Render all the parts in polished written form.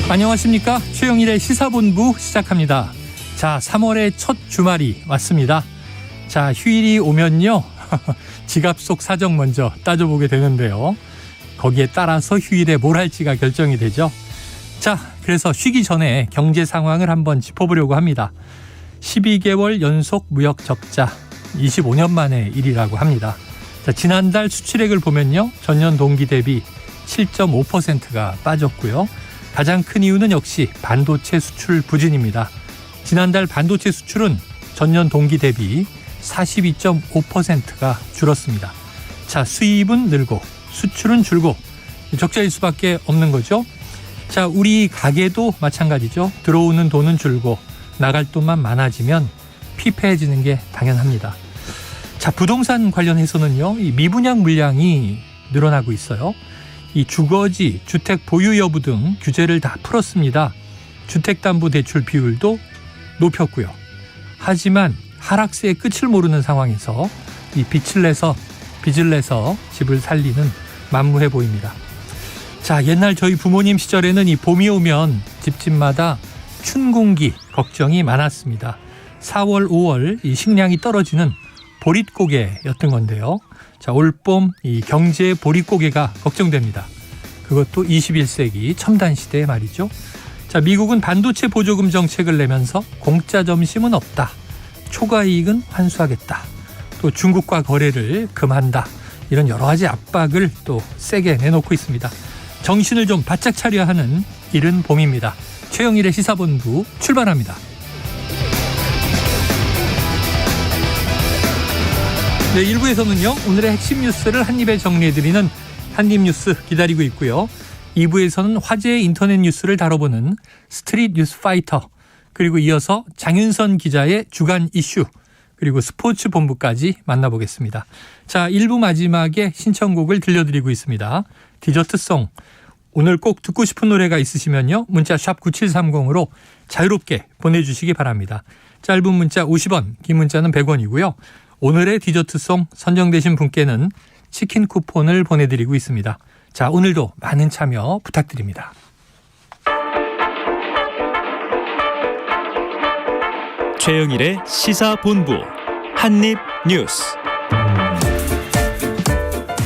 안녕하십니까. 최영일의 시사본부 시작합니다. 자, 3월의 첫 주말이 왔습니다. 자, 휴일이 오면요. 지갑 속 사정 먼저 따져보게 되는데요. 거기에 따라서 휴일에 뭘 할지가 결정이 되죠. 자, 그래서 쉬기 전에 경제 상황을 한번 짚어보려고 합니다. 12개월 연속 무역 적자, 25년 만의 일이라고 합니다. 자, 지난달 수출액을 보면요. 전년 동기 대비 7.5%가 빠졌고요. 가장 큰 이유는 역시 반도체 수출 부진입니다. 지난달 반도체 수출은 전년 동기 대비 42.5%가 줄었습니다. 자, 수입은 늘고 수출은 줄고 적자일 수밖에 없는 거죠. 자, 우리 가게도 마찬가지죠. 들어오는 돈은 줄고 나갈 돈만 많아지면 피폐해지는 게 당연합니다. 자, 부동산 관련해서는요. 이 미분양 물량이 늘어나고 있어요. 이 주거지, 주택 보유 여부 등 규제를 다 풀었습니다. 주택담보대출 비율도 높였고요. 하지만 하락세의 끝을 모르는 상황에서 이 빚을 내서 집을 살리는 만무해 보입니다. 자, 옛날 저희 부모님 시절에는 이 봄이 오면 집집마다 춘궁기 걱정이 많았습니다. 4월, 5월 이 식량이 떨어지는 보릿고개였던 건데요. 자, 올봄 이 경제 보릿고개가 걱정됩니다. 그것도 21세기 첨단 시대에 말이죠. 자, 미국은 반도체 보조금 정책을 내면서 공짜 점심은 없다. 초과 이익은 환수하겠다. 또 중국과 거래를 금한다. 이런 여러 가지 압박을 또 세게 내놓고 있습니다. 정신을 좀 바짝 차려야 하는 이른 봄입니다. 최영일의 시사본부 출발합니다. 네, 1부에서는요. 오늘의 핵심 뉴스를 한입에 정리해드리는 한입뉴스 기다리고 있고요. 2부에서는 화제의 인터넷 뉴스를 다뤄보는 스트릿 뉴스 파이터, 그리고 이어서 장윤선 기자의 주간 이슈, 그리고 스포츠 본부까지 만나보겠습니다. 자, 1부 마지막에 신청곡을 들려드리고 있습니다. 디저트송. 오늘 꼭 듣고 싶은 노래가 있으시면요. 문자 샵 9730으로 자유롭게 보내주시기 바랍니다. 짧은 문자 50원, 긴 문자는 100원이고요. 오늘의 디저트송 선정되신 분께는 치킨 쿠폰을 보내드리고 있습니다. 자, 오늘도 많은 참여 부탁드립니다. 최영일의 시사본부 한입뉴스.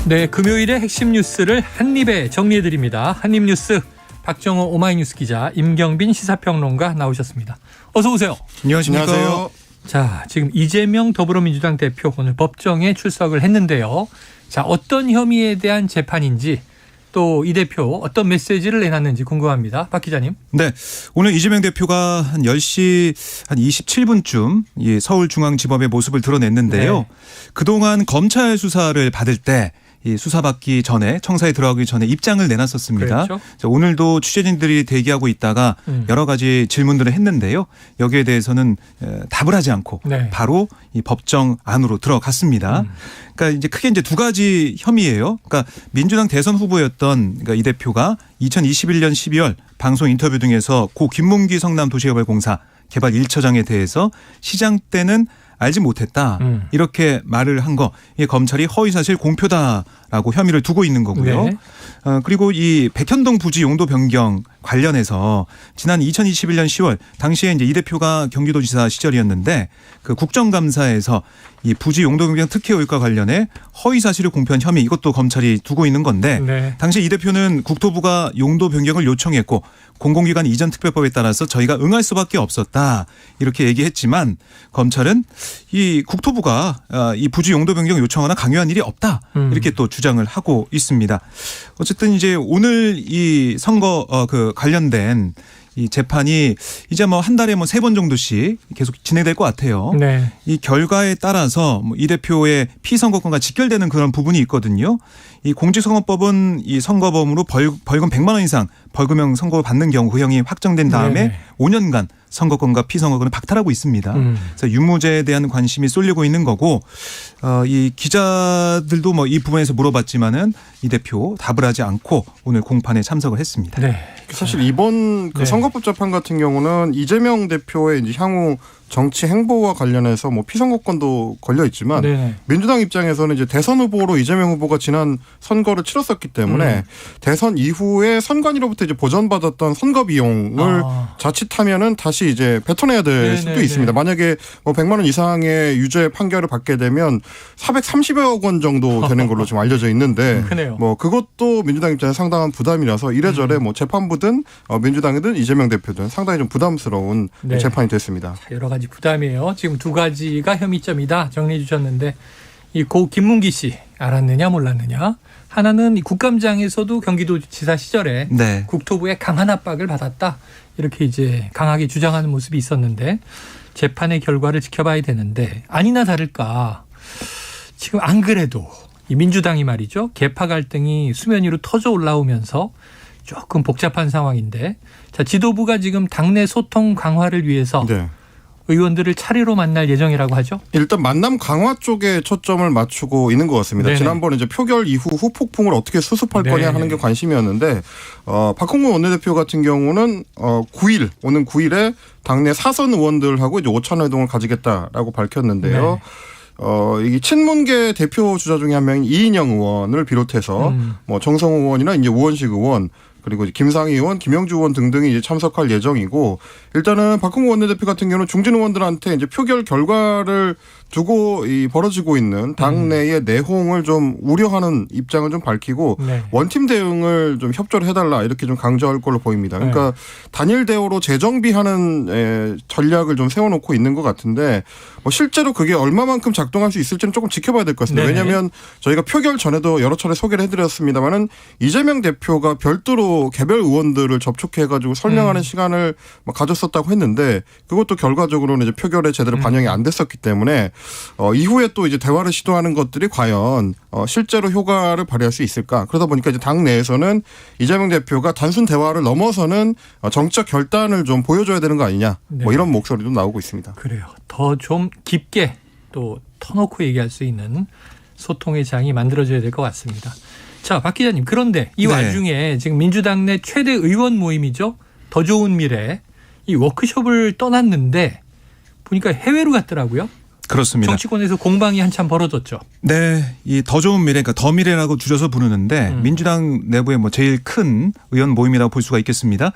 네, 금요일의 핵심 뉴스를 한입에 정리해드립니다. 한입뉴스 박정호 오마이뉴스 기자, 임경빈 시사평론가 나오셨습니다. 어서 오세요. 안녕하십니까. 안녕하세요. 자, 지금 이재명 더불어민주당 대표 오늘 법정에 출석을 했는데요. 자, 어떤 혐의에 대한 재판인지, 또 이 대표 어떤 메시지를 내놨는지 궁금합니다. 박 기자님. 네, 오늘 이재명 대표가 한 10시 한 27분쯤 서울중앙지법의 모습을 드러냈는데요. 네. 그동안 검찰 수사를 받을 때 이 수사받기 전에, 청사에 들어가기 전에 입장을 내놨었습니다. 그렇죠. 오늘도 취재진들이 대기하고 있다가 여러 가지 질문들을 했는데요. 여기에 대해서는 답을 하지 않고 네. 바로 이 법정 안으로 들어갔습니다. 그러니까 이제 크게 이제 두 가지 혐의예요. 그러니까 민주당 대선 후보였던 그러니까 이 대표가 2021년 12월 방송 인터뷰 등에서 고 김문기 성남도시개발공사 개발 1처장에 대해서 시장 때는 알지 못했다. 이렇게 말을 한 거, 이게 검찰이 허위사실 공표다라고 혐의를 두고 있는 거고요. 네. 그리고 이 백현동 부지 용도 변경 관련해서 지난 2021년 10월 당시에 이제 이 대표가 경기도지사 시절이었는데 그 국정감사에서 이 부지 용도 변경 특혜 의혹과 관련해 허위사실을 공표한 혐의, 이것도 검찰이 두고 있는 건데 네. 당시 이 대표는 국토부가 용도 변경을 요청했고 공공기관 이전 특별법에 따라서 저희가 응할 수밖에 없었다, 이렇게 얘기했지만 검찰은 이 국토부가 이 부지 용도 변경 요청하거나 강요한 일이 없다, 이렇게 또 주장을 하고 있습니다. 어쨌든 이제 오늘 이 선거 그 관련된 이 재판이 이제 뭐 한 달에 뭐 3번 정도씩 계속 진행될 것 같아요. 네. 이 결과에 따라서 이 대표의 피선거권과 직결되는 그런 부분이 있거든요. 이 공직선거법은 이 선거범으로 벌금 100만 원 이상 벌금형 선고를 받는 경우 그 형이 확정된 다음에 네네. 5년간 선거권과 피선거권을 박탈하고 있습니다. 그래서 유무죄에 대한 관심이 쏠리고 있는 거고, 이 기자들도 뭐 이 부분에서 물어봤지만은 이 대표 답을 하지 않고 오늘 공판에 참석을 했습니다. 네. 사실 이번 그 네. 선거법 재판 같은 경우는 이재명 대표의 이제 향후 정치 행보와 관련해서 뭐 피선거권도 걸려 있지만 네. 민주당 입장에서는 이제 대선 후보로 이재명 후보가 지난 선거를 치렀었기 때문에 대선 이후에 선관위로부터 이제 보전받았던 선거 비용을 자칫하면은 다시 이제 뱉어내야 될 수도 있습니다. 만약에 뭐 100만 원 이상의 유죄 판결을 받게 되면 430억 원 정도 되는 걸로 지금 알려져 있는데 크네요. 뭐 그것도 민주당 입장에 상당한 부담이라서 이래저래 뭐 재판부든 민주당이든 이재명 대표든 상당히 좀 부담스러운 네. 재판이 됐습니다. 여러 가지 부담이에요. 지금 두 가지가 혐의점이다 정리해 주셨는데 이 고 김문기 씨 알았느냐 몰랐느냐. 하나는 이 국감장에서도 경기도지사 시절에 네. 국토부의 강한 압박을 받았다. 이렇게 이제 강하게 주장하는 모습이 있었는데 재판의 결과를 지켜봐야 되는데 아니나 다를까 지금 안 그래도 이 민주당이 말이죠. 계파 갈등이 수면 위로 터져 올라오면서 조금 복잡한 상황인데 자 지도부가 지금 당내 소통 강화를 위해서 네. 의원들을 차례로 만날 예정이라고 하죠. 일단 만남 강화 쪽에 초점을 맞추고 있는 것 같습니다. 네네. 지난번에 이제 표결 이후 후폭풍을 어떻게 수습할 거냐 네네. 하는 게 관심이었는데 박홍근 원내대표 같은 경우는 9일 오는 9일에 당내 사선 의원들하고 이제 오찬 회동을 가지겠다라고 밝혔는데요. 이 친문계 대표 주자 중에 한 명인 이인영 의원을 비롯해서 뭐 정성호 의원이나 이제 우원식 의원 그리고 이제 김상희 의원, 김영주 의원 등등이 이제 참석할 예정이고 일단은 박홍근 원내대표 같은 경우는 중진 의원들한테 이제 표결 결과를 두고 이 벌어지고 있는 당내의 내홍을 좀 우려하는 입장을 좀 밝히고 네. 원팀 대응을 좀 협조를 해달라 이렇게 좀 강조할 걸로 보입니다. 그러니까 단일 대우로 재정비하는 전략을 좀 세워놓고 있는 것 같은데 뭐 실제로 그게 얼마만큼 작동할 수 있을지는 조금 지켜봐야 될 것 같습니다. 네네. 왜냐하면 저희가 표결 전에도 여러 차례 소개를 해드렸습니다만은 이재명 대표가 별도로 개별 의원들을 접촉해가지고 설명하는 시간을 가졌었다고 했는데 그것도 결과적으로는 이제 표결에 제대로 반영이 안 됐었기 때문에 이후에 또 이제 대화를 시도하는 것들이 과연 실제로 효과를 발휘할 수 있을까? 그러다 보니까 이제 당 내에서는 이재명 대표가 단순 대화를 넘어서는 정책 결단을 좀 보여줘야 되는 거 아니냐? 네. 뭐 이런 목소리도 나오고 있습니다. 그래요. 더 좀 깊게 또 터놓고 얘기할 수 있는 소통의 장이 만들어져야 될 것 같습니다. 자, 박 기자님. 그런데 이 네. 와중에 지금 민주당 내 최대 의원 모임이죠. 더 좋은 미래. 이 워크숍을 떠났는데 보니까 해외로 갔더라고요. 그렇습니다. 정치권에서 공방이 한참 벌어졌죠. 네, 이 더 좋은 미래, 그러니까 더 미래라고 줄여서 부르는데 민주당 내부의 뭐 제일 큰 의원 모임이라고 볼 수가 있겠습니다.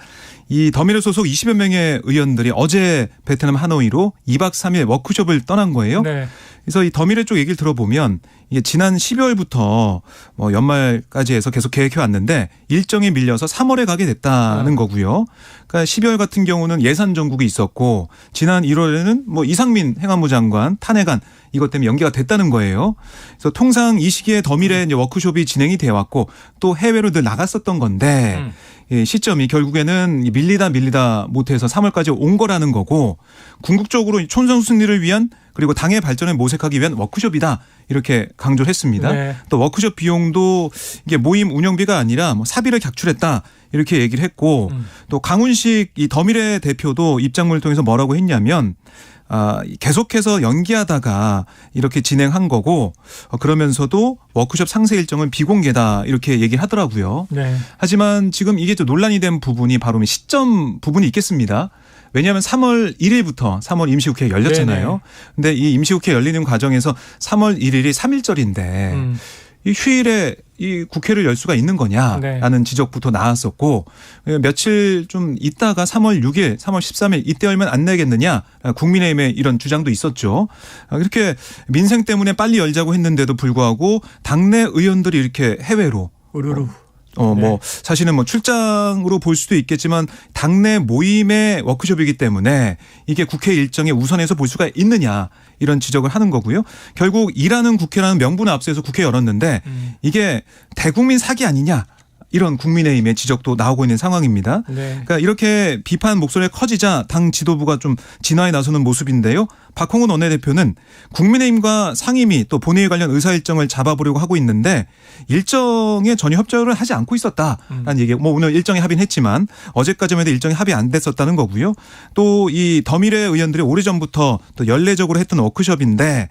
이 더 미래 소속 20여 명의 의원들이 어제 베트남 하노이로 2박 3일 워크숍을 떠난 거예요. 네. 그래서 이 더 미래 쪽 얘기를 들어보면 이게 지난 12월부터 뭐 연말까지 해서 계속 계획해 왔는데 일정이 밀려서 3월에 가게 됐다는 거고요. 그러니까 12월 같은 경우는 예산 정국이 있었고 지난 1월에는 뭐 이상민 행안부 장관 탄핵안 이것 때문에 연기가 됐다는 거예요. 그래서 통상 이 시기에 더 미래 이제 워크숍이 진행이 되어 왔고 또 해외로 늘 나갔었던 건데 시점이 결국에는 밀리다 못해서 3월까지 온 거라는 거고 궁극적으로 촌성 승리를 위한 그리고 당의 발전을 모색하기 위한 워크숍이다 이렇게 강조를 했습니다. 네. 또 워크숍 비용도 이게 모임 운영비가 아니라 뭐 사비를 객출했다 이렇게 얘기를 했고 또 강훈식 이 더미래 대표도 입장문을 통해서 뭐라고 했냐면 계속해서 연기하다가 이렇게 진행한 거고 그러면서도 워크숍 상세 일정은 비공개다 이렇게 얘기를 하더라고요. 네. 하지만 지금 이게 좀 논란이 된 부분이 바로 시점 부분이 있겠습니다. 왜냐하면 3월 1일부터 3월 임시국회 열렸잖아요. 근데 이 임시국회 열리는 과정에서 3월 1일이 3일절인데 이 휴일에 이 국회를 열 수가 있는 거냐라는 지적부터 나왔었고 며칠 좀 있다가 3월 6일, 3월 13일 이때 열면 안 내겠느냐 국민의힘의 이런 주장도 있었죠. 이렇게 민생 때문에 빨리 열자고 했는데도 불구하고 당내 의원들이 이렇게 해외로 우르르. 뭐 사실은 뭐 출장으로 볼 수도 있겠지만 당내 모임의 워크숍이기 때문에 이게 국회 일정에 우선해서 볼 수가 있느냐 이런 지적을 하는 거고요. 결국 일하는 국회라는 명분을 앞세워서 국회 열었는데 이게 대국민 사기 아니냐. 이런 국민의힘의 지적도 나오고 있는 상황입니다. 네. 그러니까 이렇게 비판 목소리가 커지자 당 지도부가 좀 진화에 나서는 모습인데요. 박홍근 원내대표는 국민의힘과 상임위 또 본회의 관련 의사일정을 잡아보려고 하고 있는데 일정에 전혀 협조를 하지 않고 있었다라는 얘기. 뭐 오늘 일정에 합의는 했지만 어제까지만 해도 일정이 합의 안 됐었다는 거고요. 또 이 더미래 의원들이 오래전부터 또 연례적으로 했던 워크숍인데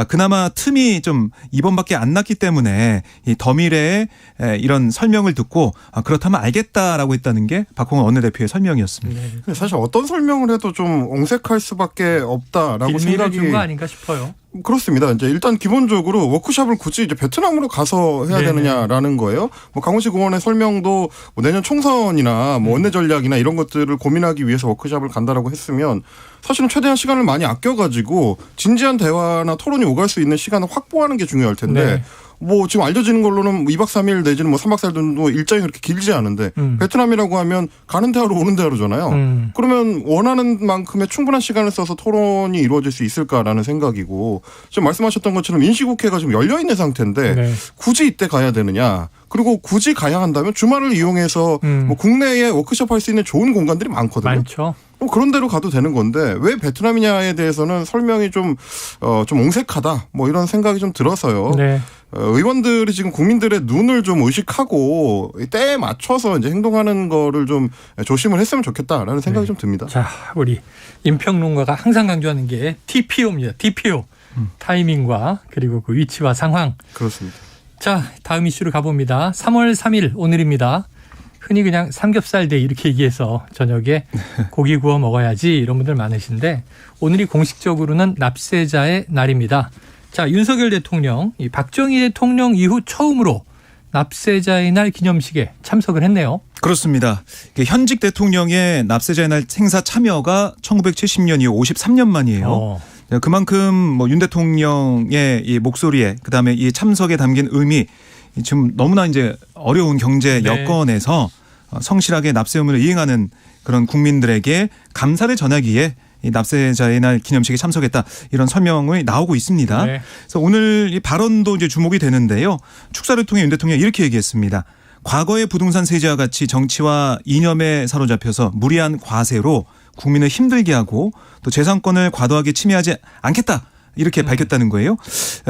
그나마 틈이 좀 이번밖에 안 났기 때문에 이 더미래의 이런 설명을 듣고 그렇다면 알겠다라고 했다는 게 박홍근 원내대표의 설명이었습니다. 네. 사실 어떤 설명을 해도 좀 옹색할 수밖에 없다라고 생각이 준 거 아닌가 싶어요. 그렇습니다. 이제 일단 기본적으로 워크숍을 굳이 이제 베트남으로 가서 해야 되느냐라는 거예요. 뭐 강원시 의원의 설명도 뭐 내년 총선이나 뭐 원내 전략이나 이런 것들을 고민하기 위해서 워크숍을 간다라고 했으면 사실은 최대한 시간을 많이 아껴가지고 진지한 대화나 토론이 오갈 수 있는 시간을 확보하는 게 중요할 텐데. 네. 뭐 지금 알려지는 걸로는 2박 3일 내지는 뭐 3박 4일 정도 일정이 그렇게 길지 않은데 베트남이라고 하면 가는 대화로 오는 대화로잖아요. 그러면 원하는 만큼의 충분한 시간을 써서 토론이 이루어질 수 있을까라는 생각이고 지금 말씀하셨던 것처럼 임시국회가 지금 열려있는 상태인데 굳이 이때 가야 되느냐. 그리고 굳이 가야 한다면 주말을 이용해서 뭐 국내에 워크숍 할 수 있는 좋은 공간들이 많거든요. 많죠. 그런 데로 가도 되는 건데 왜 베트남이냐에 대해서는 설명이 좀 옹색하다 뭐 이런 생각이 좀 들어서요. 네. 의원들이 지금 국민들의 눈을 좀 의식하고 때에 맞춰서 이제 행동하는 거를 좀 조심을 했으면 좋겠다라는 생각이 좀 듭니다. 자, 우리 임평론가가 항상 강조하는 게 TPO입니다. TPO. 타이밍과 그리고 그 위치와 상황. 그렇습니다. 자, 다음 이슈로 가봅니다. 3월 3일 오늘입니다. 흔히 그냥 삼겹살 데이 이렇게 얘기해서 저녁에 고기 구워 먹어야지 이런 분들 많으신데 오늘이 공식적으로는 납세자의 날입니다. 자, 윤석열 대통령, 이 박정희 대통령 이후 처음으로 납세자의 날 기념식에 참석을 했네요. 그렇습니다. 현직 대통령의 납세자의 날 행사 참여가 1970년 이후 53년 만이에요. 그만큼 뭐 윤 대통령의 이 목소리에 그다음에 이 참석에 담긴 의미 지금 너무나 이제 어려운 경제 여건에서 성실하게 납세 의무를 이행하는 그런 국민들에게 감사를 전하기에 이 납세자의 날 기념식에 참석했다 이런 설명이 나오고 있습니다. 그래서 오늘 이 발언도 이제 주목이 되는데요. 축사를 통해 윤 대통령이 이렇게 얘기했습니다. 과거의 부동산 세제와 같이 정치와 이념에 사로잡혀서 무리한 과세로 국민을 힘들게 하고 또 재산권을 과도하게 침해하지 않겠다. 이렇게 밝혔다는 거예요.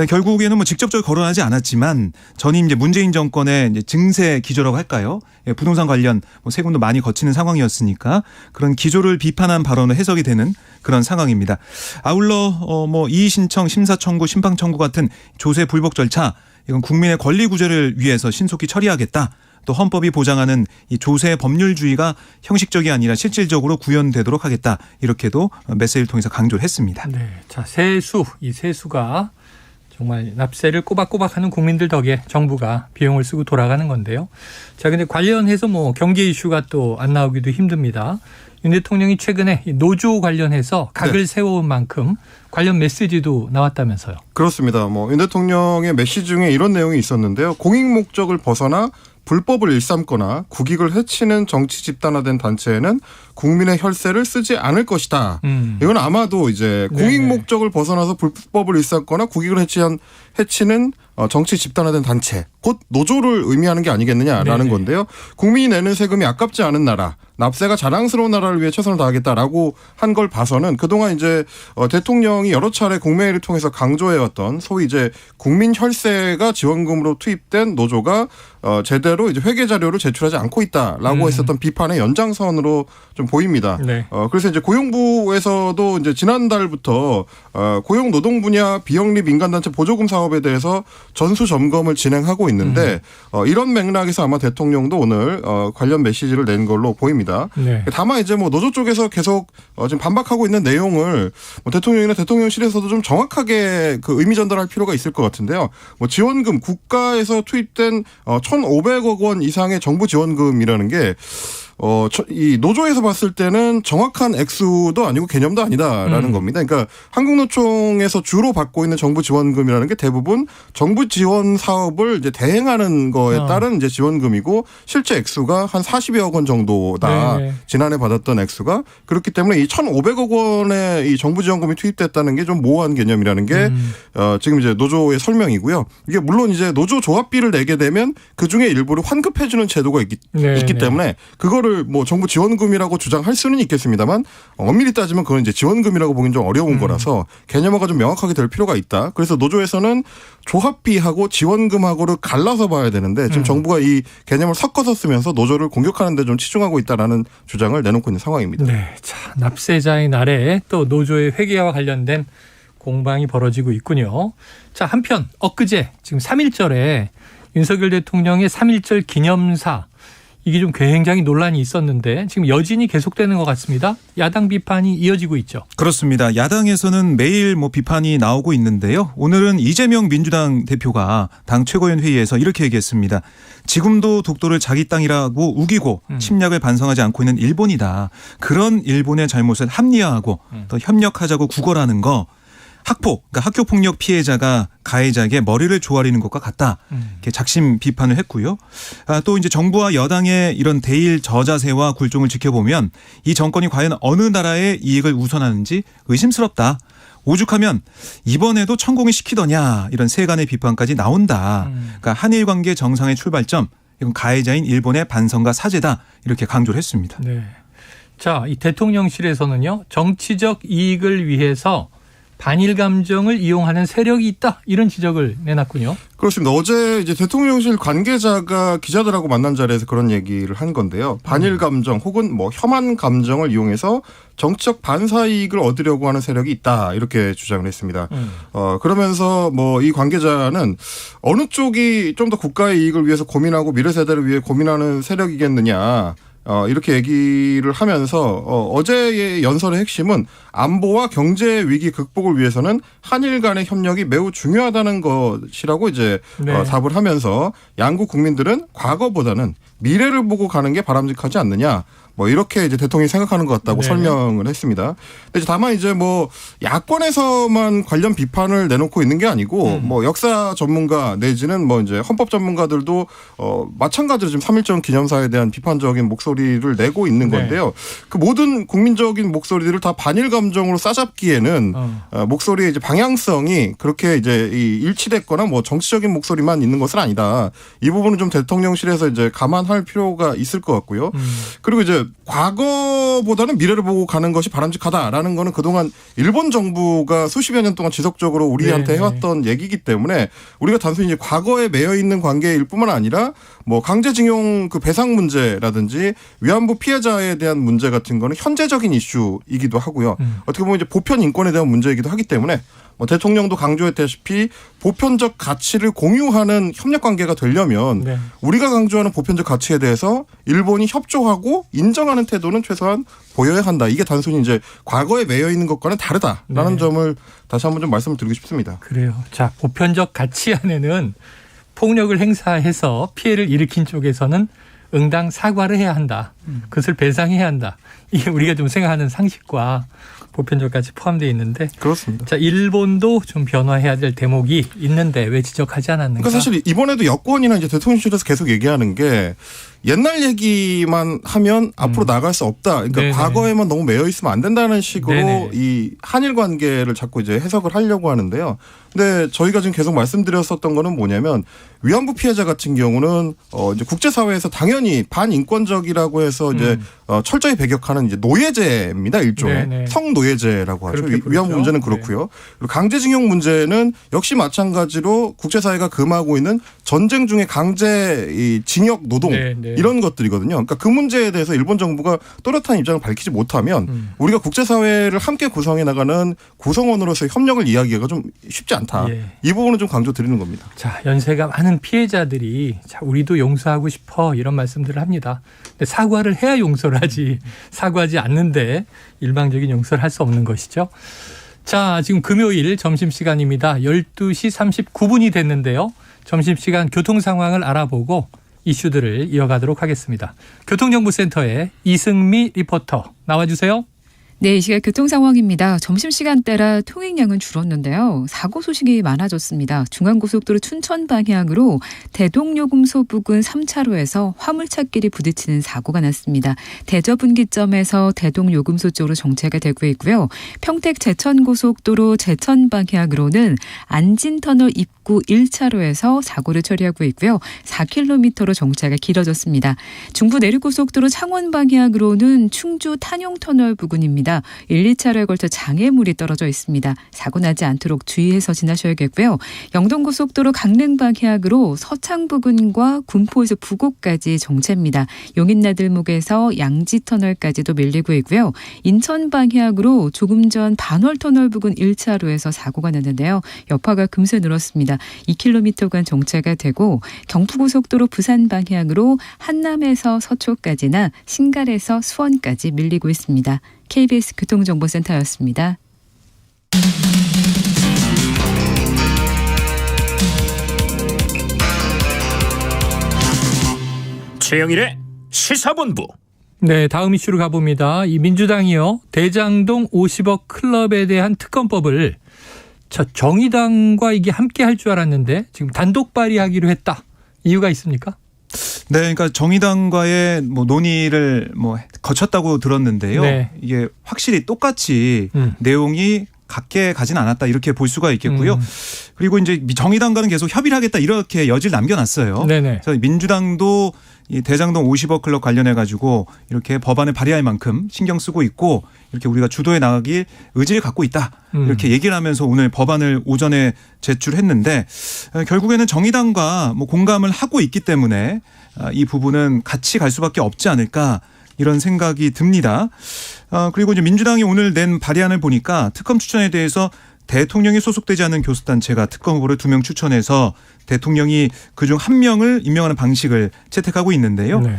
결국에는 뭐 직접적으로 거론하지 않았지만 전임 이제 문재인 정권의 이제 증세 기조라고 할까요? 부동산 관련 뭐 세금도 많이 거치는 상황이었으니까 그런 기조를 비판한 발언을 해석이 되는 그런 상황입니다. 아울러 뭐 이의 신청, 심사 청구, 심판 청구 같은 조세 불복 절차 이건 국민의 권리 구제를 위해서 신속히 처리하겠다. 또 헌법이 보장하는 이 조세 법률주의가 형식적이 아니라 실질적으로 구현되도록 하겠다. 이렇게도 메시지를 통해서 강조를 했습니다. 네, 자 세수, 이 세수가 정말 납세를 꼬박꼬박하는 국민들 덕에 정부가 비용을 쓰고 돌아가는 건데요. 자, 근데 관련해서 뭐 경제 이슈가 또 안 나오기도 힘듭니다. 윤 대통령이 최근에 노조 관련해서 각을 세워온 만큼 관련 메시지도 나왔다면서요. 그렇습니다. 뭐 윤 대통령의 메시지 중에 이런 내용이 있었는데요. 공익 목적을 벗어나 불법을 일삼거나 국익을 해치는 정치 집단화된 단체에는 국민의 혈세를 쓰지 않을 것이다. 이건 아마도 이제 공익 목적을 벗어나서 불법을 일삼거나 국익을 해치는 정치 집단화된 단체, 곧 노조를 의미하는 게 아니겠느냐라는 건데요. 국민이 내는 세금이 아깝지 않은 나라, 납세가 자랑스러운 나라를 위해 최선을 다하겠다라고 한 걸 봐서는 그동안 이제 대통령이 여러 차례 공매회를 통해서 강조해왔던 소위 이제 국민 혈세가 지원금으로 투입된 노조가 제대로 이제 회계 자료를 제출하지 않고 있다라고 했었던 비판의 연장선으로 좀 보입니다. 그래서 이제 고용부에서도 이제 지난달부터 고용 노동 분야 비영리 민간단체 보조금 사업에 대해서 전수 점검을 진행하고 있는데 이런 맥락에서 아마 대통령도 오늘 관련 메시지를 낸 걸로 보입니다. 다만 이제 뭐 노조 쪽에서 계속 지금 반박하고 있는 내용을 뭐 대통령이나 대통령실에서도 좀 정확하게 그 의미 전달할 필요가 있을 것 같은데요. 뭐 지원금 국가에서 투입된 1,500억 원 이상의 정부 지원금이라는 게 이 노조에서 봤을 때는 정확한 액수도 아니고 개념도 아니다라는 겁니다. 그러니까 한국노총에서 주로 받고 있는 정부 지원금이라는 게 대부분 정부 지원 사업을 이제 대행하는 거에 따른 이제 지원금이고 실제 액수가 한 40여억 원 정도다. 지난해 받았던 액수가. 그렇기 때문에 이 1,500억 원의 이 정부 지원금이 투입됐다는 게 좀 모호한 개념이라는 게 지금 이제 노조의 설명이고요. 이게 물론 이제 노조 조합비를 내게 되면 그 중에 일부를 환급해 주는 제도가 있기 때문에 그거를 이거를 뭐 정부 지원금이라고 주장할 수는 있겠습니다만 엄밀히 따지면 그건 이제 지원금이라고 보기는 좀 어려운 거라서 개념화가 좀 명확하게 될 필요가 있다. 그래서 노조에서는 조합비하고 지원금하고를 갈라서 봐야 되는데 지금 정부가 이 개념을 섞어서 쓰면서 노조를 공격하는 데 좀 치중하고 있다라는 주장을 내놓고 있는 상황입니다. 네, 자, 납세자의 날에 또 노조의 회계와 관련된 공방이 벌어지고 있군요. 자, 한편 엊그제 지금 3.1절에 윤석열 대통령의 3.1절 기념사 이게 좀 굉장히 논란이 있었는데 지금 여진이 계속되는 것 같습니다. 야당 비판이 이어지고 있죠. 그렇습니다. 야당에서는 매일 비판이 나오고 있는데요. 오늘은 이재명 민주당 대표가 당 최고위원 회의에서 이렇게 얘기했습니다. 지금도 독도를 자기 땅이라고 우기고 침략을 반성하지 않고 있는 일본이다. 그런 일본의 잘못을 합리화하고 더 협력하자고 구걸하는 거. 그러니까 학교폭력 피해자가 가해자에게 머리를 조아리는 것과 같다. 이렇게 작심 비판을 했고요. 또 이제 정부와 여당의 이런 대일 저자세와 굴종을 지켜보면 이 정권이 과연 어느 나라의 이익을 우선하는지 의심스럽다. 오죽하면 이번에도 천공이 시키더냐 이런 세간의 비판까지 나온다. 그러니까 한일 관계 정상의 출발점 이건 가해자인 일본의 반성과 사죄다 이렇게 강조를 했습니다. 네. 자, 이 대통령실에서는요. 정치적 이익을 위해서 반일 감정을 이용하는 세력이 있다 이런 지적을 내놨군요. 그렇습니다. 어제 이제 대통령실 관계자가 기자들하고 만난 자리에서 그런 얘기를 한 건데요. 반일 감정 혹은 뭐 혐한 감정을 이용해서 정치적 반사 이익을 얻으려고 하는 세력이 있다 이렇게 주장을 했습니다. 그러면서 뭐 이 관계자는 어느 쪽이 좀 더 국가의 이익을 위해서 고민하고 미래 세대를 위해 고민하는 세력이겠느냐. 이렇게 얘기를 하면서 어제의 연설의 핵심은 안보와 경제 위기 극복을 위해서는 한일 간의 협력이 매우 중요하다는 것이라고 이제 네. 답을 하면서 양국 국민들은 과거보다는 미래를 보고 가는 게 바람직하지 않느냐. 뭐 이렇게 이제 대통령이 생각하는 것 같다고 네. 설명을 했습니다. 근데 다만 이제 뭐 야권에서만 관련 비판을 내놓고 있는 게 아니고 뭐 역사 전문가 내지는 뭐 이제 헌법 전문가들도 마찬가지로 지금 3.1절 기념사에 대한 비판적인 목소리를 내고 있는 건데요. 그 모든 국민적인 목소리들을 다 반일 감정으로 싸잡기에는 목소리의 이제 방향성이 그렇게 이제 일치됐거나 뭐 정치적인 목소리만 있는 것은 아니다. 이 부분은 좀 대통령실에서 이제 감안할 필요가 있을 것 같고요. 그리고 이제 과거보다는 미래를 보고 가는 것이 바람직하다라는 거는 그동안 일본 정부가 수십여 년 동안 지속적으로 우리한테 해왔던 얘기이기 때문에 우리가 단순히 이제 과거에 매여 있는 관계일 뿐만 아니라 뭐 강제징용 그 배상 문제라든지 위안부 피해자에 대한 문제 같은 거는 현재적인 이슈이기도 하고요. 어떻게 보면 이제 보편 인권에 대한 문제이기도 하기 때문에 뭐 대통령도 강조했다시피 보편적 가치를 공유하는 협력 관계가 되려면 네. 우리가 강조하는 보편적 가치에 대해서 일본이 협조하고 인정하는 태도는 최소한 보여야 한다. 이게 단순히 이제 과거에 매여 있는 것과는 다르다라는 네. 점을 다시 한번 좀 말씀을 드리고 싶습니다. 그래요. 자, 보편적 가치 안에는 폭력을 행사해서 피해를 일으킨 쪽에서는 응당 사과를 해야 한다. 그것을 배상해야 한다. 이게 우리가 좀 생각하는 상식과 보편적 가치 포함되어 있는데 그렇습니다. 자, 일본도 좀 변화해야 될 대목이 있는데 왜 지적하지 않았는가? 그러니까 사실 이번에도 여권이나 이제 대통령실에서 계속 얘기하는 게 옛날 얘기만 하면 앞으로 나갈 수 없다. 그러니까 네네. 과거에만 너무 매여 있으면 안 된다는 식으로 네네. 이 한일 관계를 자꾸 이제 해석을 하려고 하는데요. 근데 저희가 지금 계속 말씀드렸었던 거는 뭐냐면 위안부 피해자 같은 경우는 이제 국제사회에서 당연히 반인권적이라고 해서 이제 철저히 배격하는 이제 노예제입니다. 일종의 네네. 성노예제라고 하죠. 그렇게 부르죠. 위안부 문제는 그렇고요. 그리고 강제징용 문제는 역시 마찬가지로 국제사회가 금하고 있는 전쟁 중에 강제 이 징역 노동 네네. 이런 것들이거든요. 그러니까 그 문제에 대해서 일본 정부가 또렷한 입장을 밝히지 못하면 우리가 국제사회를 함께 구성해 나가는 구성원으로서의 협력을 이야기하기가 좀 쉽지 않다. 예. 이 부분을 좀 강조드리는 겁니다. 자, 연세가 많은 피해자들이 자, 우리도 용서하고 싶어 이런 말씀들을 합니다. 근데 사과를 해야 용서를 하지 사과하지 않는데 일방적인 용서를 할 수 없는 것이죠. 자, 지금 금요일 점심시간입니다. 12시 39분이 됐는데요. 점심시간 교통 상황을 알아보고 이슈들을 이어가도록 하겠습니다. 교통정보센터의 이승미 리포터 나와주세요. 네, 이 시각 교통 상황입니다. 점심시간 따라 통행량은 줄었는데요. 사고 소식이 많아졌습니다. 중앙고속도로 춘천 방향으로 대동요금소 부근 3차로에서 화물차끼리 부딪히는 사고가 났습니다. 대저분기점에서 대동요금소 쪽으로 정체가 되고 있고요. 평택 제천고속도로 제천 방향으로는 안진터널 입구 입구 1차로에서 사고를 처리하고 있고요. 4km로 정체가 길어졌습니다. 중부 내륙고속도로 창원 방향으로는 충주 탄용터널 부근입니다. 1, 2차로에 걸쳐 장애물이 떨어져 있습니다. 사고 나지 않도록 주의해서 지나셔야겠고요. 영동고속도로 강릉 방향으로 서창 부근과 군포에서 부곡까지 정체입니다. 용인나들목에서 양지터널까지도 밀리고 있고요. 인천 방향으로 조금 전 반월터널 부근 1차로에서 사고가 났는데요. 여파가 금세 늘었습니다. 2km간 정체가 되고 경부고속도로 부산 방향으로 한남에서 서초까지나 신갈에서 수원까지 밀리고 있습니다. KBS 교통정보센터였습니다. 최영일의 시사본부. 네, 다음 이슈로 가봅니다. 이 민주당이요, 대장동 50억 클럽에 대한 특검법을 정의당과 이게 함께 할 줄 알았는데 지금 단독 발의하기로 했다. 이유가 있습니까? 네, 그러니까 정의당과의 논의를 거쳤다고 들었는데요. 네. 이게 확실히 똑같이 내용이 같게 가진 않았다 이렇게 볼 수가 있겠고요. 그리고 이제 정의당과는 계속 협의를 하겠다 이렇게 여지를 남겨놨어요. 네네. 그래서 민주당도 이 대장동 50억 클럽 관련해 가지고 이렇게 법안을 발의할 만큼 신경 쓰고 있고 이렇게 우리가 주도해 나가기 의지를 갖고 있다 이렇게 얘기를 하면서 오늘 법안을 오전에 제출했는데 결국에는 정의당과 공감을 하고 있기 때문에 이 부분은 같이 갈 수밖에 없지 않을까 이런 생각이 듭니다. 그리고 이제 민주당이 오늘 낸 발의안을 보니까 특검 추천에 대해서 대통령이 소속되지 않는 교섭단체가 특검 후보를 2명 추천해서 대통령이 그중 1명을 임명하는 방식을 채택하고 있는데요. 네.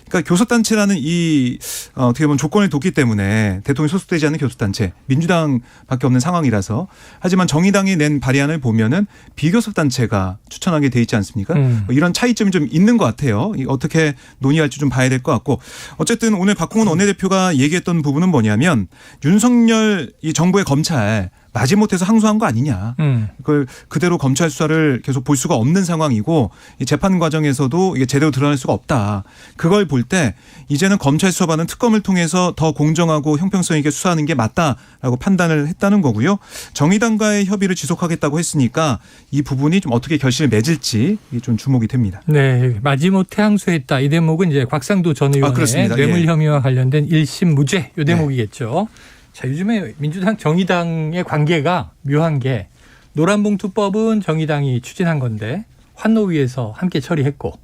그러니까 교섭단체라는 이 어떻게 보면 조건을 뒀기 때문에 대통령이 소속되지 않는 교섭단체 민주당밖에 없는 상황이라서 하지만 정의당이 낸 발의안을 보면은 비교섭단체가 추천하게 돼 있지 않습니까? 이런 차이점이 좀 있는 것 같아요. 어떻게 논의할지 좀 봐야 될 것 같고 어쨌든 오늘 박홍근 원내대표가 얘기했던 부분은 뭐냐면 윤석열 이 정부의 검찰 마지못해서 항소한 거 아니냐. 그걸 그대로 검찰 수사를 계속 볼 수가 없는 상황이고 이 재판 과정에서도 이게 제대로 드러날 수가 없다. 그걸 볼 때 이제는 검찰 수사반은 특검을 통해서 더 공정하고 형평성 있게 수사하는 게 맞다라고 판단을 했다는 거고요. 정의당과의 협의를 지속하겠다고 했으니까 이 부분이 좀 어떻게 결실을 맺을지 좀 주목이 됩니다. 네, 마지못해 항소했다. 이 대목은 이제 곽상도 전 의원의 그렇습니다. 뇌물 예. 혐의와 관련된 1심 무죄 이 대목이겠죠. 자, 요즘에 민주당 정의당의 관계가 묘한 게 노란봉투법은 정의당이 추진한 건데 환노위에서 함께 처리했고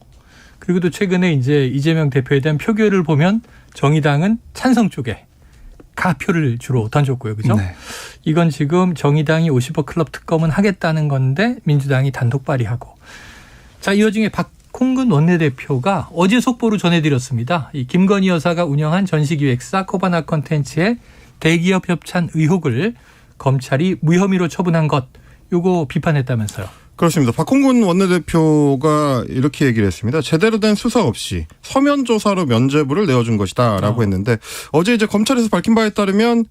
그리고 또 최근에 이제 이재명 대표에 대한 표결을 보면 정의당은 찬성 쪽에 가표를 주로 던졌고요. 그죠? 네. 이건 지금 정의당이 50억 클럽 특검은 하겠다는 건데 민주당이 단독 발의하고. 자, 이 와중에 박홍근 원내대표가 어제 속보로 전해드렸습니다. 이 김건희 여사가 운영한 전시기획사 코바나 컨텐츠의 대기업 협찬 의혹을 검찰이 무혐의로 처분한 것, 요거 비판했다면서요. 그렇습니다. 박홍근 원내대표가 이렇게 얘기를 했습니다. 제대로 된 수사 없이 서면 조사로 면죄부를 내어준 것이다라고 했는데 어제 이제 검찰에서 밝힌 바에 따르면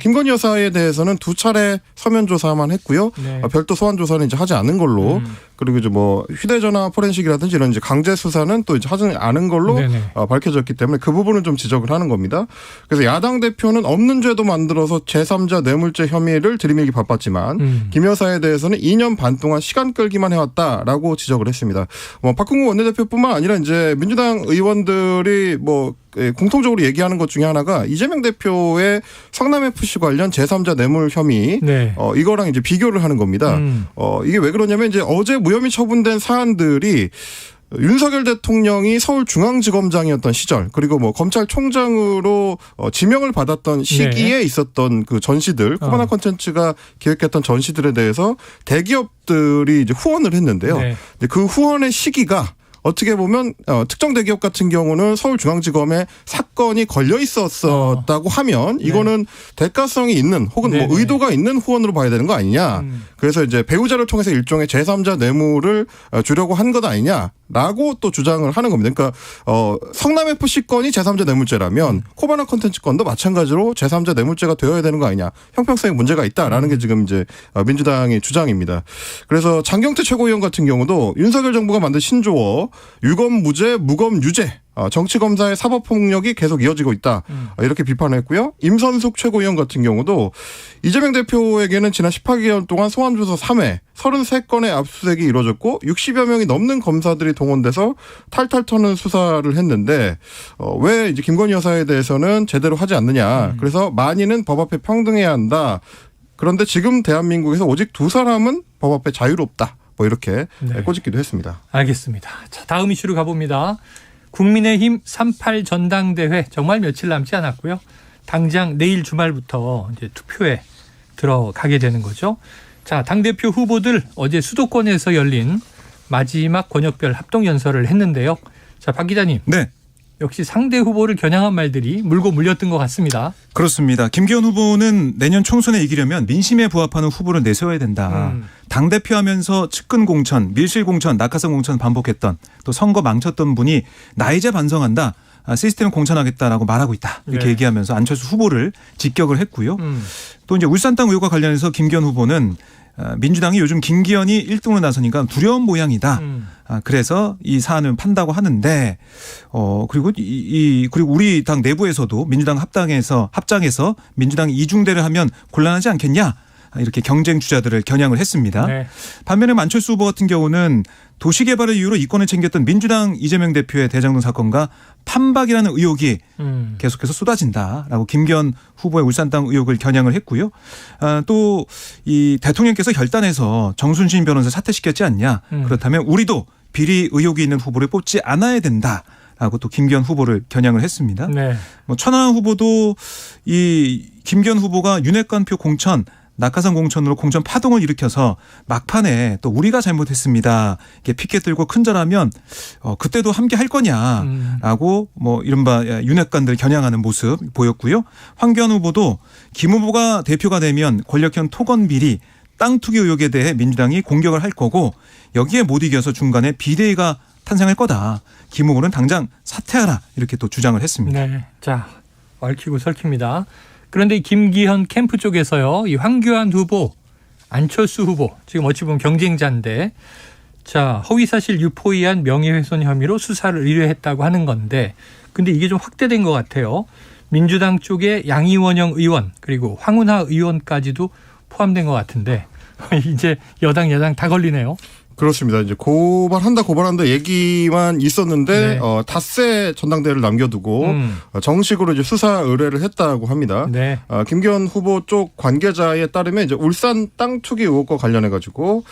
김건희 여사에 대해서는 2차례 서면 조사만 했고요. 네. 별도 소환 조사는 이제 하지 않은 걸로 그리고 이제 휴대전화 포렌식이라든지 이런 이제 강제 수사는 또 이제 하지 않은 걸로 밝혀졌기 때문에 그 부분은 좀 지적을 하는 겁니다. 그래서 야당 대표는 없는 죄도 만들어서 제3자 뇌물죄 혐의를 들이밀기 바빴지만 김 여사에 대해서는 2년 반 동안 시간 끌기만 해왔다라고 지적을 했습니다. 박홍근 원내대표뿐만 아니라 이제 민주당 의원들이 공통적으로 얘기하는 것 중에 하나가 이재명 대표의 성남FC 관련 제3자 뇌물 혐의 이거랑 이제 비교를 하는 겁니다. 이게 왜 그러냐면 이제 어제 무혐의 처분된 사안들이 윤석열 대통령이 서울중앙지검장이었던 시절 그리고 검찰총장으로 지명을 받았던 시기에 있었던 그 전시들 코바나 콘텐츠가 기획했던 전시들에 대해서 대기업들이 이제 후원을 했는데요. 그 후원의 시기가 어떻게 보면 특정 대기업 같은 경우는 서울중앙지검에 사건이 걸려 있었다고 하면 이거는 대가성이 있는 혹은 의도가 있는 후원으로 봐야 되는 거 아니냐. 그래서 이제 배우자를 통해서 일종의 제3자 뇌물을 주려고 한 것 아니냐라고 또 주장을 하는 겁니다. 그러니까 성남FC 건이 제3자 뇌물죄라면 코바나 콘텐츠 건도 마찬가지로 제3자 뇌물죄가 되어야 되는 거 아니냐. 형평성에 문제가 있다라는 게 지금 이제 민주당의 주장입니다. 그래서 장경태 최고위원 같은 경우도 윤석열 정부가 만든 신조어 유검무죄 무검유죄 정치검사의 사법폭력이 계속 이어지고 있다. 이렇게 비판했고요. 임선숙 최고위원 같은 경우도 이재명 대표에게는 지난 18개월 동안 소환조사 3회 33건의 압수수색이 이루어졌고 60여 명이 넘는 검사들이 동원돼서 탈탈 터는 수사를 했는데 왜 이제 김건희 여사에 대해서는 제대로 하지 않느냐. 그래서 만인은 법 앞에 평등해야 한다. 그런데 지금 대한민국에서 오직 2사람은 법 앞에 자유롭다. 뭐 이렇게 꼬집기도 했습니다. 알겠습니다. 자, 다음 이슈로 가봅니다. 국민의힘 38 전당대회 정말 며칠 남지 않았고요. 당장 내일 주말부터 이제 투표에 들어가게 되는 거죠. 자, 당대표 후보들 어제 수도권에서 열린 마지막 권역별 합동 연설을 했는데요. 자, 박 기자님. 네. 역시 상대 후보를 겨냥한 말들이 물고 물렸던 것 같습니다. 그렇습니다. 김기현 후보는 내년 총선에 이기려면 민심에 부합하는 후보를 내세워야 된다. 당대표 하면서 측근 공천, 밀실 공천, 낙하산 공천 반복했던 또 선거 망쳤던 분이 나 이제 반성한다. 시스템 공천하겠다라고 말하고 있다. 이렇게 얘기하면서 안철수 후보를 직격을 했고요. 또 이제 울산 땅 의혹과 관련해서 김기현 후보는 민주당이 요즘 김기현이 1등으로 나서니까 두려운 모양이다. 그래서 이 사안을 판다고 하는데 그리고 그리고 우리 당 내부에서도 민주당 합장해서 민주당이 이중대를 하면 곤란하지 않겠냐. 이렇게 경쟁 주자들을 겨냥을 했습니다. 네. 반면에 안철수 후보 같은 경우는 도시개발을 이유로 이권을 챙겼던 민주당 이재명 대표의 대장동 사건과 판박이라는 의혹이 계속해서 쏟아진다라고 김기현 후보의 울산 땅 의혹을 겨냥을 했고요. 또 이 대통령께서 결단해서 정순신 변호사 사퇴시켰지 않냐. 그렇다면 우리도 비리 의혹이 있는 후보를 뽑지 않아야 된다라고 또 김기현 후보를 겨냥을 했습니다. 네. 뭐 천하람 후보도 이 김기현 후보가 윤핵관표 공천 낙하산 공천으로 공천 파동을 일으켜서 막판에 또 우리가 잘못했습니다. 이렇게 피켓 들고 큰절하면 그때도 함께 할 거냐라고 뭐 이른바 윤핵관들 겨냥하는 모습 보였고요. 황교안 후보도 김 후보가 대표가 되면 권력형 토건 비리 땅 투기 의혹에 대해 민주당이 공격을 할 거고 여기에 못 이겨서 중간에 비대위가 탄생할 거다. 김 후보는 당장 사퇴하라 이렇게 또 주장을 했습니다. 네. 자, 얽히고 설킵니다. 그런데 김기현 캠프 쪽에서요, 이 황교안 후보, 안철수 후보, 지금 어찌 보면 경쟁자인데, 자, 허위사실 유포의한 명예훼손 혐의로 수사를 의뢰했다고 하는 건데, 근데 이게 좀 확대된 것 같아요. 민주당 쪽에 양이원영 의원, 그리고 황운하 의원까지도 포함된 것 같은데, 이제 여당, 야당 다 걸리네요. 그렇습니다. 이제 고발한다 얘기만 있었는데 닷새 전당대회를 남겨두고 정식으로 이제 수사 의뢰를 했다고 합니다. 네. 김기현 후보 쪽 관계자에 따르면 이제 울산 땅 투기 의혹과 관련해 가지고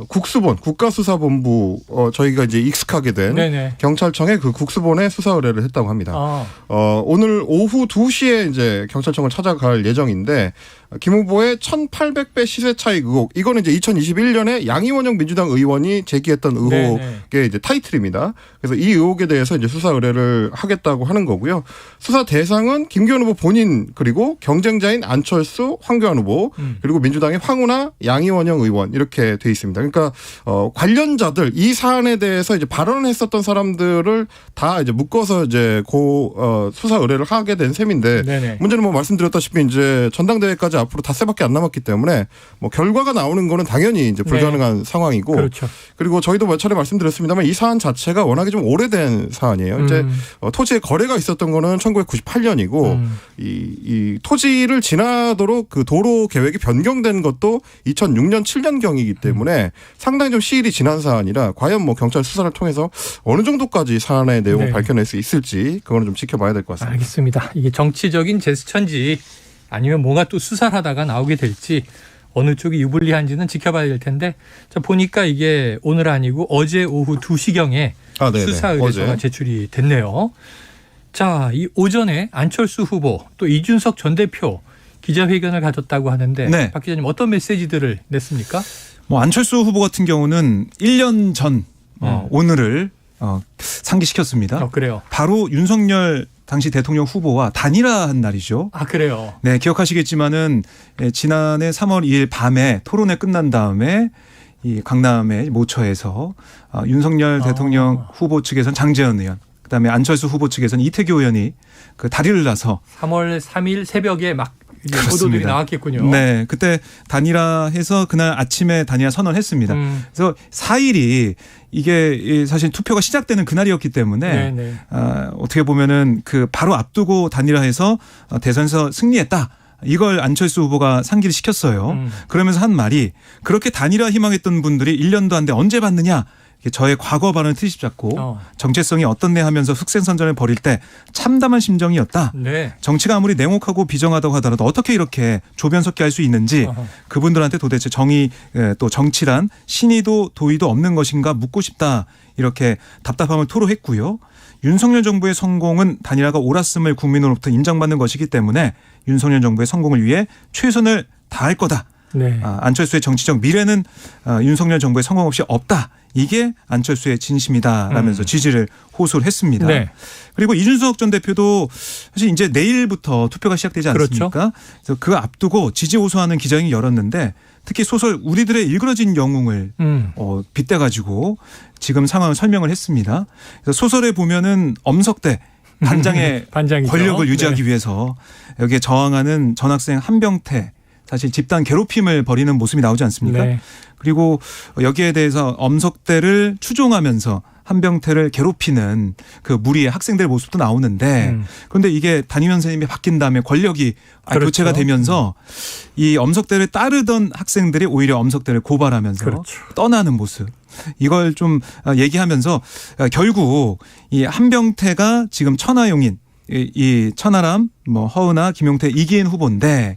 국수본 국가수사본부 저희가 이제 익숙하게 된 경찰청의 그 국수본에 수사 의뢰를 했다고 합니다. 오늘 오후 2시에 이제 경찰청을 찾아갈 예정인데 김 후보의 1,800배 시세 차익 의혹 이거는 이제 2021년에 양이원영 민주당 의원이 제기했던 의혹의 이제 타이틀입니다. 그래서 이 의혹에 대해서 이제 수사 의뢰를 하겠다고 하는 거고요. 수사 대상은 김기현 후보 본인 그리고 경쟁자인 안철수, 황교안 후보 그리고 민주당의 황운하, 양이원영 의원 이렇게 돼 있습니다. 그러니까 관련자들 이 사안에 대해서 이제 발언을 했었던 사람들을 다 이제 묶어서 이제 수사 의뢰를 하게 된 셈인데 문제는 뭐 말씀드렸다시피 이제 전당대회까지 앞으로 닷새밖에 안 남았기 때문에 뭐 결과가 나오는 거는 당연히 이제 불가능한 상황이고 그렇죠. 그리고 저희도 몇 차례 말씀드렸습니다만 이 사안 자체가 워낙에 좀 오래된 사안이에요. 이제 토지의 거래가 있었던 거는 1998년이고 이 토지를 지나도록 그 도로 계획이 변경된 것도 2006년 7년경이기 때문에 상당히 좀 시일이 지난 사안이라 과연 뭐 경찰 수사를 통해서 어느 정도까지 사안의 내용을 밝혀낼 수 있을지 그거는 좀 지켜봐야 될 것 같습니다. 알겠습니다. 이게 정치적인 제스처인지 아니면 뭔가 또 수사를 하다가 나오게 될지 어느 쪽이 유불리한지는 지켜봐야 될 텐데 자, 보니까 이게 오늘 아니고 어제 오후 2시경에 수사 의뢰서가 제출이 됐네요. 자, 이 오전에 안철수 후보 또 이준석 전 대표 기자회견을 가졌다고 하는데 박 기자님 어떤 메시지들을 냈습니까? 뭐 안철수 후보 같은 경우는 1년 전 오늘을 상기시켰습니다. 그래요. 바로 윤석열 당시 대통령 후보와 단일화한 날이죠. 아, 그래요? 네, 기억하시겠지만은 지난해 3월 2일 밤에 토론회 끝난 다음에 이 강남의 모처에서 윤석열 대통령 후보 측에서는 장제원 의원, 그다음에 안철수 후보 측에서는 이태규 의원이 그 다리를 나서 3월 3일 새벽에 막 이제 보도들이 나왔겠군요. 네, 그때 단일화해서 그날 아침에 단일화 선언했습니다. 그래서 4일이 이게 사실 투표가 시작되는 그날이었기 때문에 네네. 어떻게 보면은 그 바로 앞두고 단일화해서 대선에서 승리했다. 이걸 안철수 후보가 상기를 시켰어요. 그러면서 한 말이 그렇게 단일화 희망했던 분들이 1년도 안 돼 언제 받느냐. 저의 과거 발언을 트집 잡고 정체성이 어떻네 하면서 흑생선전을 벌일 때 참담한 심정이었다. 네. 정치가 아무리 냉혹하고 비정하다고 하더라도 어떻게 이렇게 조변석게 할 수 있는지 그분들한테 도대체 정의 또 정치란 신의도 도의도 없는 것인가 묻고 싶다. 이렇게 답답함을 토로했고요. 윤석열 정부의 성공은 단일화가 옳았음을 국민으로부터 인정받는 것이기 때문에 윤석열 정부의 성공을 위해 최선을 다할 거다. 네. 안철수의 정치적 미래는 윤석열 정부의 성공 없이 없다. 이게 안철수의 진심이다라면서 지지를 호소를 했습니다. 네. 그리고 이준석 전 대표도 사실 이제 내일부터 투표가 시작되지 않습니까? 그렇죠. 그래서 그 앞두고 지지 호소하는 기자회견이 열었는데 특히 소설 우리들의 일그러진 영웅을 빗대가지고 지금 상황을 설명을 했습니다. 그래서 소설에 보면은 엄석대 단장의 반장이죠. 권력을 유지하기 위해서 여기에 저항하는 전학생 한병태 사실 집단 괴롭힘을 벌이는 모습이 나오지 않습니까? 네. 그리고 여기에 대해서 엄석대를 추종하면서 한병태를 괴롭히는 그 무리의 학생들 모습도 나오는데 그런데 이게 담임 선생님이 바뀐 다음에 권력이 그렇죠. 교체가 되면서 이 엄석대를 따르던 학생들이 오히려 엄석대를 고발하면서 그렇죠. 떠나는 모습. 이걸 좀 얘기하면서 결국 이 한병태가 지금 천하용인 이 천하람, 뭐 허은하, 김용태, 이기인 후보인데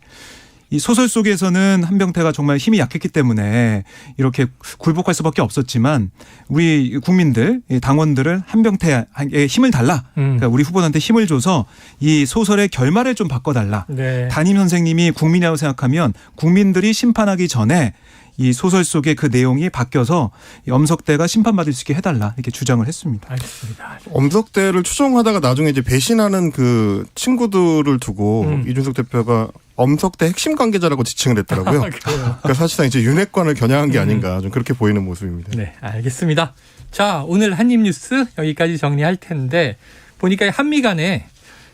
이 소설 속에서는 한병태가 정말 힘이 약했기 때문에 이렇게 굴복할 수밖에 없었지만 우리 국민들, 당원들을 한병태에 힘을 달라. 그러니까 우리 후보한테 힘을 줘서 이 소설의 결말을 좀 바꿔달라. 네. 담임 선생님이 국민이라고 생각하면 국민들이 심판하기 전에 이 소설 속의 그 내용이 바뀌어서 엄석대가 심판받을 수 있게 해달라 이렇게 주장을 했습니다. 알겠습니다. 엄석대를 추종하다가 나중에 이제 배신하는 그 친구들을 두고 이준석 대표가 엄석대 핵심 관계자라고 지칭을 했더라고요. 그러니까 사실상 이제 윤핵관을 겨냥한 게 아닌가 좀 그렇게 보이는 모습입니다. 네, 알겠습니다. 자, 오늘 한입뉴스 여기까지 정리할 텐데 보니까 한미 간에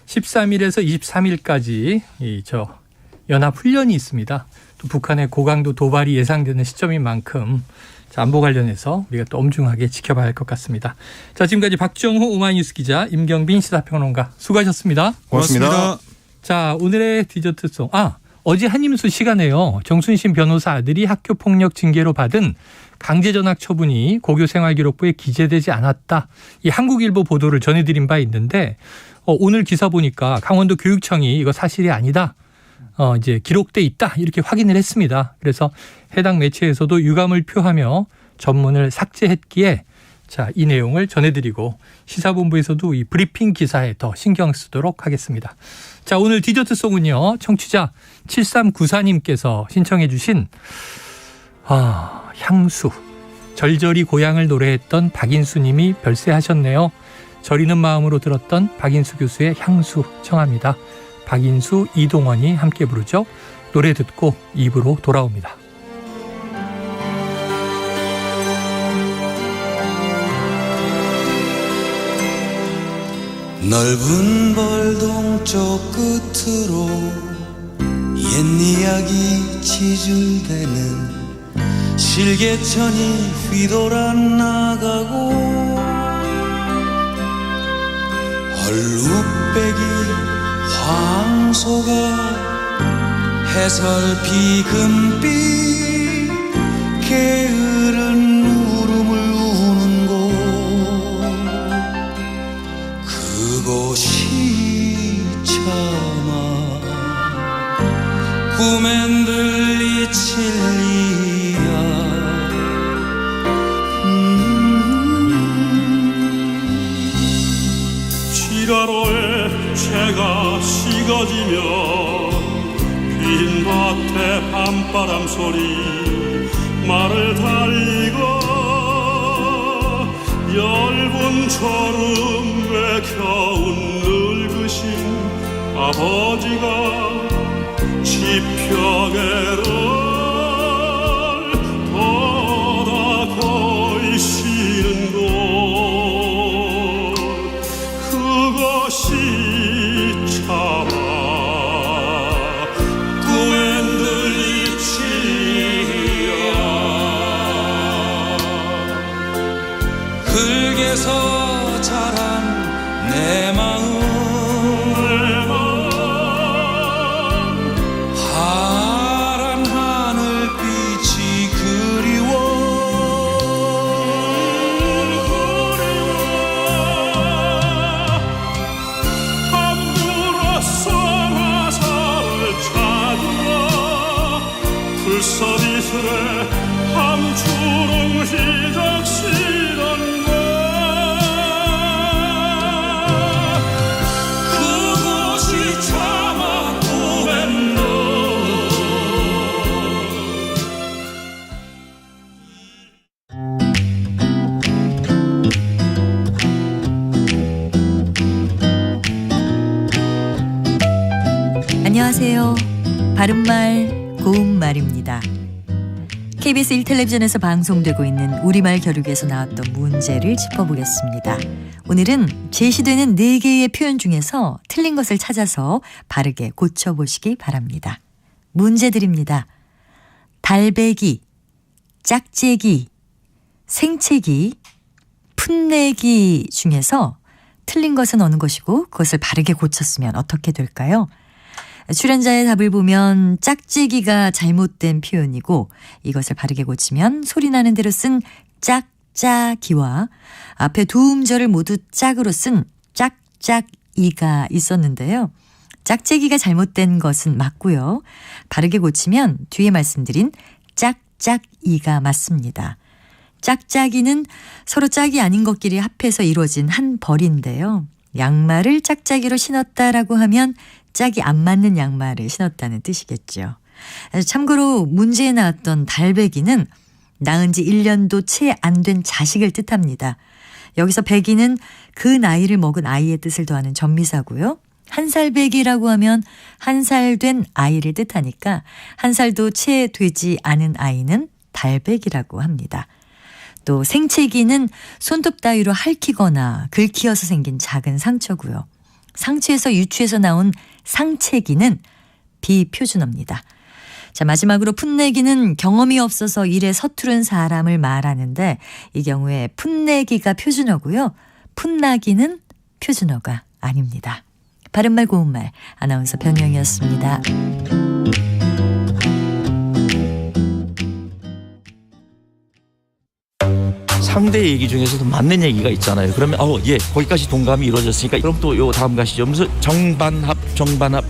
13일에서 23일까지 연합훈련이 있습니다. 또 북한의 고강도 도발이 예상되는 시점인 만큼 안보 관련해서 우리가 또 엄중하게 지켜봐야 할 것 같습니다. 자, 지금까지 박정호 오마이뉴스 기자, 임경빈 시사평론가 수고하셨습니다. 고맙습니다. 자, 오늘의 디저트송. 어제 한임수 시간에요. 정순신 변호사 아들이 학교폭력 징계로 받은 강제전학 처분이 고교생활기록부에 기재되지 않았다. 이 한국일보 보도를 전해드린 바 있는데 오늘 기사 보니까 강원도 교육청이 이거 사실이 아니다. 이제 기록돼 있다. 이렇게 확인을 했습니다. 그래서 해당 매체에서도 유감을 표하며 전문을 삭제했기에 자, 이 내용을 전해드리고 시사본부에서도 이 브리핑 기사에 더 신경 쓰도록 하겠습니다. 자, 오늘 디저트송은요. 청취자 7394님께서 신청해 주신 향수. 절절히 고향을 노래했던 박인수 님이 별세하셨네요. 저리는 마음으로 들었던 박인수 교수의 향수 청합니다. 박인수, 이동원이 함께 부르죠. 노래 듣고 입으로 돌아옵니다. 넓은 벌동 쪽 끝으로 옛 이야기 지줄대는 실개천이 휘돌아 나가고 얼룩배기 황소가 해설피 금빛 게으른 울음을 우는 곳 그곳이 차마 꿈엔 들리칠 리야 지가로에 채가 식어지면 빈 밭에 밤바람 소리 말을 달리고 얇은 졸음에 겨운 늙으신 아버지가 지평에를 보다 거이시는 곳 그것이 차마 속에서 자란 내 마음 파란 하늘빛이 그리워 함부로써 화살을 찾으라 불서비스레 함초롱 희작시던가 그곳이 차마 도맨다 안녕하세요. 바른말 고운말입니다. KBS 1텔레비전에서 방송되고 있는 우리말 겨루기에서 나왔던 문제를 짚어보겠습니다. 오늘은 제시되는 4개의 표현 중에서 틀린 것을 찾아서 바르게 고쳐보시기 바랍니다. 문제 드립니다. 달배기, 짝재기, 생채기, 풋내기 중에서 틀린 것은 어느 것이고 그것을 바르게 고쳤으면 어떻게 될까요? 출연자의 답을 보면 짝재기가 잘못된 표현이고 이것을 바르게 고치면 소리나는 대로 쓴 짝짝이와 앞에 두 음절을 모두 짝으로 쓴 짝짝이가 있었는데요. 짝재기가 잘못된 것은 맞고요. 바르게 고치면 뒤에 말씀드린 짝짝이가 맞습니다. 짝짝이는 서로 짝이 아닌 것끼리 합해서 이루어진 한 벌인데요. 양말을 짝짝이로 신었다라고 하면 짝이 안 맞는 양말을 신었다는 뜻이겠죠. 참고로 문제에 나왔던 달배기는 낳은 지 1년도 채 안 된 자식을 뜻합니다. 여기서 배기는 그 나이를 먹은 아이의 뜻을 더하는 전미사고요. 한 살 배기라고 하면 한 살 된 아이를 뜻하니까 한 살도 채 되지 않은 아이는 달배기라고 합니다. 또 생채기는 손톱 따위로 핥히거나 긁히어서 생긴 작은 상처고요. 상처에서 유추해서 나온 상채기는 비표준어입니다. 자, 마지막으로 풋내기는 경험이 없어서 일에 서투른 사람을 말하는데 이 경우에 풋내기가 표준어고요. 풋나기는 표준어가 아닙니다. 바른말 고운말 아나운서 변희영이었습니다. 3대 얘기 중에서도 맞는 얘기가 있잖아요. 그러면 예, 거기까지 동감이 이루어졌으니까 그럼 또 요 다음 가시죠. 무슨 정반합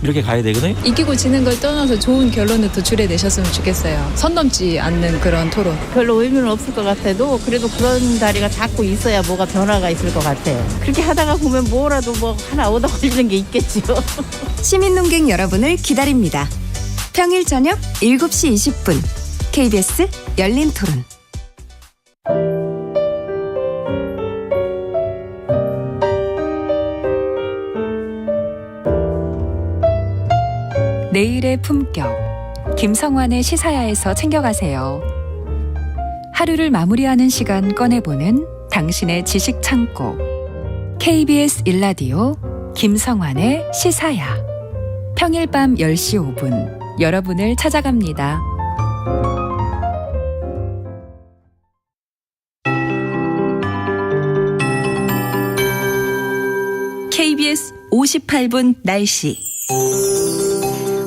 이렇게 가야 되거든요. 이기고 지는 걸 떠나서 좋은 결론을 도출해내셨으면 좋겠어요. 선 넘지 않는 그런 토론. 별로 의미는 없을 것 같아도 그래도 그런 자리가 자꾸 있어야 뭐가 변화가 있을 것 같아요. 그렇게 하다가 보면 뭐라도 뭐 하나 얻어 걸리는 게 있겠지요. 시민논객 여러분을 기다립니다. 평일 저녁 7시 20분 KBS 열린 토론. 내일의 품격, 김성환의 시사야에서 챙겨가세요. 하루를 마무리하는 시간 꺼내보는 당신의 지식 창고. KBS 1라디오 김성환의 시사야. 평일 밤 10시 5분 여러분을 찾아갑니다. KBS 58분 날씨.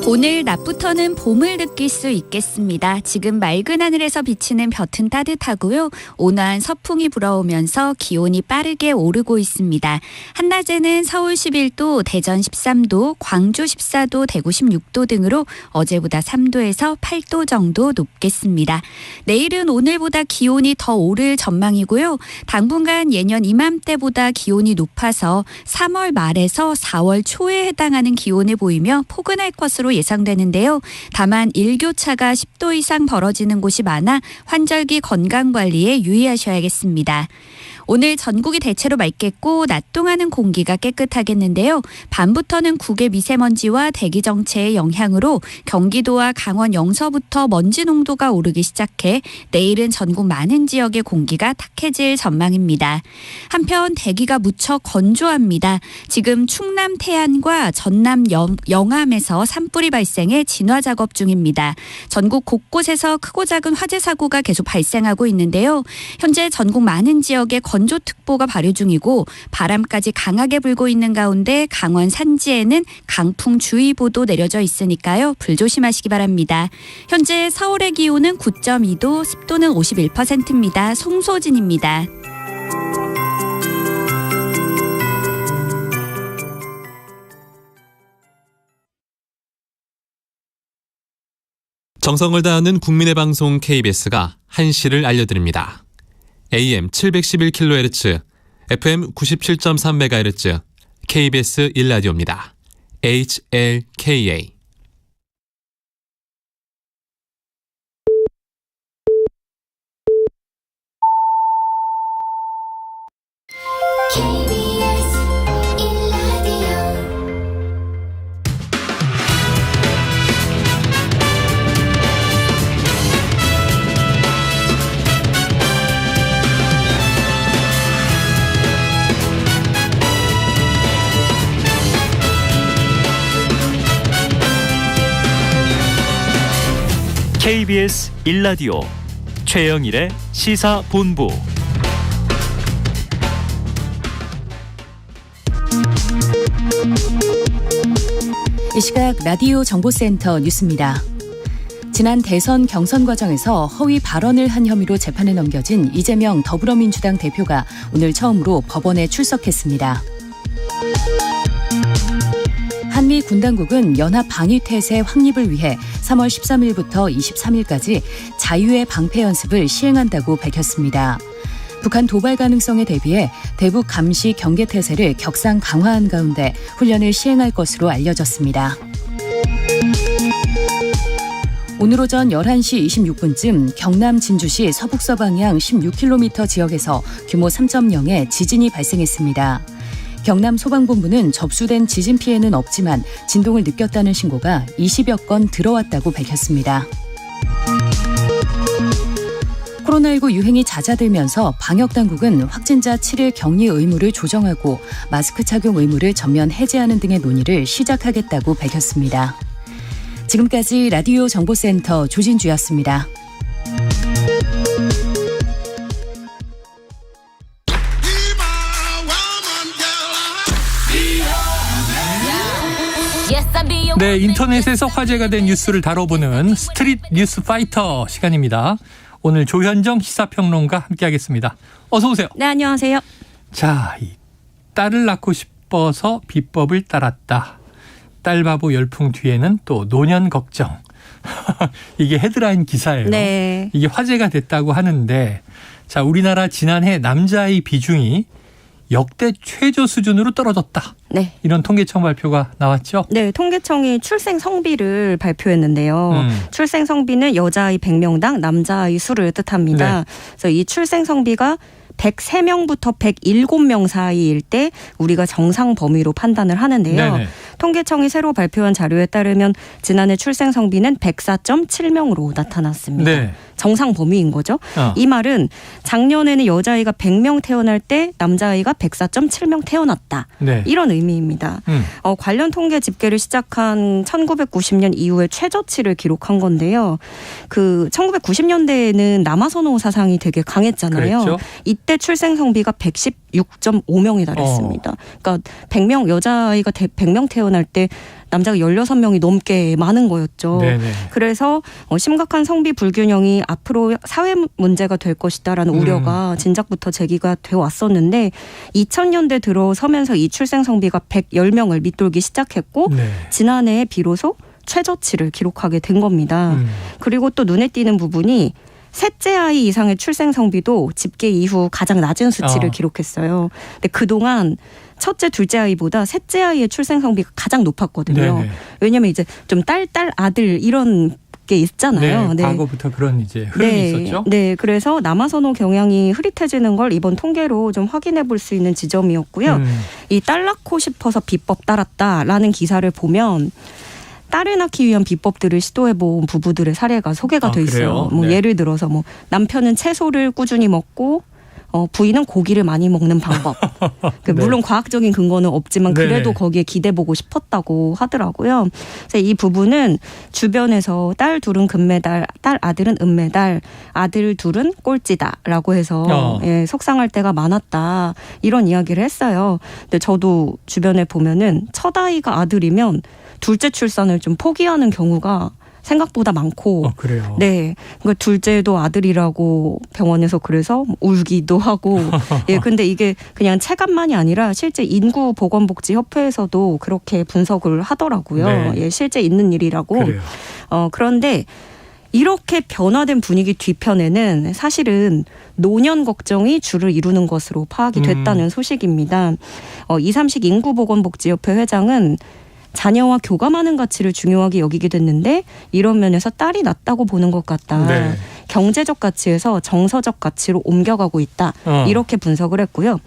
오늘 낮부터는 봄을 느낄 수 있겠습니다. 지금 맑은 하늘에서 비치는 볕은 따뜻하고요. 온화한 서풍이 불어오면서 기온이 빠르게 오르고 있습니다. 한낮에는 서울 11도, 대전 13도, 광주 14도, 대구 16도 등으로 어제보다 3도에서 8도 정도 높겠습니다. 내일은 오늘보다 기온이 더 오를 전망이고요. 당분간 예년 이맘때보다 기온이 높아서 3월 말에서 4월 초에 해당하는 기온을 보이며 포근할 것으로 예상되는데요. 다만 일교차가 10도 이상 벌어지는 곳이 많아 환절기 건강관리에 유의하셔야겠습니다. 오늘 전국이 대체로 맑겠고 낮 동안은 공기가 깨끗하겠는데요. 밤부터는 국외 미세먼지와 대기 정체의 영향으로 경기도와 강원 영서부터 먼지 농도가 오르기 시작해 내일은 전국 많은 지역의 공기가 탁해질 전망입니다. 한편 대기가 무척 건조합니다. 지금 충남 태안과 전남 영암에서 산불 산불이 발생해 진화 작업 중입니다. 전국 곳곳에서 크고 작은 화재 사고가 계속 발생하고 있는데요. 현재 전국 많은 지역에 건조특보가 발효 중이고 바람까지 강하게 불고 있는 가운데 강원 산지에는 강풍주의보도 내려져 있으니까요. 불조심하시기 바랍니다. 현재 서울의 기온은 9.2도, 습도는 51%입니다. 송소진입니다. 정성을 다하는 국민의 방송 KBS가 한시를 알려드립니다. AM 711kHz, FM 97.3MHz, KBS 1라디오입니다. HLKA. KBS 1라디오 최영일의 시사본부. 이 시각 라디오 정보센터 뉴스입니다. 지난 대선 경선 과정에서 허위 발언을 한 혐의로 재판에 넘겨진 이재명 더불어민주당 대표가 오늘 처음으로 법원에 출석했습니다. 한미 군당국은 연합 방위태세 확립을 위해 3월 13일부터 23일까지 자유의 방패 연습을 시행한다고 밝혔습니다. 북한 도발 가능성에 대비해 대북 감시 경계태세를 격상 강화한 가운데 훈련을 시행할 것으로 알려졌습니다. 오늘 오전 11시 26분쯤 경남 진주시 서북서 방향 16km 지역에서 규모 3.0의 지진이 발생했습니다. 경남 소방본부는 접수된 지진 피해는 없지만 진동을 느꼈다는 신고가 20여 건 들어왔다고 밝혔습니다. 코로나19 유행이 잦아들면서 방역당국은 확진자 7일 격리 의무를 조정하고 마스크 착용 의무를 전면 해제하는 등의 논의를 시작하겠다고 밝혔습니다. 지금까지 라디오 정보센터 조진주였습니다. 네, 인터넷에서 화제가 된 뉴스를 다뤄보는 스트릿 뉴스 파이터 시간입니다. 오늘 조현정 시사평론가 함께하겠습니다. 어서 오세요. 네, 안녕하세요. 자, 딸을 낳고 싶어서 비법을 따랐다. 딸바보 열풍 뒤에는 또 노년 걱정. 이게 헤드라인 기사예요. 네. 이게 화제가 됐다고 하는데, 자, 우리나라 지난해 남자아이 비중이 역대 최저 수준으로 떨어졌다. 네. 이런 통계청 발표가 나왔죠? 네, 통계청이 출생 성비를 발표했는데요. 출생 성비는 여자아이 100명당 남자아이 수를 뜻합니다. 네. 그래서 이 출생 성비가 103명부터 107명 사이일 때 우리가 정상 범위로 판단을 하는데요. 네네. 통계청이 새로 발표한 자료에 따르면 지난해 출생 성비는 104.7명으로 나타났습니다. 네. 정상 범위인 거죠. 이 말은 작년에는 여자아이가 100명 태어날 때 남자아이가 104.7명 태어났다. 네. 이런 의미입니다. 관련 통계 집계를 시작한 1990년 이후에 최저치를 기록한 건데요. 그 1990년대에는 남아선호 사상이 되게 강했잖아요. 그랬죠? 이때 출생 성비가 116.5명에 달했습니다. 그러니까 100명 여자아이가 100명 태어날 때 남자가 16명이 넘게 많은 거였죠. 네네. 그래서 심각한 성비 불균형이 앞으로 사회 문제가 될 것이다라는 우려가 진작부터 제기가 되어 왔었는데 2000년대 들어서면서 이 출생 성비가 110명을 밑돌기 시작했고 네. 지난해에 비로소 최저치를 기록하게 된 겁니다. 그리고 또 눈에 띄는 부분이 셋째 아이 이상의 출생 성비도 집계 이후 가장 낮은 수치를 기록했어요. 근데 그동안 첫째, 둘째 아이보다 셋째 아이의 출생 성비가 가장 높았거든요. 네네. 왜냐하면 이제 좀 딸, 아들 이런 게 있잖아요. 네, 과거부터 그런 이제 흐름이 있었죠. 네, 그래서 남아선호 경향이 흐릿해지는 걸 이번 통계로 좀 확인해 볼 수 있는 지점이었고요. 이 딸 낳고 싶어서 비법 따랐다라는 기사를 보면 딸을 낳기 위한 비법들을 시도해본 부부들의 사례가 소개가 돼 있어요. 그래요? 뭐 네. 예를 들어서 뭐 남편은 채소를 꾸준히 먹고 부인은 고기를 많이 먹는 방법. 네. 물론 과학적인 근거는 없지만 그래도 네네. 거기에 기대보고 싶었다고 하더라고요. 그래서 이 부부는 주변에서 딸 둘은 금메달, 딸 아들은 은메달, 아들 둘은 꼴찌다라고 해서 예, 속상할 때가 많았다. 이런 이야기를 했어요. 근데 저도 주변에 보면은 첫 아이가 아들이면 둘째 출산을 좀 포기하는 경우가 생각보다 많고, 그래요. 네, 그 둘째도 아들이라고 병원에서 그래서 울기도 하고, 예, 근데 이게 그냥 체감만이 아니라 실제 인구보건복지협회에서도 그렇게 분석을 하더라고요. 네. 예, 실제 있는 일이라고. 그래요. 그런데 이렇게 변화된 분위기 뒤편에는 사실은 노년 걱정이 주를 이루는 것으로 파악이 됐다는 소식입니다. 이삼식 인구보건복지협회 회장은 자녀와 교감하는 가치를 중요하게 여기게 됐는데 이런 면에서 딸이 낫다고 보는 것 같다. 네. 경제적 가치에서 정서적 가치로 옮겨가고 있다. 이렇게 분석을 했고요.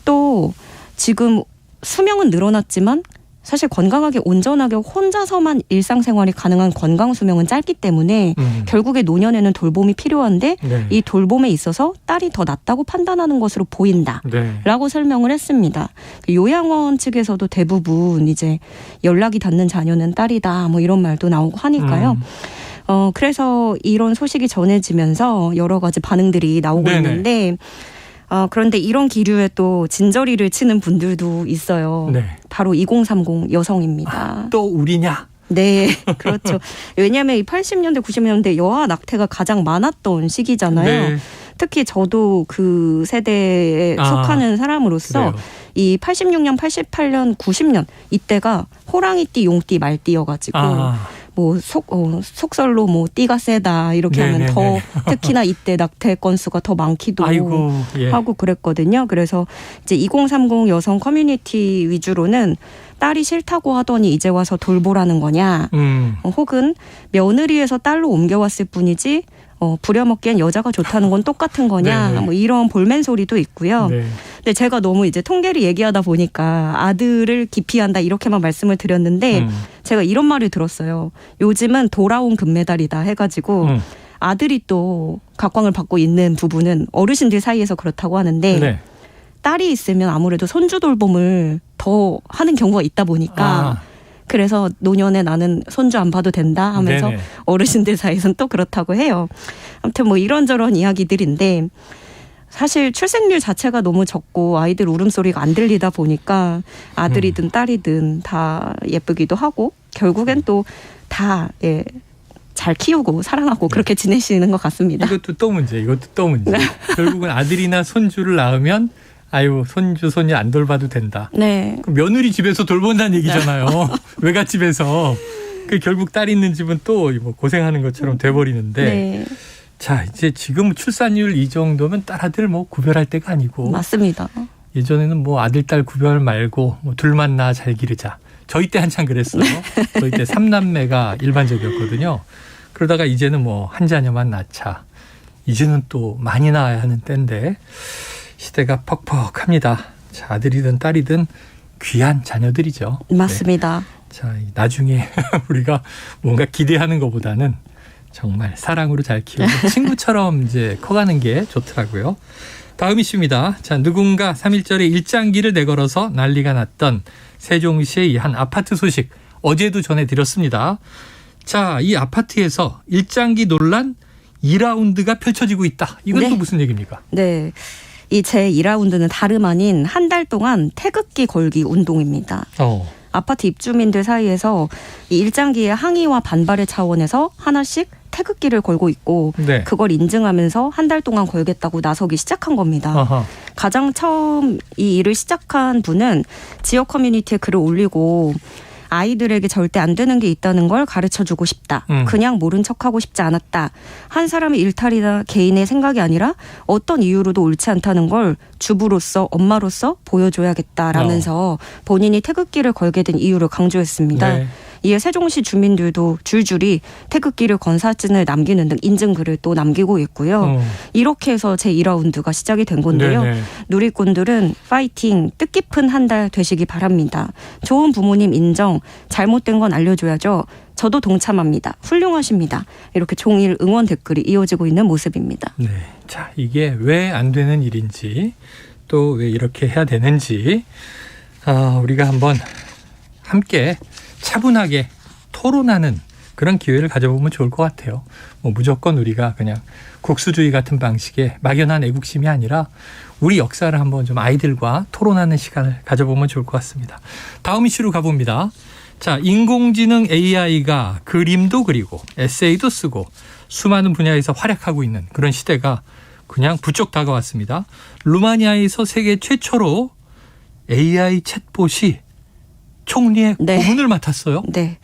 또 지금 수명은 늘어났지만 사실 건강하게 온전하게 혼자서만 일상생활이 가능한 건강 수명은 짧기 때문에 결국에 노년에는 돌봄이 필요한데 네. 이 돌봄에 있어서 딸이 더 낫다고 판단하는 것으로 보인다. 네. 라고 설명을 했습니다. 요양원 측에서도 대부분 이제 연락이 닿는 자녀는 딸이다. 뭐 이런 말도 나오고 하니까요. 그래서 이런 소식이 전해지면서 여러 가지 반응들이 나오고 네네. 있는데 그런데 이런 기류에 또 진저리를 치는 분들도 있어요. 네. 바로 2030 여성입니다. 또 우리냐? 네, 그렇죠. 왜냐하면 이 80년대, 90년대 여아 낙태가 가장 많았던 시기잖아요. 네. 특히 저도 그 세대에 속하는 사람으로서 그래요. 이 86년, 88년, 90년 이때가 호랑이띠, 용띠, 말띠여가지고 뭐 속설로 뭐 띠가 세다 이렇게 하면 더 특히나 이때 낙태 건수가 더 많기도 아이고, 예. 하고 그랬거든요. 그래서 이제 2030 여성 커뮤니티 위주로는 딸이 싫다고 하더니 이제 와서 돌보라는 거냐, 혹은 며느리에서 딸로 옮겨왔을 뿐이지 부려먹기엔 여자가 좋다는 건 똑같은 거냐, 네네. 뭐 이런 볼멘 소리도 있고요. 네. 근데 제가 너무 이제 통계를 얘기하다 보니까 아들을 기피한다 이렇게만 말씀을 드렸는데 제가 이런 말을 들었어요. 요즘은 돌아온 금메달이다 해가지고 아들이 또 각광을 받고 있는 부분은 어르신들 사이에서 그렇다고 하는데 네. 딸이 있으면 아무래도 손주 돌봄을 더 하는 경우가 있다 보니까 그래서 노년에 나는 손주 안 봐도 된다 하면서 네네. 어르신들 사이에서는 또 그렇다고 해요. 아무튼 뭐 이런저런 이야기들인데 사실 출생률 자체가 너무 적고 아이들 울음소리가 안 들리다 보니까 아들이든 딸이든 다 예쁘기도 하고 결국엔 또 다 잘 키우고 사랑하고 그렇게 지내시는 것 같습니다. 이것도 또 문제. 결국은 아들이나 손주를 낳으면 아유 손주 손녀 안 돌봐도 된다. 네. 그럼 며느리 집에서 돌본다는 얘기잖아요. 외갓집에서. 그 결국 딸 있는 집은 또 뭐 고생하는 것처럼 돼버리는데. 네. 자 이제 지금 출산율 이 정도면 딸 아들 뭐 구별할 때가 아니고. 맞습니다. 예전에는 뭐 아들 딸 구별 말고 뭐 둘만 낳아 잘 기르자. 저희 때 한참 그랬어요. 저희 때 3남매가 일반적이었거든요. 그러다가 이제는 뭐 한 자녀만 낳자. 이제는 또 많이 낳아야 하는 때인데 시대가 퍽퍽합니다. 자, 아들이든 딸이든 귀한 자녀들이죠. 맞습니다. 네. 자, 나중에 우리가 뭔가 기대하는 것보다는 정말 사랑으로 잘 키우고 친구처럼 이제 커가는 게 좋더라고요. 다음 이슈입니다. 자, 누군가 3.1절에 일장기를 내걸어서 난리가 났던 세종시의 이 한 아파트 소식 어제도 전해드렸습니다. 자, 이 아파트에서 일장기 논란 2라운드가 펼쳐지고 있다. 이건 네. 또 무슨 얘기입니까? 네. 이 제 2라운드는 다름 아닌 한 달 동안 태극기 걸기 운동입니다. 아파트 입주민들 사이에서 이 일장기의 항의와 반발의 차원에서 하나씩 태극기를 걸고 있고 네. 그걸 인증하면서 한 달 동안 걸겠다고 나서기 시작한 겁니다. 아하. 가장 처음 이 일을 시작한 분은 지역 커뮤니티에 글을 올리고 아이들에게 절대 안 되는 게 있다는 걸 가르쳐주고 싶다. 그냥 모른 척하고 싶지 않았다. 한 사람의 일탈이나 개인의 생각이 아니라 어떤 이유로도 옳지 않다는 걸 주부로서 엄마로서 보여줘야겠다라면서 본인이 태극기를 걸게 된 이유를 강조했습니다. 네. 이에 세종시 주민들도 줄줄이 태극기를 건 사진을 남기는 등 인증글을 또 남기고 있고요. 이렇게 해서 제2라운드가 시작이 된 건데요. 네네. 누리꾼들은 파이팅, 뜻깊은 한 달 되시기 바랍니다. 좋은 부모님 인정, 잘못된 건 알려줘야죠. 저도 동참합니다. 훌륭하십니다. 이렇게 종일 응원 댓글이 이어지고 있는 모습입니다. 네. 자, 이게 왜 안 되는 일인지 또 왜 이렇게 해야 되는지 우리가 한번 함께 차분하게 토론하는 그런 기회를 가져보면 좋을 것 같아요. 뭐 무조건 우리가 그냥 국수주의 같은 방식의 막연한 애국심이 아니라 우리 역사를 한번 좀 아이들과 토론하는 시간을 가져보면 좋을 것 같습니다. 다음 이슈로 가봅니다. 자, 인공지능 AI가 그림도 그리고 에세이도 쓰고 수많은 분야에서 활약하고 있는 그런 시대가 그냥 부쩍 다가왔습니다. 루마니아에서 세계 최초로 AI 챗봇이 총리의 고문을 맡았어요. 네.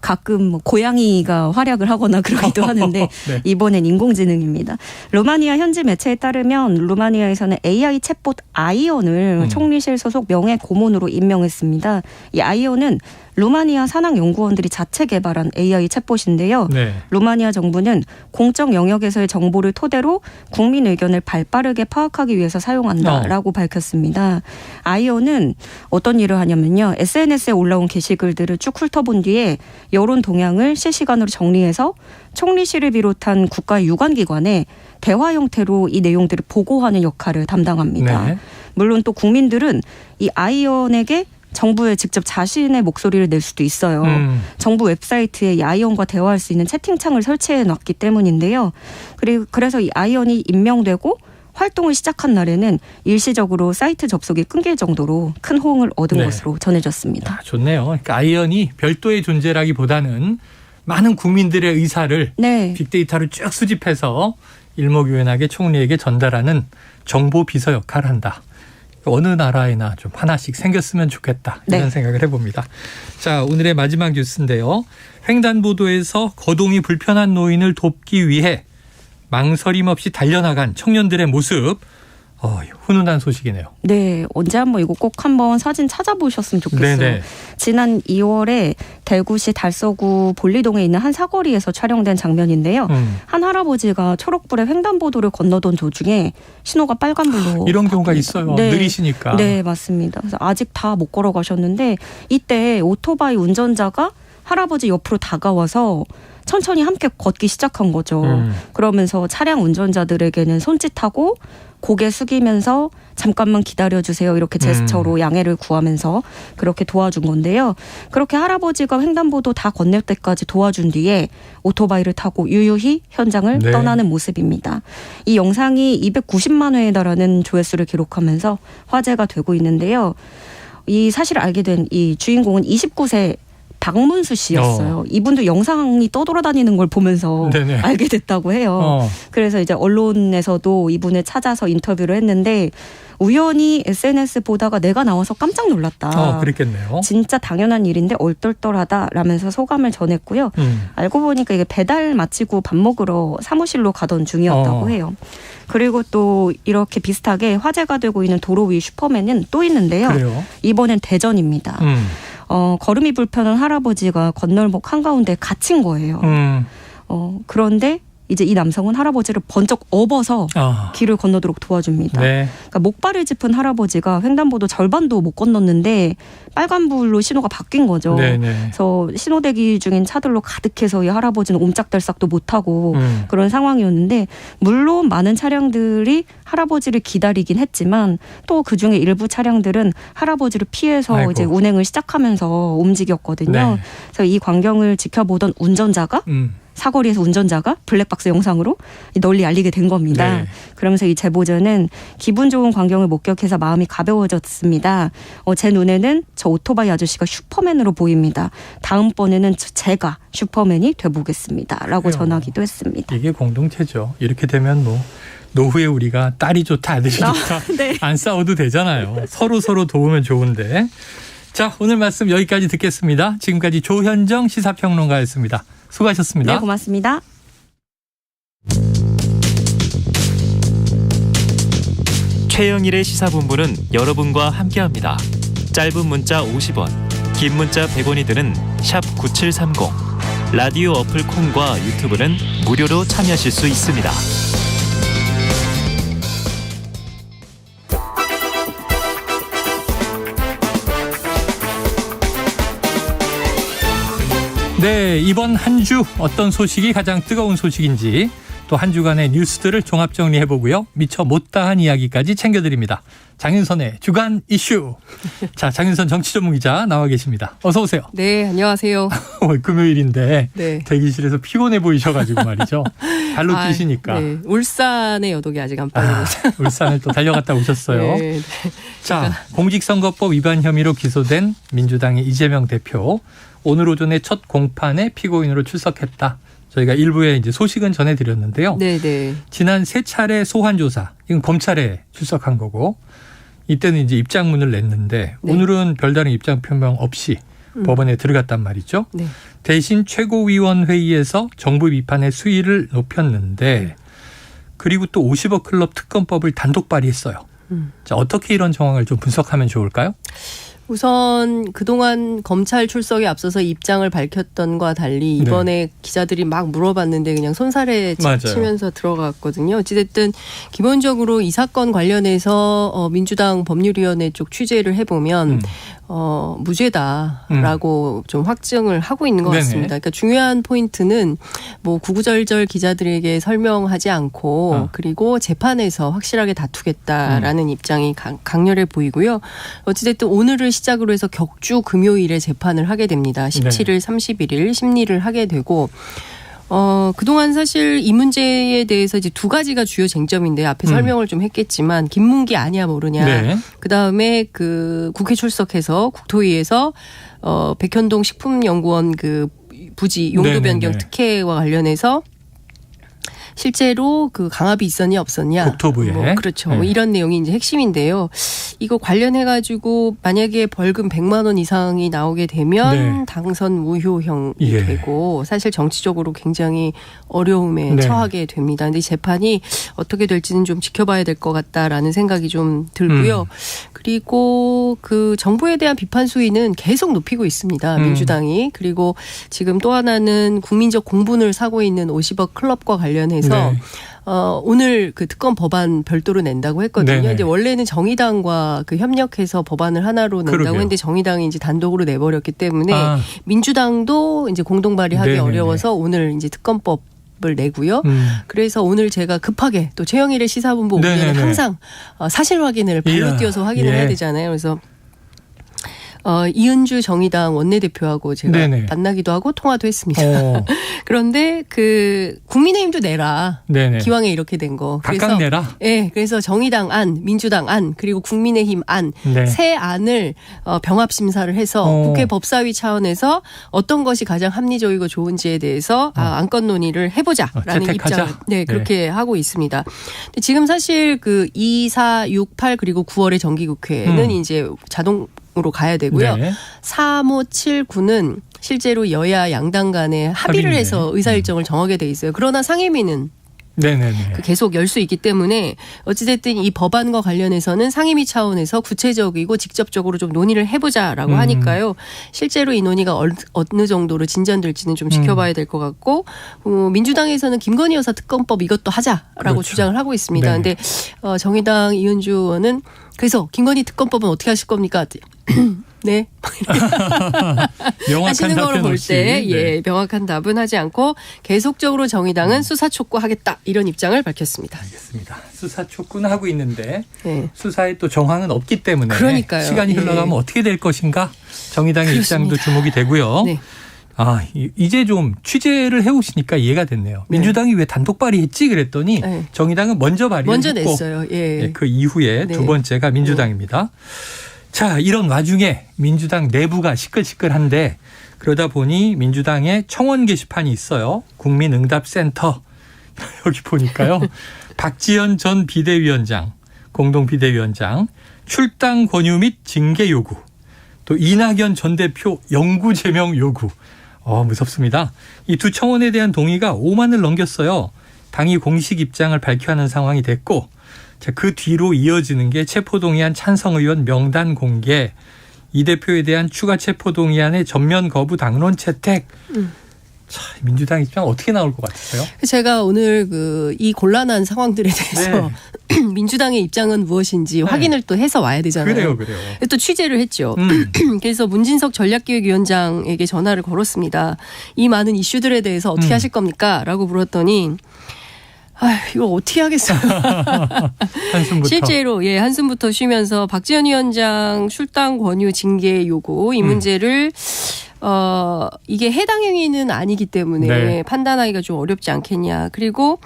가끔 뭐 고양이가 활약을 하거나 그러기도 하는데 네. 이번엔 인공지능입니다. 루마니아 현지 매체에 따르면 루마니아에서는 AI 챗봇 아이언을 총리실 소속 명예 고문으로 임명했습니다. 이 아이언은 루마니아 산학연구원들이 자체 개발한 AI 챗봇인데요. 네. 루마니아 정부는 공적 영역에서의 정보를 토대로 국민 의견을 발빠르게 파악하기 위해서 사용한다라고 밝혔습니다. 아이언은 어떤 일을 하냐면요. SNS에 올라온 게시글들을 쭉 훑어본 뒤에 여론 동향을 실시간으로 정리해서 총리실을 비롯한 국가 유관기관에 대화 형태로 이 내용들을 보고하는 역할을 담당합니다. 네. 물론 또 국민들은 이 아이언에게 정부에 직접 자신의 목소리를 낼 수도 있어요. 정부 웹사이트에 이 아이언과 대화할 수 있는 채팅창을 설치해 놨기 때문인데요. 그래서 이 아이언이 임명되고 활동을 시작한 날에는 일시적으로 사이트 접속이 끊길 정도로 큰 호응을 얻은 네. 것으로 전해졌습니다. 좋네요. 그러니까 아이언이 별도의 존재라기보다는 많은 국민들의 의사를 빅데이터를 쭉 수집해서 일목요연하게 총리에게 전달하는 정보 비서 역할을 한다. 어느 나라에나 좀 하나씩 생겼으면 좋겠다. 이런 생각을 해봅니다. 자, 오늘의 마지막 뉴스인데요. 횡단보도에서 거동이 불편한 노인을 돕기 위해 망설임 없이 달려나간 청년들의 모습. 훈훈한 소식이네요. 네. 언제 한번 이거 꼭 한번 사진 찾아보셨으면 좋겠어요. 네네. 지난 2월에 대구시 달서구 볼리동에 있는 한 사거리에서 촬영된 장면인데요. 한 할아버지가 초록불에 횡단보도를 건너던 도중에 신호가 빨간불로 이런 경우가 있어요. 느리시니까. 네, 맞습니다. 그래서 아직 다 못 걸어가셨는데 이때 오토바이 운전자가 할아버지 옆으로 다가와서 천천히 함께 걷기 시작한 거죠. 그러면서 차량 운전자들에게는 손짓하고 고개 숙이면서 잠깐만 기다려주세요. 이렇게 제스처로 양해를 구하면서 그렇게 도와준 건데요. 그렇게 할아버지가 횡단보도 다 건널 때까지 도와준 뒤에 오토바이를 타고 유유히 현장을 떠나는 모습입니다. 이 영상이 290만 회에 달하는 조회수를 기록하면서 화제가 되고 있는데요. 이 사실을 알게 된 이 주인공은 29세 박문수 씨였어요. 이분도 영상이 떠돌아다니는 걸 보면서 알게 됐다고 해요. 그래서 이제 언론에서도 이분을 찾아서 인터뷰를 했는데 우연히 SNS 보다가 내가 나와서 깜짝 놀랐다. 그랬겠네요. 진짜 당연한 일인데 얼떨떨하다라면서 소감을 전했고요. 알고 보니까 이게 배달 마치고 밥 먹으러 사무실로 가던 중이었다고 해요. 그리고 또 이렇게 비슷하게 화제가 되고 있는 도로 위 슈퍼맨은 또 있는데요. 그래요? 이번엔 대전입니다. 걸음이 불편한 할아버지가 건널목 한가운데 갇힌 거예요. 그런데 이제 이 남성은 할아버지를 번쩍 업어서 길을 건너도록 도와줍니다. 그러니까 목발을 짚은 할아버지가 횡단보도 절반도 못 건넜는데 빨간불로 신호가 바뀐 거죠. 그래서 신호대기 중인 차들로 가득해서 이 할아버지는 옴짝달싹도 못하고 그런 상황이었는데 물론 많은 차량들이 할아버지를 기다리긴 했지만 또 그중에 일부 차량들은 할아버지를 피해서 이제 운행을 시작하면서 움직였거든요. 그래서 이 광경을 지켜보던 운전자가 사거리에서 운전자가 블랙박스 영상으로 널리 알리게 된 겁니다. 그러면서 이 제보자는 기분 좋은 광경을 목격해서 마음이 가벼워졌습니다. 제 눈에는 저 오토바이 아저씨가 슈퍼맨으로 보입니다. 다음번에는 제가 슈퍼맨이 돼보겠습니다. 라고 전하기도 했습니다. 이게 공동체죠. 이렇게 되면 뭐 노후에 우리가 딸이 좋다 아들이 좋다 안 싸워도 되잖아요. 서로 도우면 좋은데. 자, 오늘 말씀 여기까지 듣겠습니다. 지금까지 조현정 시사평론가였습니다. 수고하셨습니다. 네, 고맙습니다. 최영일의 시사본부는 여러분과 함께합니다. 짧은 문자 50원, 긴 문자 100원이 드는 샵 9730. 라디오 어플 콩과 유튜브는 무료로 참여하실 수 있습니다. 네, 이번 한 주 어떤 소식이 가장 뜨거운 소식인지 또 한 주간의 뉴스들을 종합 정리해보고요. 미처 못다한 이야기까지 챙겨드립니다. 장윤선의 주간 이슈. 자, 장윤선 정치 전문 기자 나와 계십니다. 어서 오세요. 네, 안녕하세요. 금요일인데 네. 대기실에서 피곤해 보이셔가지고 말이죠. 발로 뛰시니까. 네. 울산의 여독이 아직 안 빠지고 있어요. 울산을 또 달려갔다 오셨어요. 네, 네. 자, 공직선거법 위반 혐의로 기소된 민주당의 이재명 대표. 오늘 오전에 첫 공판에 피고인으로 출석했다. 저희가 일부에 이제 소식은 전해드렸는데요. 네네. 지난 3차례 소환 조사, 이건 검찰에 출석한 거고, 이때는 이제 입장문을 냈는데 네. 오늘은 별다른 입장 표명 없이 법원에 들어갔단 말이죠. 네. 대신 최고위원회의에서 정부 비판의 수위를 높였는데, 그리고 또 50억 클럽 특검법을 단독 발의했어요. 자, 어떻게 이런 정황을 좀 분석하면 좋을까요? 우선 그동안 검찰 출석에 앞서서 입장을 밝혔던과 달리 이번에 기자들이 막 물어봤는데 그냥 손살에 치면서 들어갔거든요. 어찌됐든 기본적으로 이 사건 관련해서 민주당 법률위원회 쪽 취재를 해보면 무죄다라고 좀 확증을 하고 있는 것 같습니다. 그러니까 중요한 포인트는 뭐 구구절절 기자들에게 설명하지 않고 그리고 재판에서 확실하게 다투겠다라는 입장이 강렬해 보이고요. 어찌됐든 오늘을 시작으로 해서 격주 금요일에 재판을 하게 됩니다. 17일, 31일 심리를 하게 되고 그동안 사실 이 문제에 대해서 이제 두 가지가 주요 쟁점인데 앞에 설명을 좀 했겠지만 김문기 아냐 모르냐. 네. 그다음에 그 국회 출석해서 국토위에서 백현동 식품연구원 그 부지 용도 변경 특혜와 관련해서 실제로 그 강압이 있었냐 없었냐. 국토부에. 그렇죠. 뭐 이런 내용이 이제 핵심인데요. 이거 관련해가지고 만약에 벌금 100만 원 이상이 나오게 되면 당선 무효형이 되고 사실 정치적으로 굉장히 어려움에 처하게 됩니다. 근데 이 재판이 어떻게 될지는 좀 지켜봐야 될 것 같다라는 생각이 좀 들고요. 그리고 그 정부에 대한 비판 수위는 계속 높이고 있습니다. 민주당이. 그리고 지금 또 하나는 국민적 공분을 사고 있는 50억 클럽과 관련해서 오늘 그 특검 법안 별도로 낸다고 했거든요. 이제 원래는 정의당과 그 협력해서 법안을 하나로 낸다고 했는데 정의당이 이제 단독으로 내버렸기 때문에 민주당도 이제 공동 발의하기 어려워서 오늘 이제 특검법 을 내고요. 그래서 오늘 제가 급하게 또 최영일의 시사본부 오면은 항상 사실 확인을 발로 뛰어서 확인을 해야 되잖아요. 그래서 이은주 정의당 원내대표하고 제가 만나기도 하고 통화도 했습니다. 그런데 그 국민의힘도 내라. 기왕에 이렇게 된 거. 각각 내라. 네, 그래서 정의당 안, 민주당 안, 그리고 국민의힘 안 세 안을 병합 심사를 해서 국회 법사위 차원에서 어떤 것이 가장 합리적이고 좋은지에 대해서 안건 논의를 해보자라는 입장을 그렇게 하고 있습니다. 근데 지금 사실 그 2, 4, 6, 8 그리고 9월의 정기국회는 이제 자동으로 가야 되고요. 3, 5, 7, 9는 실제로 여야 양당 간에 합의를 해서 의사일정을 정하게 돼 있어요. 그러나 상임위는 계속 열 수 있기 때문에 어찌됐든 이 법안과 관련해서는 상임위 차원에서 구체적이고 직접적으로 좀 논의를 해보자라고 하니까요. 실제로 이 논의가 어느 정도로 진전될지는 좀 지켜봐야 될 것 같고 민주당에서는 김건희 여사 특검법 이것도 하자라고 주장을 하고 있습니다. 그런데 정의당 이은주 의원은 그래서 김건희 특검법은 어떻게 하실 겁니까? 네. 하시는 걸 볼 때 명확한 답은 하지 않고 계속적으로 정의당은 수사 촉구하겠다 이런 입장을 밝혔습니다. 알겠습니다. 수사 촉구는 하고 있는데 수사에 또 정황은 없기 때문에 시간이 흘러가면 어떻게 될 것인가 정의당의 입장도 주목이 되고요. 이제 좀 취재를 해오시니까 이해가 됐네요. 민주당이 왜 단독 발의했지 그랬더니 정의당은 먼저 발의했고 냈어요. 그 이후에 두 번째가 민주당입니다. 자, 이런 와중에 민주당 내부가 시끌시끌한데 그러다 보니 민주당의 청원 게시판이 있어요. 국민응답센터. 여기 보니까요. 박지원 전 비대위원장, 공동비대위원장, 출당 권유 및 징계 요구. 또 이낙연 전 대표 영구 제명 요구. 무섭습니다. 이 두 청원에 대한 동의가 5만을 넘겼어요. 당이 공식 입장을 밝혀야 하는 상황이 됐고 자, 그 뒤로 이어지는 게 체포동의안 찬성 의원 명단 공개. 이 대표에 대한 추가 체포동의안의 전면 거부 당론 채택. 자, 민주당 입장 어떻게 나올 것 같으세요? 제가 오늘 이 곤란한 상황들에 대해서 민주당의 입장은 무엇인지 확인을 또 해서 와야 되잖아요. 그래요. 또 취재를 했죠. 그래서 문진석 전략기획위원장에게 전화를 걸었습니다. 이 많은 이슈들에 대해서 어떻게 하실 겁니까? 라고 물었더니 이거 어떻게 하겠어요. 한숨부터. 실제로 한숨부터 쉬면서 박지원 위원장 출당 권유 징계 요구 이 문제를 이게 해당 행위는 아니기 때문에 판단하기가 좀 어렵지 않겠냐. 그리고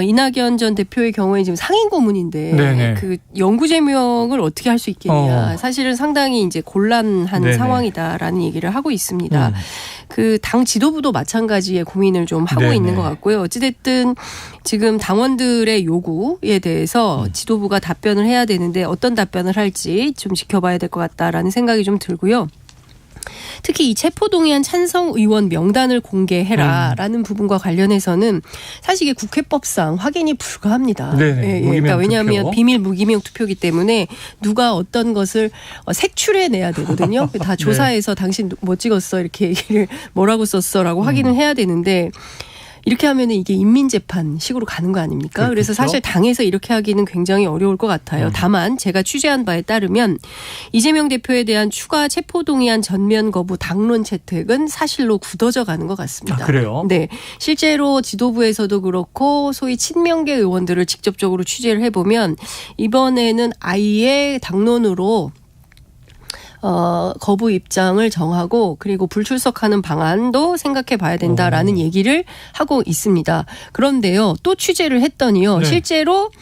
이낙연 전 대표의 경우에 지금 상임 고문인데 그 영구 제명을 어떻게 할 수 있겠냐. 사실은 상당히 이제 곤란한 상황이다라는 얘기를 하고 있습니다. 그 당 지도부도 마찬가지의 고민을 좀 하고 있는 것 같고요. 어찌됐든 지금 당원들의 요구에 대해서 지도부가 답변을 해야 되는데 어떤 답변을 할지 좀 지켜봐야 될 것 같다라는 생각이 좀 들고요. 특히 이 체포동의안 찬성 의원 명단을 공개해라라는 부분과 관련해서는 사실 이게 국회법상 확인이 불가합니다. 그러니까 왜냐하면 비밀 무기명 투표이기 때문에 누가 어떤 것을 색출해내야 되거든요. 다 조사해서 당신 뭐 찍었어 이렇게 얘기를 뭐라고 썼어라고 확인을 해야 되는데 이렇게 하면 이게 인민재판식으로 가는 거 아닙니까? 그래서 사실 당에서 이렇게 하기는 굉장히 어려울 것 같아요. 다만 제가 취재한 바에 따르면 이재명 대표에 대한 추가 체포동의안 전면 거부 당론 채택은 사실로 굳어져 가는 것 같습니다. 그래요? 네, 실제로 지도부에서도 그렇고 소위 친명계 의원들을 직접적으로 취재를 해보면 이번에는 아예 당론으로 거부 입장을 정하고 그리고 불출석하는 방안도 생각해 봐야 된다라는 얘기를 하고 있습니다. 그런데요, 또 취재를 했더니요, 실제로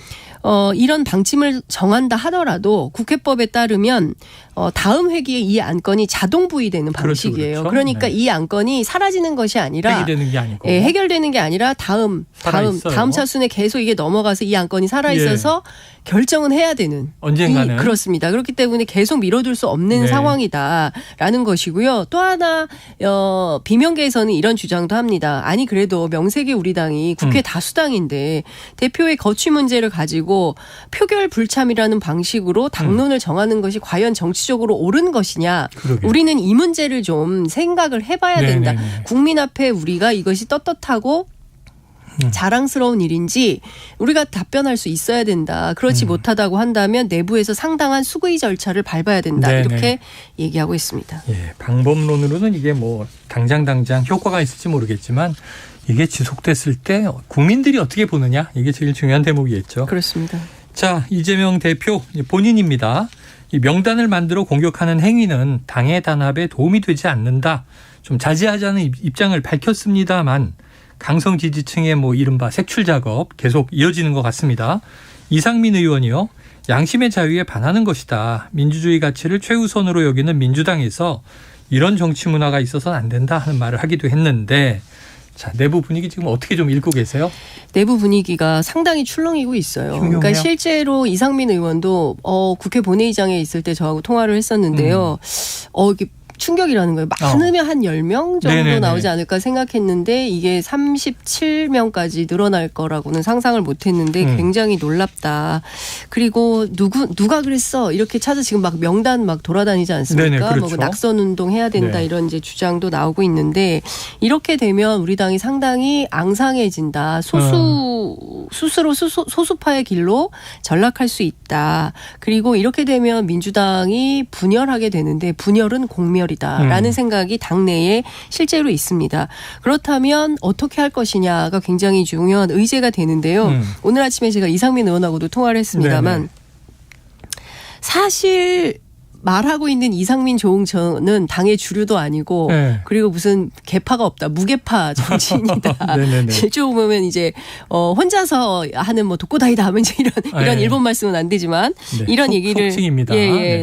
이런 방침을 정한다 하더라도 국회법에 따르면 다음 회기에 이 안건이 자동 부의되는 방식이에요. 그렇죠. 그러니까 이 안건이 사라지는 것이 아니라 해결되는 게 아니고 해결되는 게 아니라 다음 차순에 계속 이게 넘어가서 이 안건이 살아 있어서 결정은 해야 되는 언젠가는 그렇습니다. 그렇기 때문에 계속 미뤄둘 수 없는 상황이다라는 것이고요. 또 하나 비명계에서는 이런 주장도 합니다. 아니 그래도 명색이 우리 당이 국회 다수당인데 대표의 거취 문제를 가지고 표결 불참이라는 방식으로 당론을 정하는 것이 과연 정치적으로 옳은 것이냐. 우리는 이 문제를 좀 생각을 해봐야 된다. 국민 앞에 우리가 이것이 떳떳하고 자랑스러운 일인지 우리가 답변할 수 있어야 된다. 그렇지 못하다고 한다면 내부에서 상당한 수의 절차를 밟아야 된다. 이렇게 얘기하고 있습니다. 방법론으로는 이게 뭐 당장 효과가 있을지 모르겠지만 이게 지속됐을 때 국민들이 어떻게 보느냐 이게 제일 중요한 대목이겠죠. 그렇습니다. 자, 이재명 대표 본인입니다. 이 명단을 만들어 공격하는 행위는 당의 단합에 도움이 되지 않는다. 좀 자제하자는 입장을 밝혔습니다만 강성 지지층의 이른바 색출 작업 계속 이어지는 것 같습니다. 이상민 의원이요. 양심의 자유에 반하는 것이다. 민주주의 가치를 최우선으로 여기는 민주당에서 이런 정치 문화가 있어서는 안 된다 하는 말을 하기도 했는데 자, 내부 분위기 지금 어떻게 좀 읽고 계세요? 내부 분위기가 상당히 출렁이고 있어요. 그러니까 실제로 이상민 의원도 국회 본회의장에 있을 때 저하고 통화를 했었는데요. 이게 충격이라는 거예요. 많으면 한 10명 정도 나오지 않을까 생각했는데 이게 37명까지 늘어날 거라고는 상상을 못했는데 굉장히 놀랍다. 그리고 누가 그랬어 이렇게 찾아 지금 막 명단 막 돌아다니지 않습니까? 그렇죠. 낙선 운동 해야 된다 이런 이제 주장도 나오고 있는데 이렇게 되면 우리 당이 상당히 앙상해진다. 스스로 소수파의 길로 전락할 수 있다. 그리고 이렇게 되면 민주당이 분열하게 되는데 분열은 공멸 라는 생각이 당내에 실제로 있습니다. 그렇다면 어떻게 할 것이냐가 굉장히 중요한 의제가 되는데요. 오늘 아침에 제가 이상민 의원하고도 통화를 했습니다만 사실 말하고 있는 이상민 조응천은 당의 주류도 아니고 그리고 무슨 개파가 없다. 무개파 정치인이다. 실제로 보면 이제 혼자서 하는 독고다이다 하면 이제 이런 일본 말씀은 안 되지만 이런 얘기를 속칭입니다.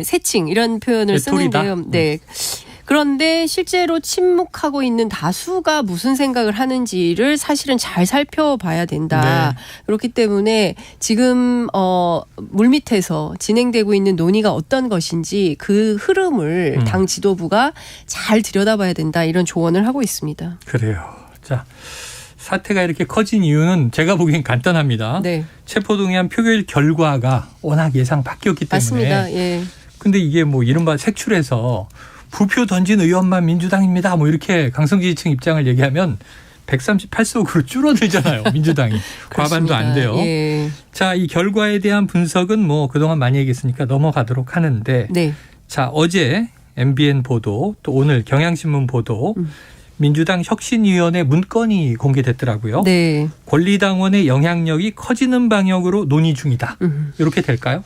세칭 이런 표현을 쓰는데요. 그런데 실제로 침묵하고 있는 다수가 무슨 생각을 하는지를 사실은 잘 살펴봐야 된다. 그렇기 때문에 지금 물밑에서 진행되고 있는 논의가 어떤 것인지 그 흐름을 당 지도부가 잘 들여다봐야 된다. 이런 조언을 하고 있습니다. 그래요. 자, 사태가 이렇게 커진 이유는 제가 보기엔 간단합니다. 체포동의안 표결 결과가 워낙 예상 밖이었기 때문에 맞습니다. 근데 이게 뭐 이른바 색출해서 부표 던진 의원만 민주당입니다. 뭐 이렇게 강성 지지층 입장을 얘기하면 138석으로 줄어들잖아요. 민주당이. 과반도 안 돼요. 예. 자, 이 결과에 대한 분석은 뭐 그동안 많이 얘기했으니까 넘어가도록 하는데 네. 자, 어제 MBN 보도 또 오늘 경향신문 보도 민주당 혁신위원회 문건이 공개됐더라고요. 네. 권리당원의 영향력이 커지는 방향으로 논의 중이다. 이렇게 될까요?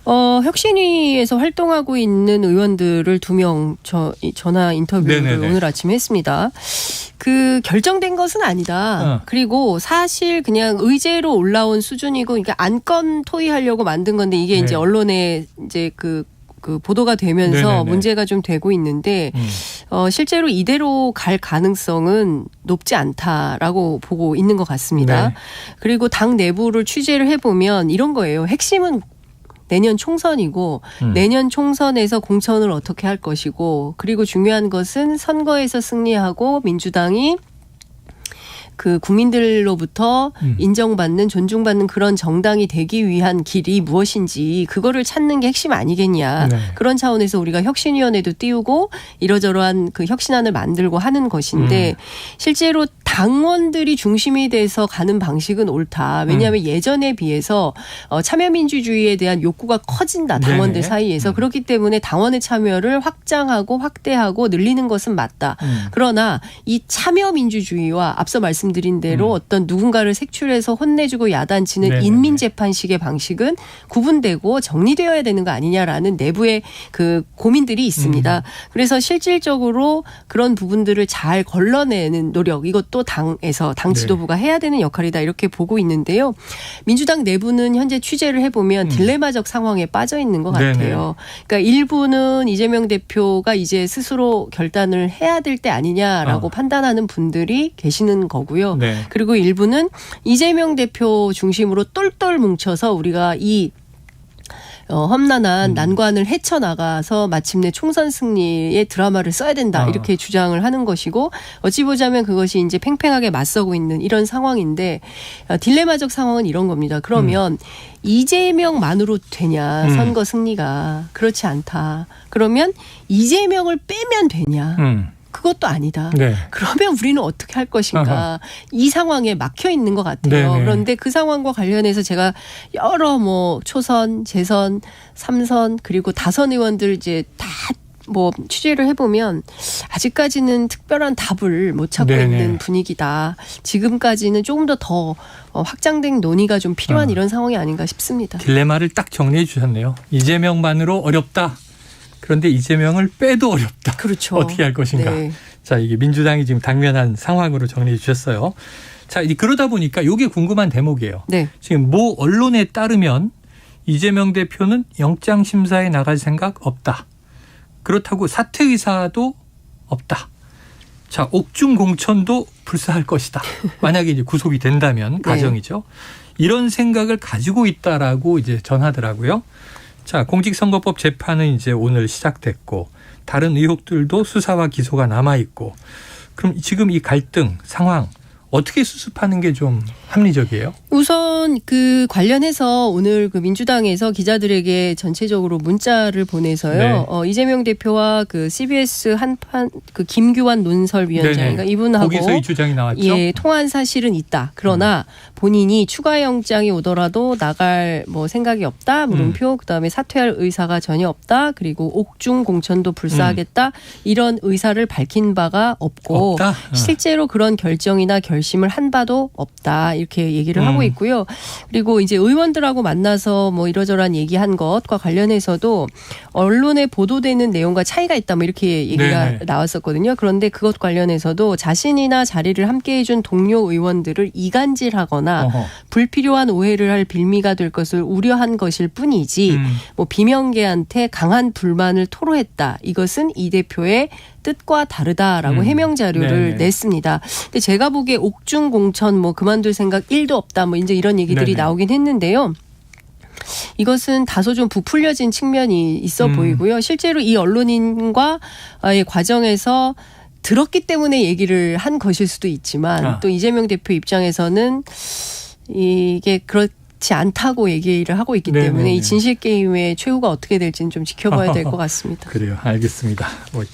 혁신위에서 활동하고 있는 의원들을 2명 전화 인터뷰를 네네네. 오늘 아침에 했습니다. 그 결정된 것은 아니다. 그리고 사실 그냥 의제로 올라온 수준이고, 그러니까 안건 토의하려고 만든 건데 이게 이제 언론에 이제 그 보도가 되면서 네네네. 문제가 좀 되고 있는데 실제로 이대로 갈 가능성은 높지 않다라고 보고 있는 것 같습니다. 네. 그리고 당 내부를 취재를 해보면 이런 거예요. 핵심은 내년 총선이고 내년 총선에서 공천을 어떻게 할 것이고, 그리고 중요한 것은 선거에서 승리하고 민주당이 그 국민들로부터 인정받는 존중받는 그런 정당이 되기 위한 길이 무엇인지 그거를 찾는 게 핵심 아니겠냐. 네. 그런 차원에서 우리가 혁신위원회도 띄우고 이러저러한 그 혁신안을 만들고 하는 것인데 실제로 당원들이 중심이 돼서 가는 방식은 옳다. 왜냐하면 예전에 비해서 참여민주주의에 대한 욕구가 커진다. 당원들 네네. 사이에서. 그렇기 때문에 당원의 참여를 확장하고 확대하고 늘리는 것은 맞다. 그러나 이 참여민주주의와 앞서 말씀드린 대로 어떤 누군가를 색출해서 혼내주고 야단치는 네네네. 인민재판식의 방식은 구분되고 정리되어야 되는 거 아니냐라는 내부의 그 고민들이 있습니다. 그래서 실질적으로 그런 부분들을 잘 걸러내는 노력, 이것도 당에서 당 지도부가 해야 되는 역할이다, 이렇게 보고 있는데요. 민주당 내부는 현재 취재를 해보면 딜레마적 상황에 빠져 있는 것 같아요. 네네. 그러니까 일부는 이재명 대표가 이제 스스로 결단을 해야 될 때 아니냐라고 판단하는 분들이 계시는 거고요. 네. 그리고 일부는 이재명 대표 중심으로 똘똘 뭉쳐서 우리가 이 험난한 난관을 헤쳐나가서 마침내 총선 승리의 드라마를 써야 된다, 이렇게 주장을 하는 것이고, 어찌 보자면 그것이 이제 팽팽하게 맞서고 있는 이런 상황인데, 딜레마적 상황은 이런 겁니다. 그러면 이재명만으로 되냐 선거 승리가. 그렇지 않다. 그러면 이재명을 빼면 되냐. 그것도 아니다. 네. 그러면 우리는 어떻게 할 것인가. 이 상황에 막혀 있는 것 같아요. 네네. 그런데 그 상황과 관련해서 제가 여러 뭐 초선, 재선, 3선 그리고 다선 의원들 이제 다 뭐 취재를 해보면 아직까지는 특별한 답을 못 찾고 네네. 있는 분위기다. 지금까지는 조금 더 확장된 논의가 좀 필요한 이런 상황이 아닌가 싶습니다. 딜레마를 딱 정리해 주셨네요. 이재명만으로 어렵다. 그런데 이재명을 빼도 어렵다. 그렇죠. 어떻게 할 것인가. 네. 자, 이게 민주당이 지금 당면한 상황으로 정리해 주셨어요. 자, 이제 그러다 보니까 이게 궁금한 대목이에요. 네. 지금 모 언론에 따르면 이재명 대표는 영장심사에 나갈 생각 없다. 그렇다고 사퇴 의사도 없다. 자, 옥중 공천도 불사할 것이다. 만약에 이제 구속이 된다면 가정이죠. 이런 생각을 가지고 있다라고 이제 전하더라고요. 자, 공직선거법 재판은 이제 오늘 시작됐고 다른 의혹들도 수사와 기소가 남아 있고, 그럼 지금 이 갈등 상황 어떻게 수습하는 게 좀 합리적이에요? 우선 그 관련해서 오늘 그 민주당에서 기자들에게 전체적으로 문자를 보내서요. 네. 이재명 대표와 그 CBS 한판 그 김규환 논설위원장인가 이분하고 거기서 이 주장이 나왔죠. 예, 통화한 사실은 있다. 그러나 본인이 추가 영장이 오더라도 나갈 뭐 생각이 없다. 물음표. 그다음에 사퇴할 의사가 전혀 없다. 그리고 옥중 공천도 불사하겠다. 이런 의사를 밝힌 바가 없고 없다? 실제로 그런 결정이나 결심을 한 바도 없다. 이렇게 얘기를 하고 있고요. 그리고 이제 의원들하고 만나서 뭐 이러저러한 얘기한 것과 관련해서도 언론에 보도되는 내용과 차이가 있다. 뭐 이렇게 얘기가 네네. 나왔었거든요. 그런데 그것 관련해서도 자신이나 자리를 함께해준 동료 의원들을 이간질하거나 불필요한 오해를 할 빌미가 될 것을 우려한 것일 뿐이지 뭐 비명계한테 강한 불만을 토로했다. 이것은 이 대표의 뜻과 다르다라고 해명 자료를 네네. 냈습니다. 근데 제가 보기에 옥중 공천 뭐 그만둘 생각 1도 없다. 뭐 이제 이런 얘기들이 네네. 나오긴 했는데요. 이것은 다소 좀 부풀려진 측면이 있어 보이고요. 실제로 이 언론인과의 과정에서 들었기 때문에 얘기를 한 것일 수도 있지만 또 이재명 대표 입장에서는 이게 그렇지 그렇지 않다고 얘기를 하고 있기 네네네. 때문에 이 진실 게임의 최후가 어떻게 될지는 좀 지켜봐야 될 것 같습니다. 그래요. 알겠습니다. 뭐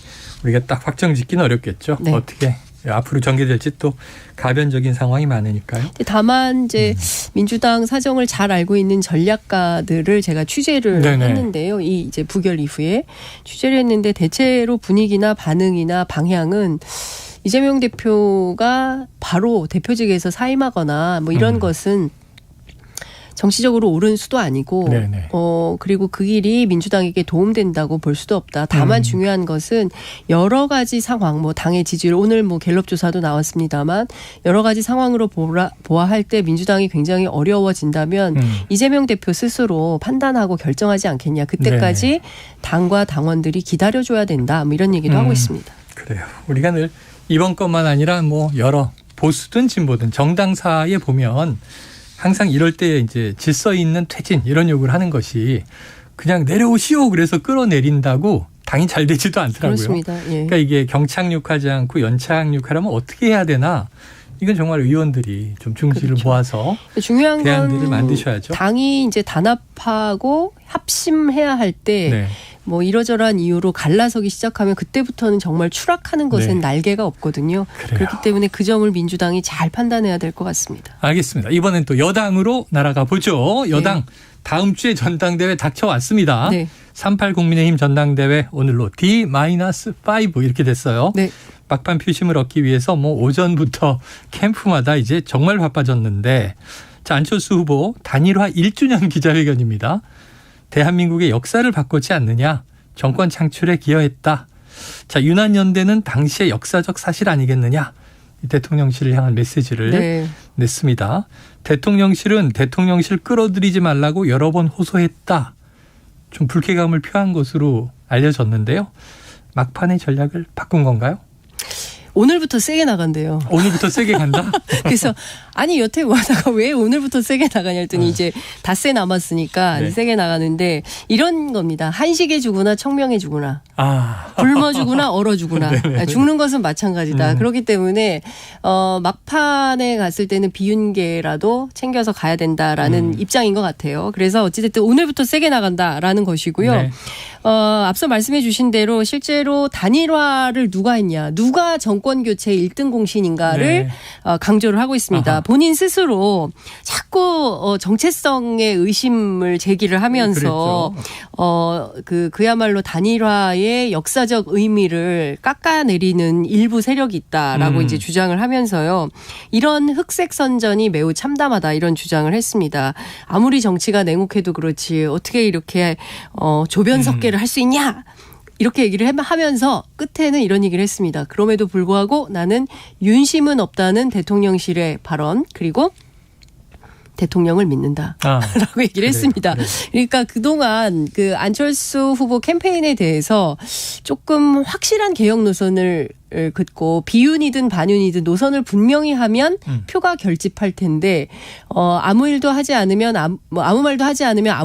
우리가 딱 확정 짓기는 어렵겠죠. 네. 어떻게 앞으로 전개될지 또 가변적인 상황이 많으니까요. 다만 이제 민주당 사정을 잘 알고 있는 전략가들을 제가 취재를 네네. 했는데요. 이 이제 부결 이후에 취재를 했는데 대체로 분위기나 반응이나 방향은 이재명 대표가 바로 대표직에서 사임하거나 뭐 이런 것은 정치적으로 옳은 수도 아니고 네네. 그리고 그 길이 민주당에게 도움된다고 볼 수도 없다. 다만 중요한 것은 여러 가지 상황, 뭐 당의 지지율, 오늘 뭐 갤럽 조사도 나왔습니다만 여러 가지 상황으로 보아할 때 민주당이 굉장히 어려워진다면 이재명 대표 스스로 판단하고 결정하지 않겠냐. 그때까지 네네. 당과 당원들이 기다려줘야 된다. 뭐 이런 얘기도 하고 있습니다. 그래요. 우리가 늘 이번 것만 아니라 뭐 여러 보수든 진보든 정당사에 보면 항상 이럴 때 이제 질서 있는 퇴진 이런 요구를 하는 것이 그냥 내려오시오 그래서 끌어내린다고 당이 잘 되지도 않더라고요. 그렇습니다. 예. 그러니까 이게 경착륙하지 않고 연착륙하려면 어떻게 해야 되나 이건 정말 의원들이 좀 중지를 그렇죠. 모아서 중요한 대안들을 건 만드셔야죠. 당이 이제 단합하고 합심해야 할 때 네. 뭐 이러저러한 이유로 갈라서기 시작하면 그때부터는 정말 추락하는 것엔 네. 날개가 없거든요. 그래요. 그렇기 때문에 그 점을 민주당이 잘 판단해야 될 것 같습니다. 알겠습니다. 이번엔 또 여당으로 날아가 보죠. 여당 다음 주에 전당대회 닥쳐왔습니다. 네. 38 국민의힘 전당대회 오늘로 D-5 이렇게 됐어요. 네. 막판 표심을 얻기 위해서 뭐 오전부터 캠프마다 이제 정말 바빠졌는데 자, 안철수 후보 단일화 1주년 기자회견입니다. 대한민국의 역사를 바꾸지 않느냐. 정권 창출에 기여했다. 자, 유난연대는 당시의 역사적 사실 아니겠느냐. 이 대통령실을 향한 메시지를 네. 냈습니다. 대통령실은 대통령실 끌어들이지 말라고 여러 번 호소했다. 좀 불쾌감을 표한 것으로 알려졌는데요. 막판의 전략을 바꾼 건가요? 오늘부터 세게 나간대요. 오늘부터 세게 간다? 그래서 아니 여태 하다가 왜 오늘부터 세게 나가냐 했더니 이제 닷새 남았으니까 네. 세게 나가는데 이런 겁니다. 한식에 주구나 청명에 주구나. 아. 굶어 주구나 얼어 주구나. 네네. 죽는 것은 마찬가지다. 그렇기 때문에 막판에 갔을 때는 비윤계라도 챙겨서 가야 된다라는 입장인 것 같아요. 그래서 어찌됐든 오늘부터 세게 나간다라는 것이고요. 네. 앞서 말씀해 주신 대로 실제로 단일화를 누가 했냐. 누가 정권 교체 1등 공신인가를 네. 강조를 하고 있습니다. 아하. 본인 스스로 자꾸 정체성의 의심을 제기를 하면서 그야말로 단일화의 역사적 의미를 깎아내리는 일부 세력이 있다라고 이제 주장을 하면서요. 이런 흑색 선전이 매우 참담하다 이런 주장을 했습니다. 아무리 정치가 냉혹해도 그렇지 어떻게 이렇게 조변 석계를 할 수 있냐? 이렇게 얘기를 하면서 끝에는 이런 얘기를 했습니다. 그럼에도 불구하고 나는 윤심은 없다는 대통령실의 발언 그리고 대통령을 믿는다. 라고 얘기를 했습니다. 그래. 그러니까 그동안 그 안철수 후보 캠페인에 대해서 조금 확실한 개혁 노선을 긋고 비윤이든 반윤이든 노선을 분명히 하면 표가 결집할 텐데 아무 일도 하지 않으면 아무 말도 하지 않으면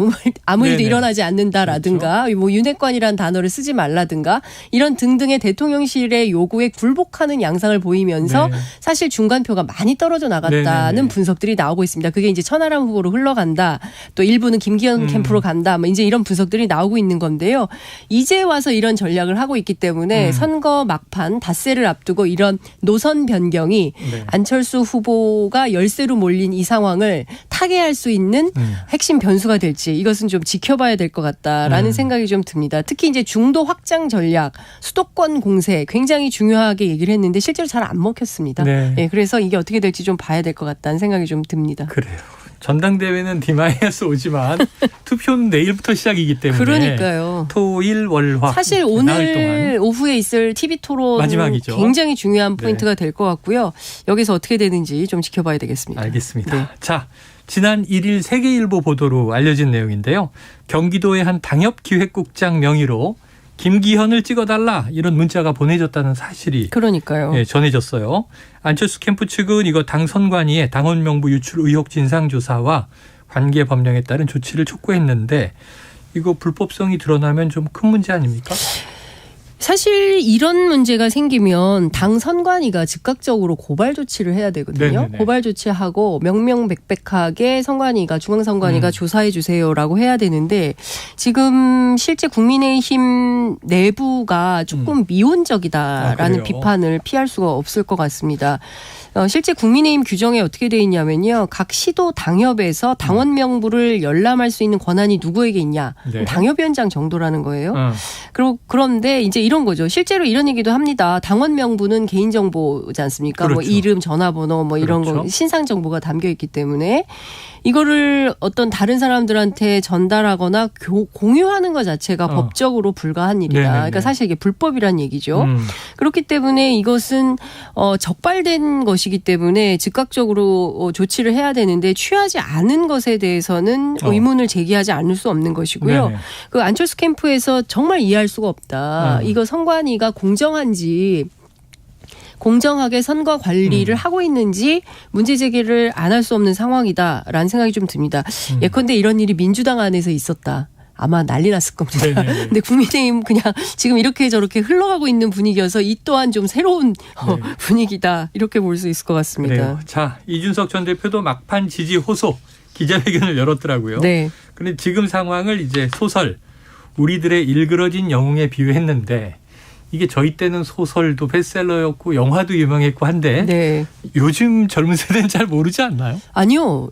아무 일도 네네. 일어나지 않는다라든가 뭐 윤핵관이라는 단어를 쓰지 말라든가 이런 등등의 대통령실의 요구에 굴복하는 양상을 보이면서 네. 사실 중간표가 많이 떨어져 나갔다는 네네네. 분석들이 나오고 있습니다. 그게 이제 천하람 후보로 흘러간다. 또 일부는 김기현 캠프로 간다. 뭐 이제 이런 분석들이 나오고 있는 건데요. 이제 와서 이런 전략을 하고 있기 때문에 선거 막판 닷새를 앞두고 이런 노선 변경이 네. 안철수 후보가 열세로 몰린 이 상황을 타개할 수 있는 핵심 변수가 될지 이것은 좀 지켜봐야 될 것 같다라는 생각이 좀 듭니다. 특히 이제 중도 확장 전략, 수도권 공세 굉장히 중요하게 얘기를 했는데 실제로 잘 안 먹혔습니다. 네. 예, 그래서 이게 어떻게 될지 좀 봐야 될 것 같다는 생각이 좀 듭니다. 그래요. 전당대회는 D-5지만 투표는 내일부터 시작이기 때문에 그러니까요. 토일 월화 사실 나흘 오늘 동안 오후에 있을 TV 토론 마지막이죠. 굉장히 중요한 포인트가 네. 될 것 같고요. 여기서 어떻게 되는지 좀 지켜봐야 되겠습니다. 알겠습니다. 네. 자, 지난 1일 세계일보 보도로 알려진 내용인데요. 경기도의 한 당협기획국장 명의로 김기현을 찍어달라 이런 문자가 보내졌다는 사실이 그러니까요. 예, 전해졌어요. 안철수 캠프 측은 이거 당 선관위에 당원 명부 유출 의혹 진상조사와 관계 법령에 따른 조치를 촉구했는데 이거 불법성이 드러나면 좀 큰 문제 아닙니까? 사실 이런 문제가 생기면 당 선관위가 즉각적으로 고발 조치를 해야 되거든요. 네네네. 고발 조치하고 명명백백하게 선관위가 중앙선관위가 조사해 주세요라고 해야 되는데 지금 실제 국민의힘 내부가 조금 미온적이다라는 비판을 피할 수가 없을 것 같습니다. 실제 국민의힘 규정에 어떻게 돼 있냐면요. 각 시도 당협에서 당원 명부를 열람할 수 있는 권한이 누구에게 있냐. 네. 당협위원장 정도라는 거예요. 그런데 이제 이런 거죠. 실제로 이런 얘기도 합니다. 당원 명부는 개인정보지 않습니까? 그렇죠. 뭐 이름, 전화번호 뭐 이런 그렇죠. 거 신상 정보가 담겨 있기 때문에 이거를 어떤 다른 사람들한테 전달하거나 공유하는 것 자체가 법적으로 불가한 일이다. 네네네. 그러니까 사실 이게 불법이란 얘기죠. 그렇기 때문에 이것은 적발된 것이기 때문에 즉각적으로 조치를 해야 되는데 취하지 않은 것에 대해서는 의문을 제기하지 않을 수 없는 것이고요. 네네. 그 안철수 캠프에서 정말 이해할 수가 없다. 이거 선관위가 공정하게 선거 관리를 하고 있는지 문제 제기를 안 할 수 없는 상황이다라는 생각이 좀 듭니다. 예컨대 이런 일이 민주당 안에서 있었다. 아마 난리 났을 겁니다. 네네네. 근데 국민의힘 그냥 지금 이렇게 저렇게 흘러가고 있는 분위기여서 이 또한 좀 새로운 분위기다. 이렇게 볼 수 있을 것 같습니다. 그래요. 자, 이준석 전 대표도 막판 지지 호소 기자회견을 열었더라고요. 네. 그런데 지금 상황을 이제 소설 우리들의 일그러진 영웅에 비유했는데 이게 저희 때는 소설도 베스트셀러였고 영화도 유명했고 한데 네. 요즘 젊은 세대는 잘 모르지 않나요? 아니요.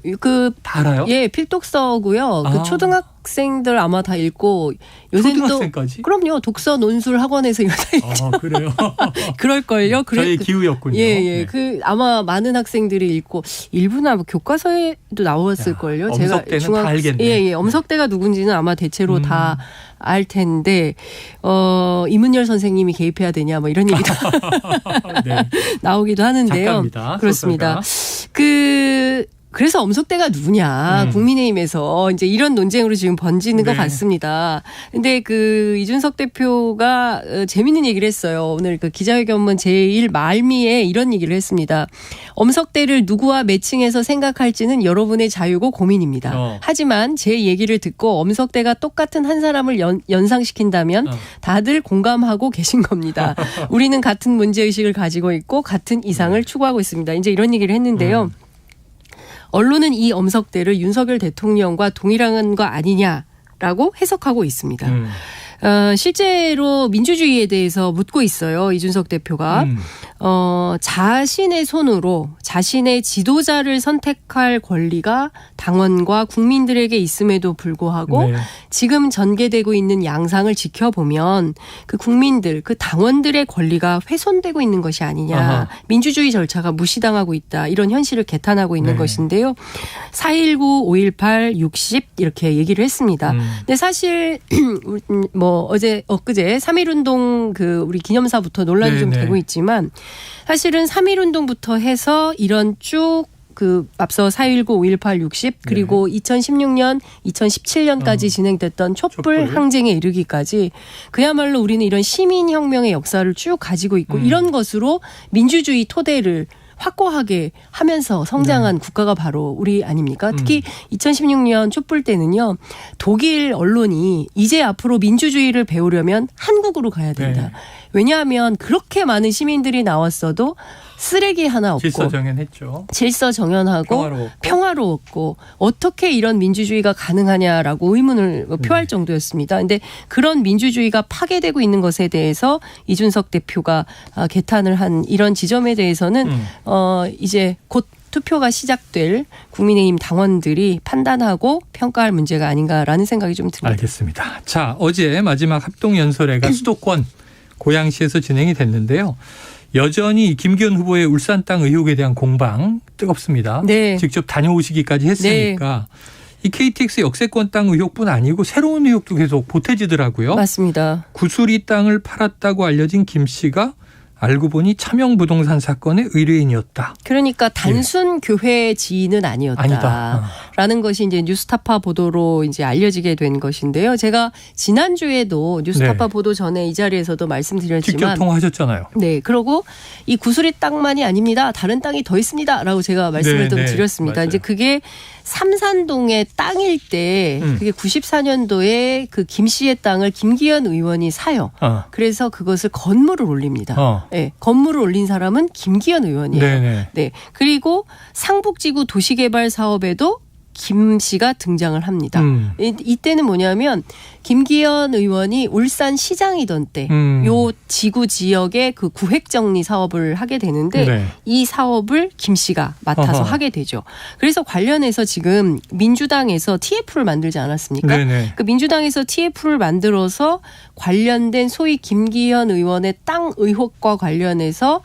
다 알아요? 예, 필독서고요. 그 초등학생들 아마 다 읽고 요새는 초등학생까지? 그럼요. 독서 논술 학원에서 이거 다 읽죠. 그래요? 그럴걸요. 저의 기후였군요. 예. 네. 그 아마 많은 학생들이 읽고 일부나 뭐 교과서에도 나왔을걸요. 엄석대는 다 알겠네. 예. 엄석대가 누군지는 아마 대체로 다 알 텐데 이문열 선생님이 개입해야 되냐 뭐 이런 얘기도 네. 나오기도 하는데요. 작가입니다. 그렇습니다. 그래서 엄석대가 누구냐 국민의힘에서 이제 이런 논쟁으로 지금 번지는 것 같습니다. 근데 그 이준석 대표가 재밌는 얘기를 했어요. 오늘 그 기자회견문 제일 말미에 이런 얘기를 했습니다. 엄석대를 누구와 매칭해서 생각할지는 여러분의 자유고 고민입니다. 하지만 제 얘기를 듣고 엄석대가 똑같은 한 사람을 연상시킨다면 다들 공감하고 계신 겁니다. 우리는 같은 문제의식을 가지고 있고 같은 이상을 추구하고 있습니다. 이제 이런 얘기를 했는데요. 언론은 이 엄석대를 윤석열 대통령과 동일한 거 아니냐라고 해석하고 있습니다. 실제로 민주주의에 대해서 묻고 있어요. 이준석 대표가. 자신의 손으로 자신의 지도자를 선택할 권리가 당원과 국민들에게 있음에도 불구하고 지금 전개되고 있는 양상을 지켜보면 그 국민들, 그 당원들의 권리가 훼손되고 있는 것이 아니냐. 민주주의 절차가 무시당하고 있다. 이런 현실을 개탄하고 있는 것인데요. 4.19, 5.18, 60 이렇게 얘기를 했습니다. 근데 사실 엊그제 3.1운동 우리 기념사부터 논란이 좀 되고 있지만 사실은 3.1운동부터 해서 이런 쭉 앞서 4.19, 5.18, 60 그리고 2016년, 2017년까지 진행됐던 촛불 항쟁에 이르기까지 그야말로 우리는 이런 시민혁명의 역사를 쭉 가지고 있고 이런 것으로 민주주의 토대를 확고하게 하면서 성장한 국가가 바로 우리 아닙니까? 특히 2016년 촛불 때는요. 독일 언론이 이제 앞으로 민주주의를 배우려면 한국으로 가야 된다. 왜냐하면 그렇게 많은 시민들이 나왔어도 쓰레기 하나 없고 질서정연했죠. 질서정연하고 평화로웠고 어떻게 이런 민주주의가 가능하냐라고 의문을 표할 정도였습니다. 그런데 그런 민주주의가 파괴되고 있는 것에 대해서 이준석 대표가 개탄을 한 이런 지점에 대해서는 이제 곧 투표가 시작될 국민의힘 당원들이 판단하고 평가할 문제가 아닌가라는 생각이 좀 듭니다. 알겠습니다. 자, 어제 마지막 합동연설회가 수도권 고양시에서 진행이 됐는데요. 여전히 김기현 후보의 울산 땅 의혹에 대한 공방 뜨겁습니다. 네. 직접 다녀오시기까지 했으니까 이 KTX 역세권 땅 의혹뿐 아니고 새로운 의혹도 계속 보태지더라고요. 맞습니다. 구수리 땅을 팔았다고 알려진 김 씨가 알고 보니 차명 부동산 사건의 의뢰인이었다. 그러니까 단순 교회 지인은 아니었다라는 것이 이제 뉴스타파 보도로 이제 알려지게 된 것인데요. 제가 지난주에도 뉴스타파 보도 전에 이 자리에서도 말씀드렸지만 직접 통화하셨잖아요. 네, 그러고 이 구수리 땅만이 아닙니다. 다른 땅이 더 있습니다라고 제가 말씀을 좀 드렸습니다. 맞아요. 이제 그게 삼산동의 땅일 때 그게 94년도에 그 김 씨의 땅을 김기현 의원이 사요. 그래서 그것을 건물을 올립니다. 네, 건물을 올린 사람은 김기현 의원이에요. 네네. 네, 그리고 상북지구 도시개발 사업에도 김 씨가 등장을 합니다. 이때는 뭐냐면 김기현 의원이 울산 시장이던 때 요 지구 지역의 그 구획 정리 사업을 하게 되는데 이 사업을 김 씨가 맡아서 하게 되죠. 그래서 관련해서 지금 민주당에서 TF를 만들지 않았습니까? 그 민주당에서 TF를 만들어서 관련된 소위 김기현 의원의 땅 의혹과 관련해서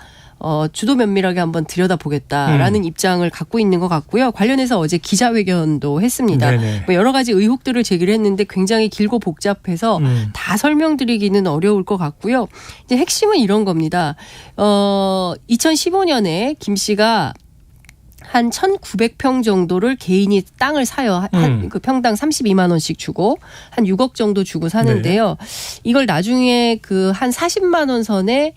주도 면밀하게 한번 들여다보겠다라는 입장을 갖고 있는 것 같고요. 관련해서 어제 기자회견도 했습니다. 뭐 여러 가지 의혹들을 제기를 했는데 굉장히 길고 복잡해서 다 설명드리기는 어려울 것 같고요. 이제 핵심은 이런 겁니다. 2015년에 김 씨가 한 1,900평 정도를 개인이 땅을 사요. 한 그 평당 32만 원씩 주고 한 6억 정도 주고 사는데요. 이걸 나중에 그 한 40만 원 선에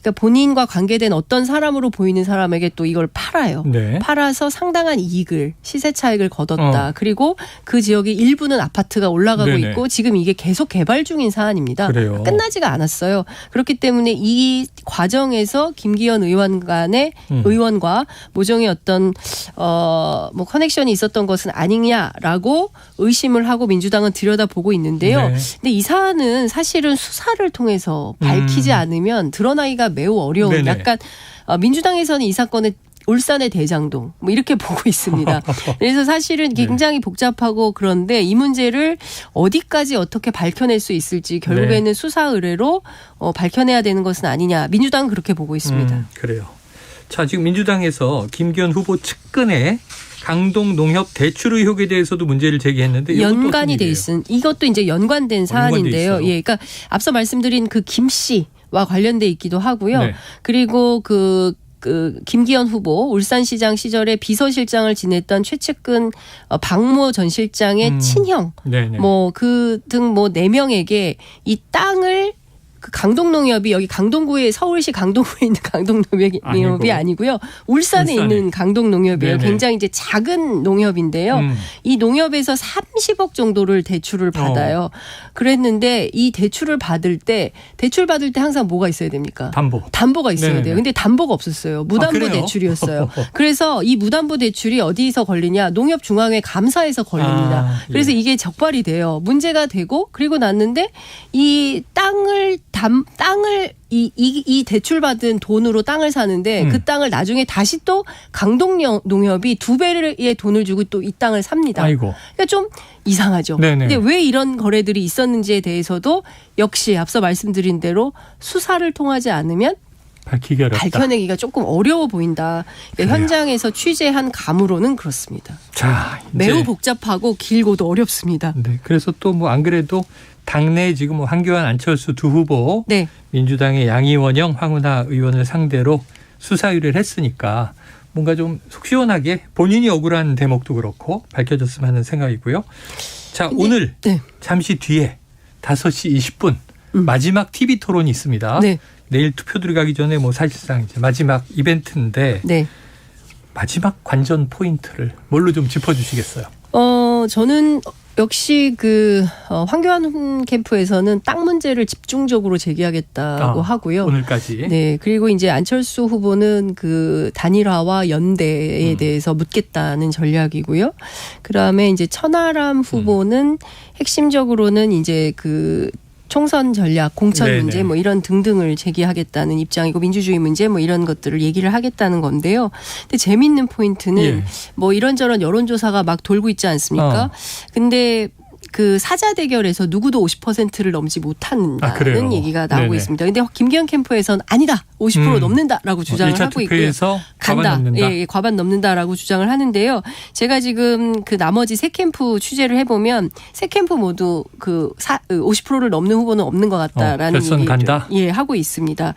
그러니까 본인과 관계된 어떤 사람으로 보이는 사람에게 또 이걸 팔아요. 팔아서 상당한 이익을 시세 차익을 거뒀다. 그리고 그 지역의 일부는 아파트가 올라가고 있고 지금 이게 계속 개발 중인 사안입니다. 그래요. 끝나지가 않았어요. 그렇기 때문에 이 과정에서 김기현 의원과 모종의 어떤 뭐 커넥션이 있었던 것은 아니냐라고 의심을 하고 민주당은 들여다보고 있는데요. 근데 이 사안은 사실은 수사를 통해서 밝히지 않으면 드러나기가 매우 어려운 약간 민주당에서는 이 사건의 울산의 대장동 뭐 이렇게 보고 있습니다. 그래서 사실은 굉장히 복잡하고 그런데 이 문제를 어디까지 어떻게 밝혀낼 수 있을지 결국에는 수사 의뢰로 밝혀내야 되는 것은 아니냐. 민주당은 그렇게 보고 있습니다. 그래요. 자, 지금 민주당에서 김기현 후보 측근의 강동 농협 대출 의혹에 대해서도 문제를 제기했는데 연관이 돼 있은 이것도 이제 연관된 사안인데요. 예, 그러니까 앞서 말씀드린 그 김 씨와 관련돼 있기도 하고요. 그리고 그 김기현 후보 울산시장 시절에 비서실장을 지냈던 최측근 박모 전 실장의 친형 뭐 그 등 뭐 4명에게 이 땅을 그 강동농협이 여기 강동구에 서울시 강동구에 있는 강동농협이 아니고요. 울산에 있는 강동농협이에요. 굉장히 이제 작은 농협인데요. 이 농협에서 30억 정도를 대출을 받아요. 그랬는데 이 대출을 받을 때 항상 뭐가 있어야 됩니까? 담보가 있어야 돼요. 근데 담보가 없었어요. 무담보 대출이었어요. 그래서 이 무담보 대출이 어디서 걸리냐? 농협중앙회 감사에서 걸립니다. 그래서 이게 적발이 돼요. 문제가 되고 그리고 났는데 이 땅을 이 대출받은 돈으로 땅을 사는데 그 땅을 나중에 다시 또 강동농협이 2배의 돈을 주고 또 이 땅을 삽니다. 그러니까 좀 이상하죠. 근데 왜 이런 거래들이 있었는지에 대해서도 역시 앞서 말씀드린 대로 수사를 통하지 않으면 밝히기 어렵다. 밝혀내기가 조금 어려워 보인다. 그러니까 현장에서 취재한 감으로는 그렇습니다. 자, 매우 복잡하고 길고도 어렵습니다. 그래서 또 뭐 안 그래도 당내 지금 황교안, 안철수 두 후보 민주당의 양이원영, 황운하 의원을 상대로 수사 의뢰를 했으니까 뭔가 좀 속 시원하게 본인이 억울한 대목도 그렇고 밝혀졌으면 하는 생각이고요. 자, 오늘 잠시 뒤에 5시 20분 마지막 TV 토론이 있습니다. 내일 투표 들어가기 전에 뭐 사실상 이제 마지막 이벤트인데 마지막 관전 포인트를 뭘로 좀 짚어주시겠어요? 저는 역시 황교안 캠프에서는 땅 문제를 집중적으로 제기하겠다고 하고요. 오늘까지. 네. 그리고 이제 안철수 후보는 그 단일화와 연대에 대해서 묻겠다는 전략이고요. 그다음에 이제 천하람 후보는 핵심적으로는 이제 그 총선 전략, 공천 문제 뭐 이런 등등을 제기하겠다는 입장이고 민주주의 문제 뭐 이런 것들을 얘기를 하겠다는 건데요. 근데 재미있는 포인트는 뭐 이런저런 여론조사가 막 돌고 있지 않습니까? 근데 그 사자 대결에서 누구도 50%를 넘지 못한다는 얘기가 나오고 네네. 있습니다. 근데 김기현 캠프에서는 아니다. 50% 넘는다라고 주장을 하고 있고요. 간다. 예, 과반 넘는다라고 주장을 하는데요. 제가 지금 그 나머지 세 캠프 취재를 해보면 세 캠프 모두 그 50%를 넘는 후보는 없는 것 같다라는 얘기를 간다? 예, 하고 있습니다.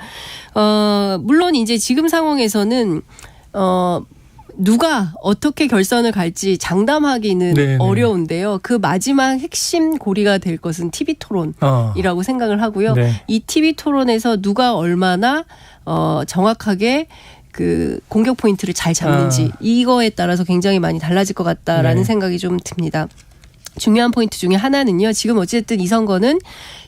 물론 이제 지금 상황에서는 누가 어떻게 결선을 갈지 장담하기는 네네. 어려운데요. 그 마지막 핵심 고리가 될 것은 TV 토론이라고 생각을 하고요. 네. 이 TV 토론에서 누가 얼마나 정확하게 그 공격 포인트를 잘 잡는지 이거에 따라서 굉장히 많이 달라질 것 같다라는 생각이 좀 듭니다. 중요한 포인트 중에 하나는요. 지금 어쨌든 이 선거는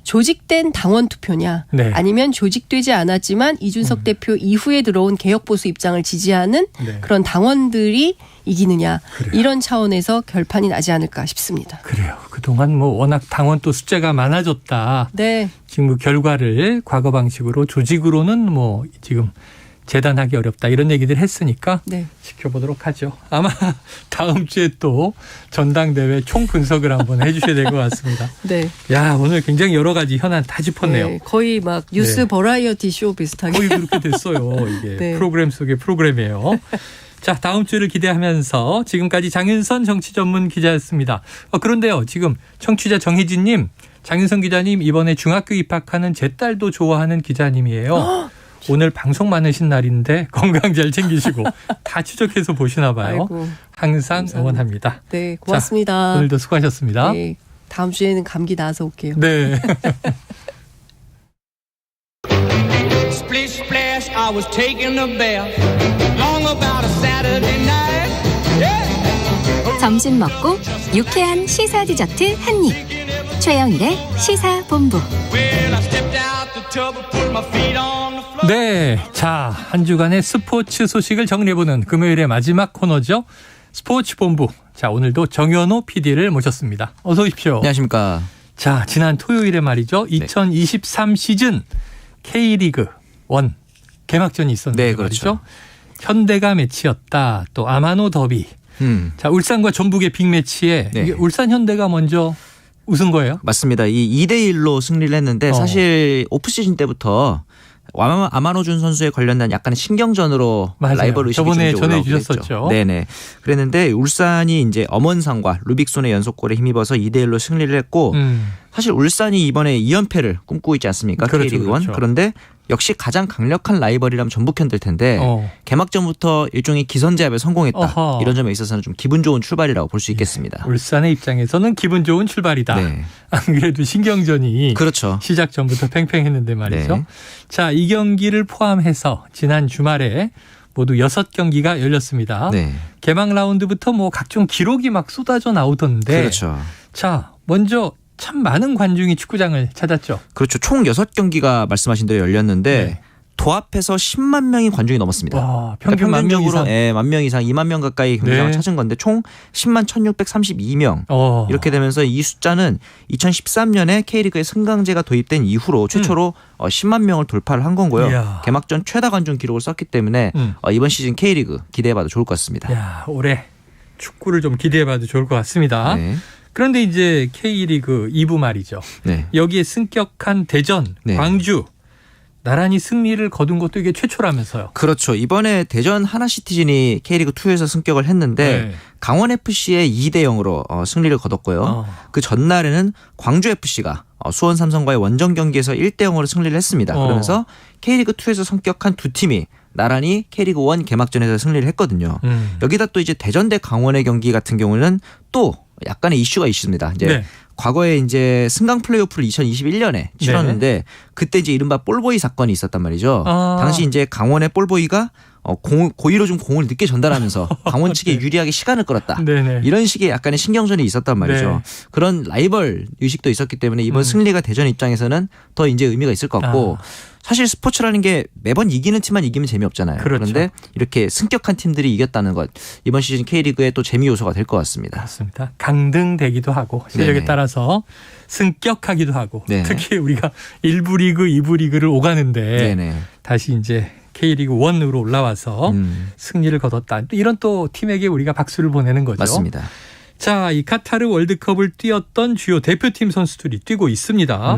조직된 당원 투표냐 아니면 조직되지 않았지만 이준석 대표 이후에 들어온 개혁보수 입장을 지지하는 그런 당원들이 이기느냐 이런 차원에서 결판이 나지 않을까 싶습니다. 그래요. 그동안 뭐 워낙 당원 또 숫자가 많아졌다. 네. 지금 그 결과를 과거 방식으로 조직으로는 뭐 지금 재단하기 어렵다 이런 얘기들 했으니까 지켜보도록 하죠. 아마 다음 주에 또 전당대회 총 분석을 한번 해주셔야 될 것 같습니다. 네. 야 오늘 굉장히 여러 가지 현안 다 짚었네요. 네, 거의 막 뉴스 버라이어티 쇼 비슷하게. 거의 그렇게 됐어요. 이게 프로그램 속의 프로그램이에요. 자 다음 주를 기대하면서 지금까지 장윤선 정치전문 기자였습니다. 그런데요 지금 청취자 정혜진님 장윤선 기자님 이번에 중학교 입학하는 제 딸도 좋아하는 기자님이에요. 오늘 방송 많으신 날인데 건강 잘 챙기시고 다 추적해서 보시나 봐요. 아이고, 항상 감사합니다. 응원합니다. 네, 고맙습니다. 자, 오늘도 수고하셨습니다. 네, 다음 주에는 감기 나서 올게요. 네. Splish splash, I was taking a bath. Long about a Saturday night. Yeah. 점심 먹고 유쾌한 시사 디저트 한 입. 최영일의 시사본부. Well, I stepped out the tub and put my feet on the floor. 네, 자 한 주간의 스포츠 소식을 정리해보는 금요일의 마지막 코너죠. 스포츠 본부. 자 오늘도 정현호 PD를 모셨습니다. 어서 오십시오. 안녕하십니까. 자 지난 토요일에 말이죠. 2023 시즌 K리그 1 개막전이 있었는데 네, 그렇죠. 말이죠. 현대가 매치였다. 또 아마노 더비. 자 울산과 전북의 빅매치에 이게 울산 현대가 먼저 우승 거예요? 맞습니다. 이 2대1로 승리를 했는데 사실 오프시즌 때부터 아마노준 선수에 관련된 약간의 신경전으로 라이벌 의식이 저번에 좀 전해주셨었죠. 네네. 그랬는데 울산이 이제 엄원상과 루빅손의 연속골에 힘입어서 2대1로 승리를 했고 사실 울산이 이번에 2연패를 꿈꾸고 있지 않습니까? 그렇죠, K리그 1. 그렇죠. 그런데 역시 가장 강력한 라이벌이라면 전북현대일 텐데 개막전부터 일종의 기선제압에 성공했다. 이런 점에 있어서는 좀 기분 좋은 출발이라고 볼 수 있겠습니다. 울산의 입장에서는 기분 좋은 출발이다. 네. 안 그래도 신경전이 그렇죠. 시작 전부터 팽팽했는데 말이죠. 네. 자, 이 경기를 포함해서 지난 주말에 모두 6경기가 열렸습니다. 네. 개막 라운드부터 뭐 각종 기록이 막 쏟아져 나오던데. 그렇죠. 자, 먼저 참 많은 관중이 축구장을 찾았죠. 그렇죠. 총 6경기가 말씀하신 대로 열렸는데 도합해서 10만 명이 관중이 넘었습니다. 와, 평균 만 명 이상. 네, 1만 명 이상, 2만 명 가까이 경기장을 찾은 건데 총 10만 1,632명. 이렇게 되면서 이 숫자는 2013년에 K리그에 승강제가 도입된 이후로 최초로 10만 명을 돌파를 한 건고요. 이야. 개막전 최다 관중 기록을 썼기 때문에 이번 시즌 K리그 기대해봐도 좋을 것 같습니다. 야, 올해 축구를 좀 기대해봐도 좋을 것 같습니다. 네. 그런데 이제 K리그 2부 말이죠. 네. 여기에 승격한 대전, 광주 나란히 승리를 거둔 것도 이게 최초라면서요. 그렇죠. 이번에 대전 하나시티즌이 K리그2에서 승격을 했는데 강원FC의 2대0으로 승리를 거뒀고요. 그 전날에는 광주FC가 수원 삼성과의 원정 경기에서 1대0으로 승리를 했습니다. 그러면서 K리그2에서 승격한 두 팀이 나란히 K리그1 개막전에서 승리를 했거든요. 여기다 또 이제 대전 대 강원의 경기 같은 경우는 또 약간의 이슈가 있습니다. 이제 과거에 이제 승강 플레이오프를 2021년에 치렀는데 그때 이제 이른바 볼보이 사건이 있었단 말이죠. 당시 이제 강원의 볼보이가 고의로 좀 공을 늦게 전달하면서 강원 측에 유리하게 시간을 끌었다. 이런 식의 약간의 신경전이 있었단 말이죠. 그런 라이벌 의식도 있었기 때문에 이번 승리가 대전 입장에서는 더 이제 의미가 있을 것 같고 사실 스포츠라는 게 매번 이기는 팀만 이기면 재미없잖아요. 그런데 이렇게 승격한 팀들이 이겼다는 것 이번 시즌 K리그의 또 재미 요소가 될 것 같습니다. 맞습니다. 강등되기도 하고 실력에 따라서 승격하기도 하고 특히 우리가 1부 리그, 2부 리그를 오가는데 다시 이제 K리그 1으로 올라와서 승리를 거뒀다. 이런 또 팀에게 우리가 박수를 보내는 거죠. 맞습니다. 자, 이 카타르 월드컵을 뛰었던 주요 대표팀 선수들이 뛰고 있습니다.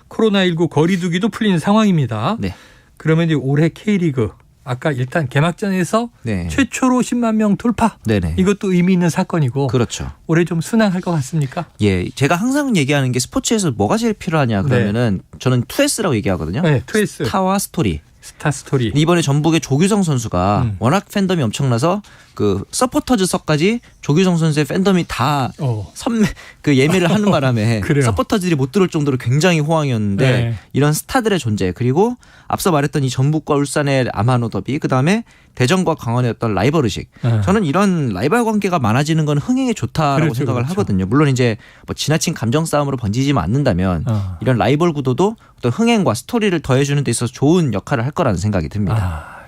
코로나19 거리두기도 풀린 상황입니다. 네. 그러면 이제 올해 K리그 아까 일단 개막전에서 네. 최초로 10만 명 돌파. 네네. 이것도 의미 있는 사건이고. 그렇죠. 올해 좀 순항할 것 같습니까? 예, 제가 항상 얘기하는 게 스포츠에서 뭐가 제일 필요하냐 그러면은 저는 2S라고 얘기하거든요. 네, 2S. 스타와 스토리. 스타 스토리. 이번에 전북의 조규성 선수가 워낙 팬덤이 엄청나서 그 서포터즈석까지 조규성 선수의 팬덤이 다 그 예매를 하는 바람에 서포터즈들이 못 들어올 정도로 굉장히 호황이었는데 네. 이런 스타들의 존재 그리고 앞서 말했던 이 전북과 울산의 아마노 더비 그다음에 대전과 강원의 어떤 라이벌의식 저는 이런 라이벌 관계가 많아지는 건 흥행에 좋다라고 생각을 하거든요. 물론 이제 뭐 지나친 감정 싸움으로 번지지만 않는다면 이런 라이벌 구도도 어떤 흥행과 스토리를 더해주는 데 있어서 좋은 역할을 할 거라는 생각이 듭니다.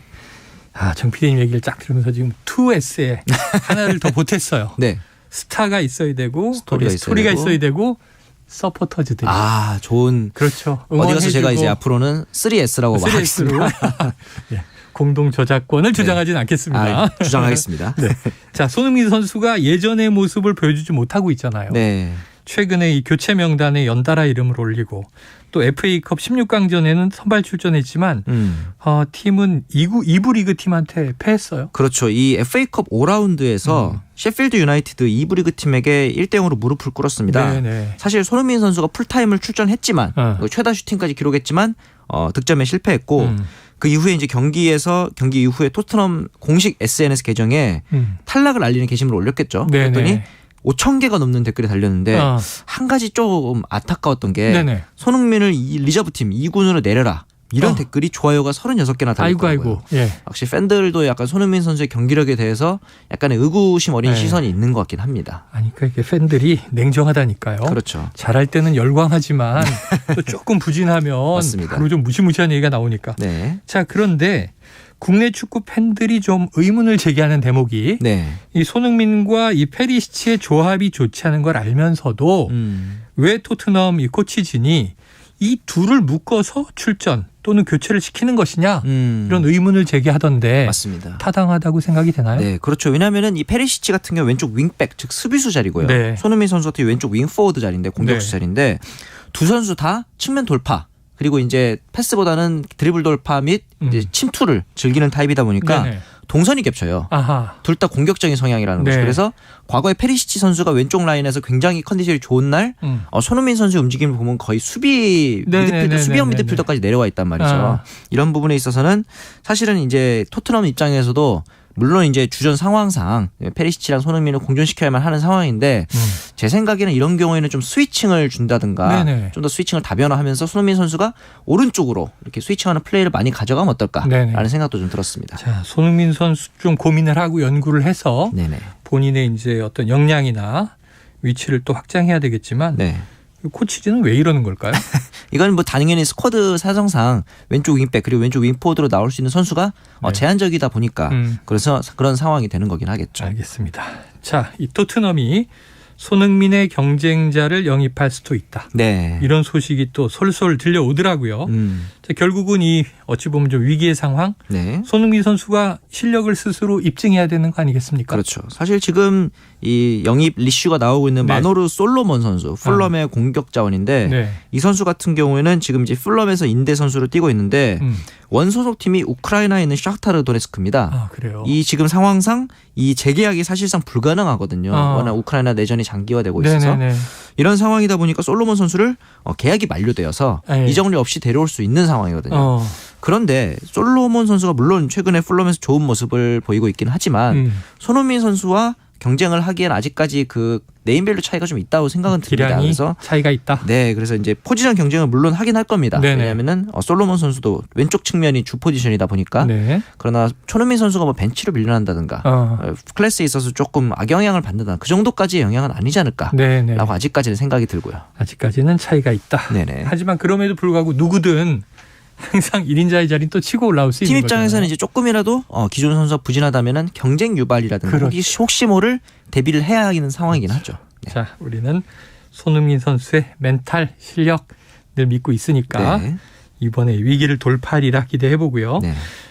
정 PD님 얘기를 쫙 들으면서 지금 2S에 하나를 더 보탰어요. 네. 스타가 있어야 되고 스토리가 있어야 되고 서포터즈들이. 좋은. 그렇죠. 어디 가서 제가 이제 앞으로는 3S라고 말하겠습니다. 네. 공동 저작권을 주장하지는 않겠습니다. 주장하겠습니다. 네. 자, 손흥민 선수가 예전의 모습을 보여주지 못하고 있잖아요. 네. 최근에 이 교체 명단에 연달아 이름을 올리고 또 FA컵 16강전에는 선발 출전했지만 팀은 2부 리그 팀한테 패했어요. 그렇죠. 이 FA컵 5라운드에서 셰필드 유나이티드 2부 리그 팀에게 1대0으로 무릎을 꿇었습니다. 네네. 사실 손흥민 선수가 풀타임을 출전했지만 최다 슈팅까지 기록했지만 득점에 실패했고 그 이후에 이제 경기 이후에 토트넘 공식 SNS 계정에 탈락을 알리는 게시물을 올렸겠죠. 네네. 그랬더니 5,000개가 넘는 댓글이 달렸는데 한 가지 좀 안타까웠던 게 네네. 손흥민을 리저브팀 2군으로 내려라. 이런 댓글이 좋아요가 36개나 달렸더라고요. 아이고. 예. 역시 팬들도 약간 손흥민 선수의 경기력에 대해서 약간의 의구심 어린 시선이 있는 것 같긴 합니다. 아니, 그러니까 팬들이 냉정하다니까요. 그렇죠. 잘할 때는 열광하지만 또 조금 부진하면 맞습니다. 바로 좀 무시무시한 얘기가 나오니까. 네. 자, 그런데 국내 축구 팬들이 좀 의문을 제기하는 대목이 이 손흥민과 이 페리시치의 조합이 좋지 않은 걸 알면서도 왜 토트넘 이 코치진이 이 둘을 묶어서 출전 또는 교체를 시키는 것이냐 이런 의문을 제기하던데 맞습니다. 타당하다고 생각이 되나요? 네, 그렇죠. 왜냐하면 이 페리시치 같은 경우 왼쪽 윙백 즉 수비수 자리고요. 네. 손흥민 선수 같은 경우 왼쪽 윙포워드 자리인데 공격수 네. 자리인데 두 선수 다 측면 돌파 그리고 이제 패스보다는 드리블 돌파 및 이제 침투를 즐기는 타입이다 보니까 네네. 동선이 겹쳐요. 둘 다 공격적인 성향이라는 거죠. 그래서 과거에 페리시치 선수가 왼쪽 라인에서 굉장히 컨디션이 좋은 날 손흥민 선수의 움직임을 보면 거의 수비형 미드필더까지 내려와 있단 말이죠. 이런 부분에 있어서는 사실은 이제 토트넘 입장에서도 물론 이제 주전 상황상 페리시치랑 손흥민을 공존시켜야만 하는 상황인데 제 생각에는 이런 경우에는 좀 스위칭을 준다든가 좀 더 스위칭을 다변화하면서 손흥민 선수가 오른쪽으로 이렇게 스위칭하는 플레이를 많이 가져가면 어떨까라는 생각도 좀 들었습니다. 자, 손흥민 선수 좀 고민을 하고 연구를 해서 본인의 이제 어떤 역량이나 위치를 또 확장해야 되겠지만 코치진은 왜 이러는 걸까요? 이건 뭐 당연히 스쿼드 사정상 왼쪽 윙백 그리고 왼쪽 윙포워드로 나올 수 있는 선수가 제한적이다 보니까 그래서 그런 상황이 되는 거긴 하겠죠. 알겠습니다. 자, 이 토트넘이 손흥민의 경쟁자를 영입할 수도 있다. 네. 이런 소식이 또 솔솔 들려오더라고요. 자, 결국은 이 어찌 보면 좀 위기의 상황. 손흥민 선수가 실력을 스스로 입증해야 되는 거 아니겠습니까? 그렇죠. 사실 지금 이 영입 리슈가 나오고 있는 마노르 솔로몬 선수, 풀럼의 공격 자원인데 이 선수 같은 경우에는 지금 이제 풀럼에서 인대 선수로 뛰고 있는데 원 소속 팀이 우크라이나에 있는 샤흐타르 도네스크입니다. 그래요. 이 지금 상황상 이 재계약이 사실상 불가능하거든요. 워낙 우크라이나 내전이 장기화되고 있어서 이런 상황이다 보니까 솔로몬 선수를 계약이 만료되어서 이적료 없이 데려올 수 있는 상황이거든요. 그런데 솔로몬 선수가 물론 최근에 풀럼에서 좋은 모습을 보이고 있긴 하지만 손흥민 선수와 경쟁을 하기엔 아직까지 그 네임밸류 차이가 좀 있다고 생각은 듭니다. 그래서 차이가 있다. 네, 그래서 이제 포지션 경쟁을 물론 하긴 할 겁니다. 왜냐하면은 솔로몬 선수도 왼쪽 측면이 주 포지션이다 보니까. 그러나 손흥민 선수가 뭐 벤치로 밀려난다든가 클래스에 있어서 조금 악영향을 받는다. 그 정도까지의 영향은 아니지 않을까라고 아직까지는 생각이 들고요. 아직까지는 차이가 있다. 하지만 그럼에도 불구하고 누구든 항상 1인자의 자리는 또 치고 올라올 수 있는 거죠. 팀 입장에서는 이제 조금이라도 기존 선수가 부진하다면은 경쟁 유발이라든가 혹시 모를 대비를 해야 하는 상황이긴 하죠. 자, 우리는 손흥민 선수의 멘탈 실력 늘 믿고 있으니까 이번에 위기를 돌파하리라 기대해보고요.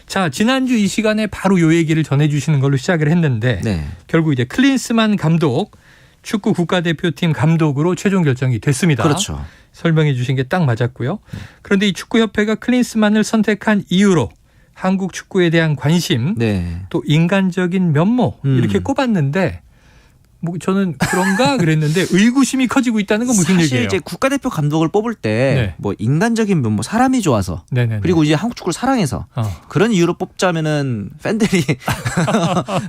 자, 지난주 이 시간에 바로 요 얘기를 전해주시는 걸로 시작을 했는데 결국 이제 클린스만 감독 축구 국가대표팀 감독으로 최종 결정이 됐습니다. 그렇죠. 설명해 주신 게 딱 맞았고요. 그런데 이 축구협회가 클린스만을 선택한 이유로 한국 축구에 대한 관심, 또 인간적인 면모 이렇게 꼽았는데 뭐 저는 그런가 그랬는데 의구심이 커지고 있다는 건 무슨 사실 얘기예요? 이제 국가대표 감독을 뽑을 때 뭐 인간적인 면모, 사람이 좋아서 그리고 이제 한국 축구를 사랑해서 그런 이유로 뽑자면은 팬들이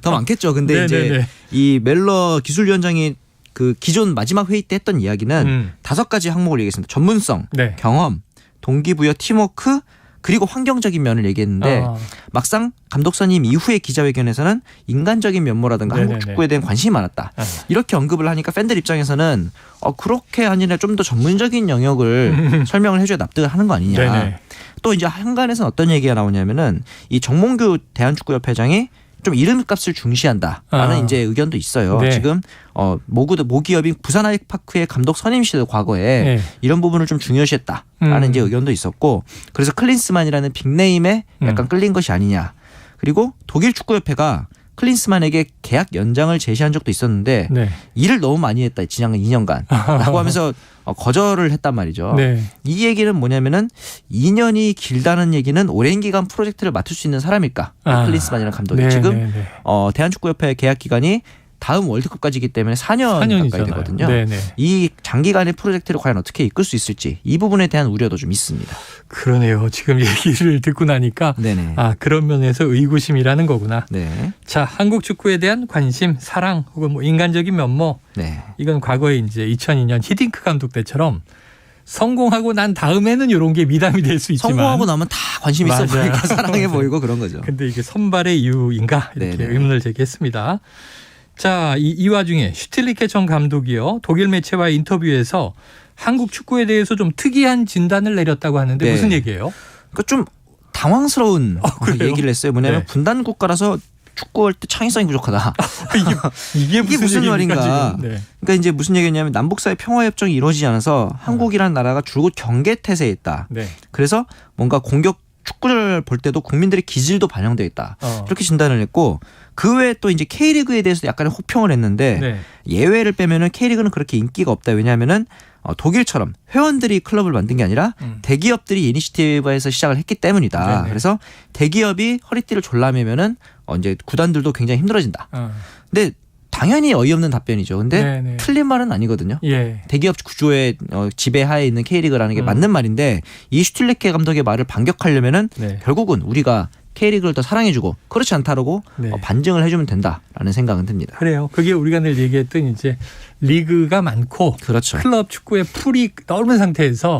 더 많겠죠. 근데 이제 이 멜러 기술위원장이 그 기존 마지막 회의 때 했던 이야기는 5가지 항목을 얘기했습니다. 전문성, 경험, 동기부여, 팀워크, 그리고 환경적인 면을 얘기했는데 막상 감독 선임 이후의 기자회견에서는 인간적인 면모라든가 한국 축구에 대한 관심이 많았다. 이렇게 언급을 하니까 팬들 입장에서는 그렇게 아니라 좀 더 전문적인 영역을 설명을 해줘야 납득을 하는 거 아니냐. 또 이제 한간에서는 어떤 얘기가 나오냐면은 이 정몽규 대한축구협회장이 좀 이름값을 중시한다라는 이제 의견도 있어요. 지금 모기업인 부산 아이파크의 감독 선임 시도 과거에 이런 부분을 좀 중요시했다라는 이제 의견도 있었고, 그래서 클린스만이라는 빅네임에 약간 끌린 것이 아니냐. 그리고 독일 축구협회가 클린스만에게 계약 연장을 제시한 적도 있었는데 일을 너무 많이 했다. 지난 2년간 라고 하면서 거절을 했단 말이죠. 이 얘기는 뭐냐면은 2년이 길다는 얘기는 오랜 기간 프로젝트를 맡을 수 있는 사람일까? 클린스만이라는 감독이 지금 대한축구협회 계약 기간이 다음 월드컵까지이기 때문에 4년 가까이 되거든요. 이 장기간의 프로젝트를 과연 어떻게 이끌 수 있을지 이 부분에 대한 우려도 좀 있습니다. 그러네요. 지금 얘기를 듣고 나니까 그런 면에서 의구심이라는 거구나. 자, 한국 축구에 대한 관심, 사랑 혹은 뭐 인간적인 면모 이건 과거에 이제 2002년 히딩크 감독 때처럼 성공하고 난 다음에는 이런 게 미담이 될 수 있지만 성공하고 나면 다 관심 있어 보이고 사랑해 보이고 그런 거죠. 근데 이게 선발의 이유인가 이렇게 의문을 제기했습니다. 자, 이 와중에 슈틸리케 전 감독이요, 독일 매체와의 인터뷰에서 한국 축구에 대해서 좀 특이한 진단을 내렸다고 하는데 무슨 얘기예요? 그러니까 좀 당황스러운 얘기를 했어요. 뭐냐면 분단 국가라서 축구할 때 창의성이 부족하다. 이게 무슨 말인가? 그러니까 이제 무슨 얘기냐면 남북 사이 평화 협정이 이루어지지 않아서 한국이라는 나라가 줄곧 경계 태세에 있다. 그래서 뭔가 축구를 볼 때도 국민들의 기질도 반영되어 있다. 이렇게 진단을 했고, 그 외에 또 이제 K리그에 대해서 약간의 호평을 했는데 예외를 빼면은 K리그는 그렇게 인기가 없다. 왜냐하면은 독일처럼 회원들이 클럽을 만든 게 아니라 대기업들이 이니시티브에서 시작을 했기 때문이다. 그래서 대기업이 허리띠를 졸라매면은 이제 구단들도 굉장히 힘들어진다. 근데 당연히 어이없는 답변이죠. 근데 틀린 말은 아니거든요. 대기업 구조의 지배하에 있는 K리그라는 게 맞는 말인데, 이 슈틸리케 감독의 말을 반격하려면은 결국은 우리가 K리그를 더 사랑해주고 그렇지 않다라고 반증을 해주면 된다라는 생각은 듭니다. 그래요. 그게 우리가 늘 얘기했던 이제 리그가 많고 클럽 축구의 풀이 넓은 상태에서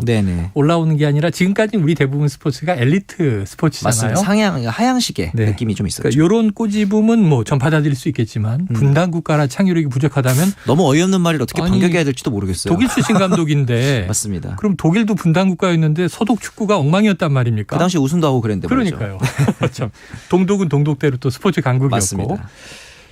올라오는 게 아니라 지금까지 우리 대부분 스포츠가 엘리트 스포츠잖아요. 맞습니다. 하향식의 느낌이 좀 있었죠. 그러니까 이런 꼬집음은 뭐 전 받아들일 수 있겠지만 분단 국가라 창의력이 부족하다면 너무 어이없는 말을 어떻게 반격해야 될지도 모르겠어요. 독일 출신 감독인데 맞습니다. 그럼 독일도 분단 국가였는데 서독 축구가 엉망이었단 말입니까? 그 당시 우승도 하고 그랬는데 그러니까요. 참 동독은 동독대로 또 스포츠 강국이었고. 맞습니다.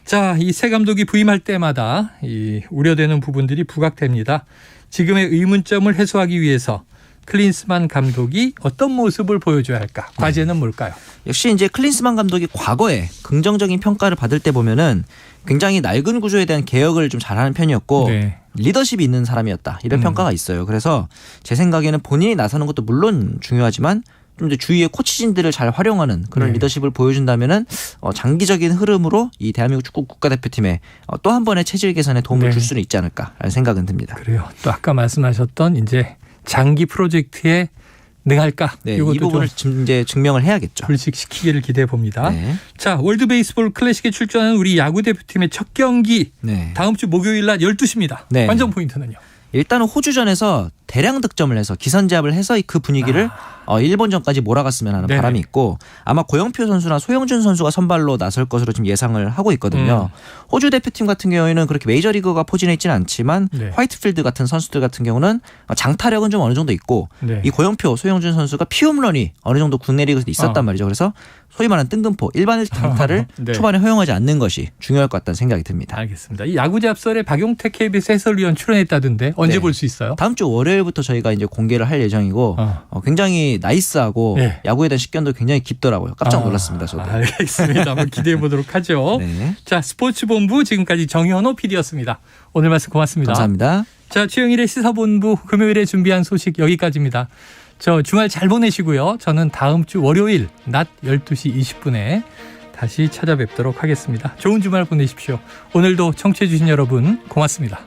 자, 이 새 감독이 부임할 때마다 이 우려되는 부분들이 부각됩니다. 지금의 의문점을 해소하기 위해서 클린스만 감독이 어떤 모습을 보여줘야 할까? 과제는 뭘까요? 역시 이제 클린스만 감독이 과거에 긍정적인 평가를 받을 때 보면은 굉장히 낡은 구조에 대한 개혁을 좀 잘하는 편이었고 리더십이 있는 사람이었다. 이런 평가가 있어요. 그래서 제 생각에는 본인이 나서는 것도 물론 중요하지만 좀 이제 주위의 코치진들을 잘 활용하는 그런 리더십을 보여준다면은 장기적인 흐름으로 이 대한민국 축구 국가대표팀에 또 한 번의 체질 개선에 도움을 줄 수는 있지 않을까라는 생각은 듭니다. 그래요. 또 아까 말씀하셨던 이제 장기 프로젝트에 능할까? 이 부분을 이제 증명을 해야겠죠. 불식시키기를 기대해 봅니다. 자, 월드 베이스볼 클래식에 출전하는 우리 야구 대표팀의 첫 경기 다음 주 목요일 날 12시입니다. 관전 포인트는요? 일단은 호주전에서 대량 득점을 해서 기선제압을 해서 그 분위기를 일본전까지 몰아갔으면 하는 바람이 있고, 아마 고영표 선수나 소영준 선수가 선발로 나설 것으로 지금 예상을 하고 있거든요. 호주 대표팀 같은 경우에는 그렇게 메이저리그가 포진해 있지는 않지만 화이트필드 같은 선수들 같은 경우는 장타력은 좀 어느 정도 있고 이 고영표, 소영준 선수가 피홈런이 어느 정도 국내 리그에서 있었단 말이죠. 그래서 소위 말하는 뜬금포, 일반 장타를 초반에 허용하지 않는 것이 중요할 것 같다는 생각이 듭니다. 알겠습니다. 이 야구 잡설에 박용택 KBS 해설위원 출연했다던데 언제 볼 수 있어요? 다음 주 월요일부터 저희가 이제 공개를 할 예정이고 굉장히 굉장히 나이스하고 네. 야구에 대한 식견도 굉장히 깊더라고요. 깜짝 놀랐습니다. 저도. 알겠습니다. 한번 기대해 보도록 하죠. 네. 자, 스포츠본부 지금까지 정현호 PD였습니다. 오늘 말씀 고맙습니다. 감사합니다. 자, 최영일의 시사본부 금요일에 준비한 소식 여기까지입니다. 저 주말 잘 보내시고요. 저는 다음 주 월요일 낮 12시 20분에 다시 찾아뵙도록 하겠습니다. 좋은 주말 보내십시오. 오늘도 청취해 주신 여러분 고맙습니다.